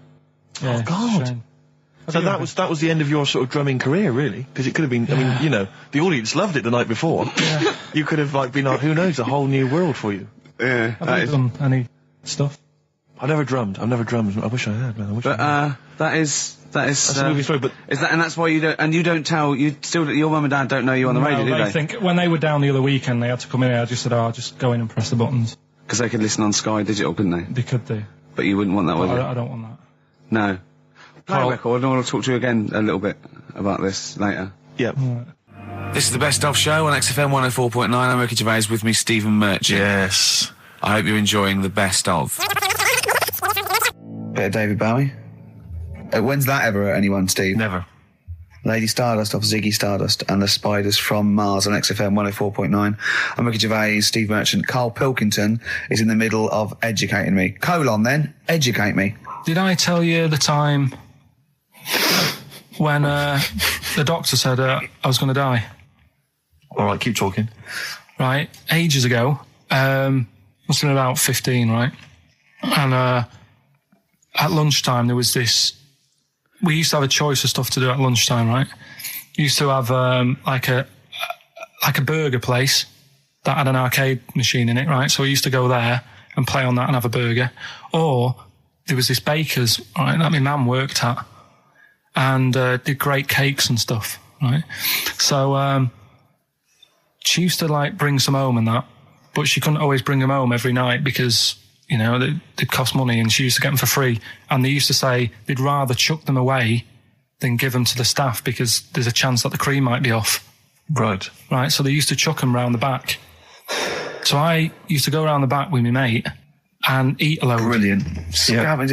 God. So that was the end of your sort of drumming career, really, because it could have been. I mean, you know, the audience loved it the night before. Yeah. You could have been like, who knows, a whole new world for you. Yeah. Have you done any stuff? I've never drummed. I wish I had, man. That's a movie story, but is that, and that's why you don't tell, your mum and dad don't know you on the radio, do they? I think when they were down the other weekend, they had to come in here. I just said, I'll just go in and press the buttons. Because they could listen on Sky Digital, couldn't they? They could do. But you wouldn't want that, would you? I don't want that. No. Play a record, I want to talk to you again a little bit about this later. Yep. Right. This is the Best Of Show on XFM 104.9. I'm Ricky Gervais, with me Stephen Merchant. Yes. I hope you're enjoying the Best Of. Bit of David Bowie. When's that ever at anyone, Steve? Never. Lady Stardust off Ziggy Stardust and the Spiders from Mars on XFM 104.9. I'm Ricky Gervais, Steve Merchant. Karl Pilkington is in the middle of educating me. Educate me. Did I tell you the time when the doctor said I was going to die? All right, keep talking. Right, ages ago, must have been about 15, right? And at lunchtime there was this. We used to have a choice of stuff to do at lunchtime, right? Used to have like a burger place that had an arcade machine in it, right? So we used to go there and play on that and have a burger. Or there was this baker's, right, that my mum worked at, and did great cakes and stuff, right? So she used to like bring some home and that, but she couldn't always bring them home every night because, you know, they'd cost money, and she used to get them for free. And they used to say they'd rather chuck them away than give them to the staff because there's a chance that the cream might be off. Right. Right, so they used to chuck them round the back. So I used to go around the back with my mate and eat a load. Brilliant. Eating out of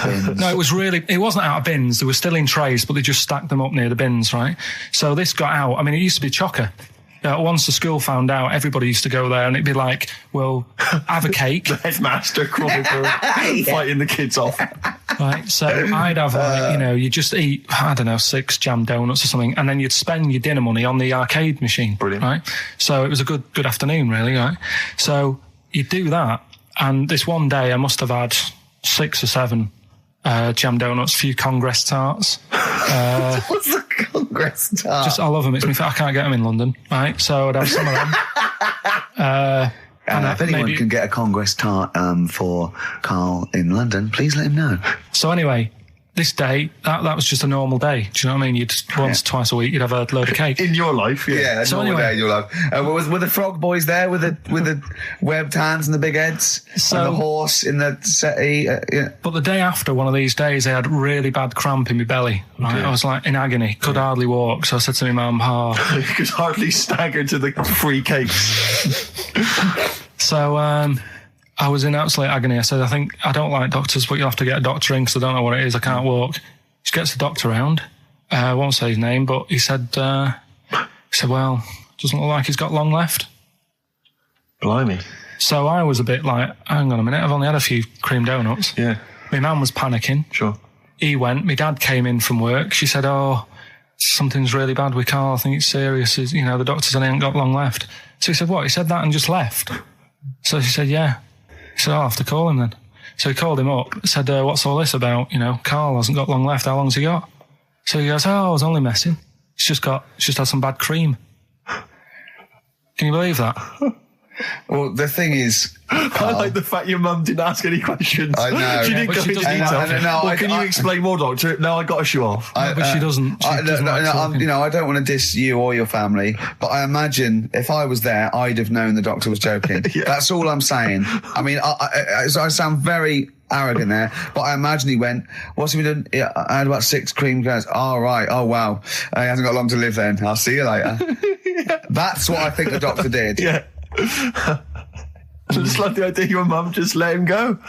bins. No, it wasn't out of bins. They were still in trays, but they just stacked them up near the bins, right? So this got out. I mean, it used to be chocker. Once the school found out, everybody used to go there, and it'd be like, well, have a cake. The headmaster fighting the kids off. Right, so I'd have, like, you know, you just eat, I don't know, 6 jam donuts or something, and then you'd spend your dinner money on the arcade machine. Brilliant. Right? So it was a good afternoon, really, right? So you'd do that, and this one day I must have had 6 or 7 jam donuts, a few Congress tarts. What's the Congress tart? I love them. I can't get them in London, right? So I'd have some of them. If anyone can get a Congress tart for Karl in London, please let him know. So anyway, this day, that was just a normal day. Do you know what I mean? Once, twice a week, you'd have a load of cake. In your life, yeah. Yeah, so normal anyway, day in your life. Were the frog boys there with the webbed hands and the big heads? And the horse in the settee? Yeah. But the day after one of these days, I had really bad cramp in my belly. Right? Okay. I was like in agony, could hardly walk. So I said to my mum, you could hardly stagger to the free cakes. So I was in absolute agony. I said, I don't like doctors, but you'll have to get a doctor in because I don't know what it is. I can't walk. She gets the doctor round. I won't say his name, but he said, well, doesn't look like he's got long left. Blimey. So I was a bit like, hang on a minute, I've only had a few cream donuts. Yeah. My mum was panicking. Sure. He went. My dad came in from work. She said, something's really bad with Karl. I think it's serious. The doctor said he ain't got long left. So he said, what? He said that and just left? So she said, yeah. He said, I'll have to call him then. So he called him up, said, what's all this about? Karl hasn't got long left. How long's he got? So he goes, I was only messing. It's just had some bad cream. Can you believe that? Well, the thing is, I like the fact your mum didn't ask any questions. I know. She didn't go into detail. Can you explain more, doctor? No, I got to show off. But she doesn't. I don't want to diss you or your family, but I imagine if I was there, I'd have known the doctor was joking. Yeah. That's all I'm saying. I mean, I sound very arrogant there, but I imagine he went, what's he been doing? I had about 6 cream goes. Oh, right. Oh, wow. He hasn't got long to live then. I'll see you later. Yeah. That's what I think the doctor did. Yeah. I just like the idea your mum just let him go.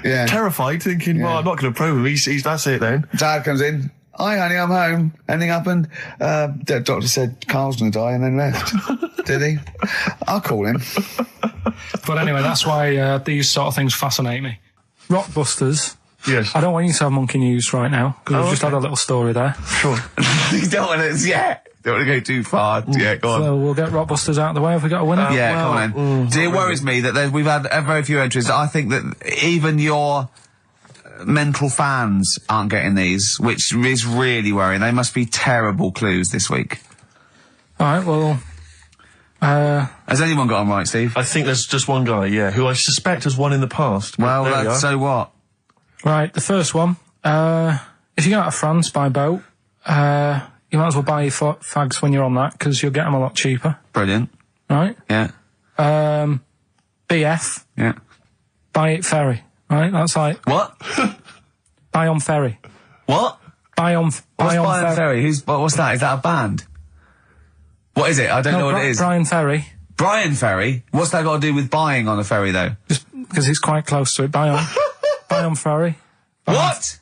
Yeah. Terrified, thinking, well, I'm not going to probe him. He's that's it then. Dad comes in. Hi, honey, I'm home. Anything happened? The doctor said Karl's going to die and then left. Did he? I'll call him. But anyway, that's why these sort of things fascinate me. Rockbusters. Yes. I don't want you to have monkey news right now, because we've just had a little story there. Sure. You don't want to, don't want to go too far. Yeah, go on. So we'll get Rockbusters out of the way. Have we got a winner? Come on then. It worries me that we've had very few entries. I think that even your mental fans aren't getting these, which is really worrying. They must be terrible clues this week. All right, well... has anyone got them right, Steve? I think there's just one guy, who I suspect has won in the past. Well, so what? Right, the first one. If you go out of France by boat, you might as well buy your fags when you're on that, because you'll get them a lot cheaper. Brilliant. Right? Yeah. BF. Yeah. Buy it ferry. Right? That's like... What? Buy on ferry. What? Buy on ferry. What's that? Is that a band? What is it? I don't know what it is. Brian Ferry. Brian Ferry? What's that got to do with buying on a ferry, though? Just because it's quite close to it. Buy on ferry. What?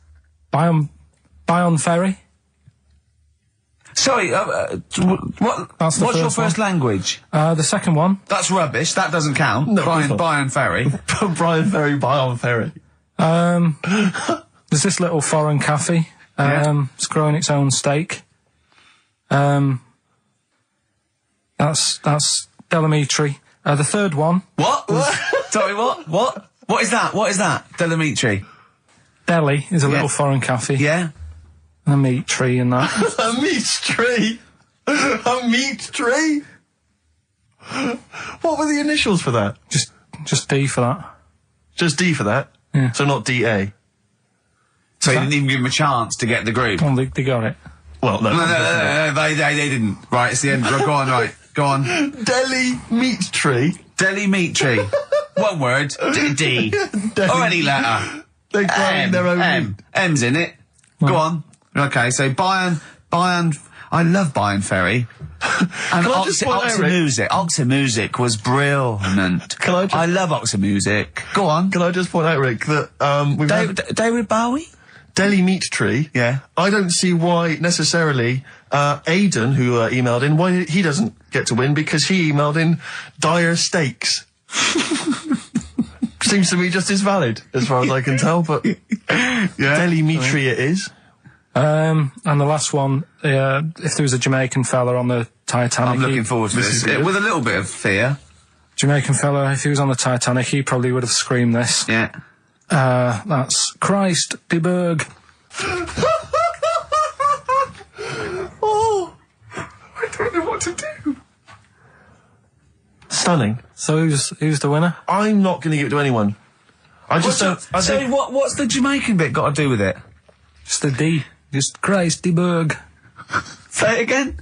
Buy on ferry. Sorry, what's your first language? The second one. That's rubbish. That doesn't count. No, Brian Ferry. Brian Ferry, buy on ferry. There's this little foreign cafe. It's growing its own steak. That's Delamitri. The third one. What? Sorry, what? What is that? What is that? Delamitri. Delhi is a little foreign cafe. Yeah. A meat tree and that. A meat tree? A meat tree? What were the initials for that? Just D for that. Just D for that? Yeah. So not DA? So you didn't even give them a chance to get the group? Well, they got it. Well, no. No, they didn't. Right, it's the end. Go on, right. Go on. Delhi meat tree? Delhi meat tree. One word. D. Or any letter. They're growing their own meat. M's in it. Go on. Okay, so Bayern, I love Bayern Ferry. And Oxy Music was brilliant. I love Oxy Music. Go on. Can I just point out, Rick, that, we've David Bowie? Delhi Meat Tree. Yeah. I don't see why necessarily, Aidan, who, emailed in, why he doesn't get to win, because he emailed in dire steaks. Seems to me just as valid, as far as I can tell, but Delhi Meat Tree it is. And the last one, if there was a Jamaican fella on the Titanic... I'm looking forward to this. With a little bit of fear. Jamaican fella, if he was on the Titanic, he probably would have screamed this. Yeah. That's Christ de Berg. Oh! I don't know what to do. Stunning. So who's the winner? I'm not going to give it to anyone. What's the Jamaican bit got to do with it? Just a D. Just Christ de Berg. Say it again?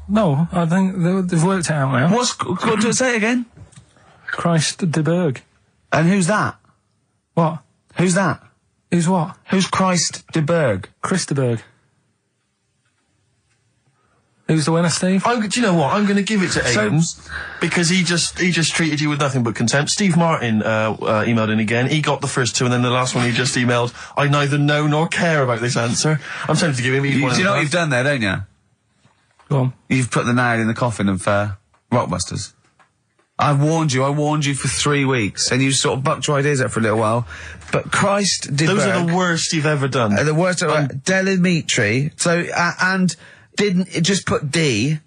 No, I think they've worked it out now. Say it again? Christ de Berg. And who's that? What? Who's that? Who's what? Who's Christ de Berg? Chris de Berg. Who's the winner, Steve? Do you know what? I'm going to give it to Aidan because he just treated you with nothing but contempt. Steve Martin emailed in again. He got the first two, and then the last one he just emailed. I neither know nor care about this answer. I'm tempted to give him. Do you know what you've done there, don't you? Go on. You've put the nail in the coffin of Rockbusters. I warned you for 3 weeks, and you sort of bucked your ideas up for a little while. But Christ did those are the worst you've ever done. The worst. Delimitri. So and. Didn't it just put D,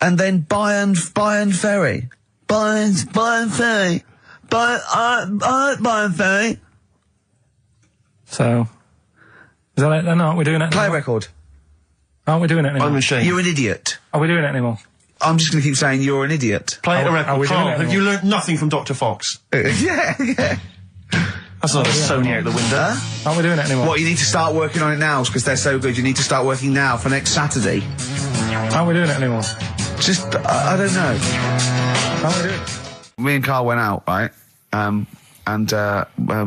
and then Bayern Ferry. Bayern Ferry. Bayern Ferry. So, is that it then? Aren't we doing it anymore? Play record. Aren't we doing it anymore? I'm ashamed. You're an idiot. Are we doing it anymore? I'm just going to keep saying you're an idiot. Play a record. Carl, have you learnt nothing from Dr. Fox? Yeah. That's not a Sony out the window. Aren't we doing it anymore? What, you need to start working on it now, because they're so good. You need to start working now for next Saturday. Aren't we doing it anymore? Just, I don't know. Aren't we doing it? Me and Carl went out, right?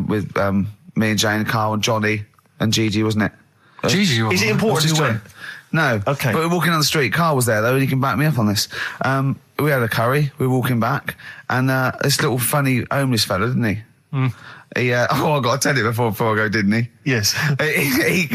With me and Jane, Carl and Johnny and Gigi, wasn't it? Gigi, is it important who went? No. Okay. But we're walking down the street. Carl was there, though, and he can back me up on this. We had a curry. We were walking back, and this little funny homeless fella, didn't he? Mm. He, I got to tell it before I go, didn't he? Yes. He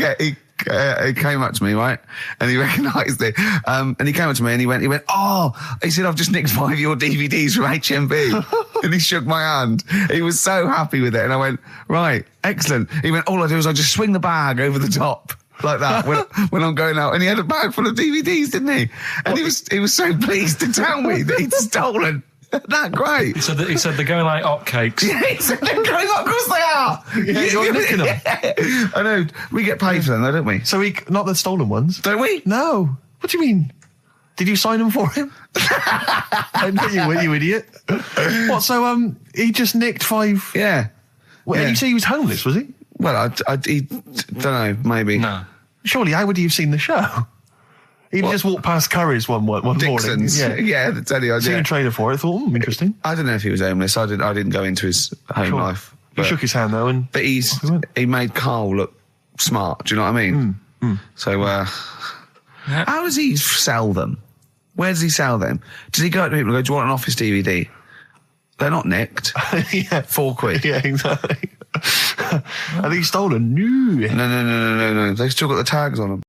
came up to me, right? And he recognised it. And he came up to me and he went, he said, I've just nicked 5 of your DVDs from HMV. And he shook my hand. He was so happy with it. And I went, right, excellent. He went, all I do is I just swing the bag over the top. Like that when I'm going out. And he had a bag full of DVDs, didn't he? And he was so pleased to tell me that he'd stolen. That great. He said they're going like hotcakes. Yeah, he said they're going like, of course they are. Yeah, you're nicking them. Yeah. I know. We get paid for them, though, don't we? So not the stolen ones. Don't we? No. What do you mean? Did you sign them for him? I know you idiot. What? So he just nicked 5. Yeah. Well, yeah. You say he was homeless, was he? Well, he don't know. Maybe. No. Surely, how would he have seen the show? He just walked past Curry's one morning. Dixon's. Yeah, that's any idea. Seen a trailer for it. I thought, interesting. I don't know if he was homeless. I didn't go into his home life. He shook his hand though, but he made Carl look smart. Do you know what I mean? So, how does he sell them? Where does he sell them? Does he go up to people and go, "Do you want an Office DVD?" They're not nicked. Yeah, £4. Yeah, exactly. Are these stolen? No. No. They've still got the tags on them.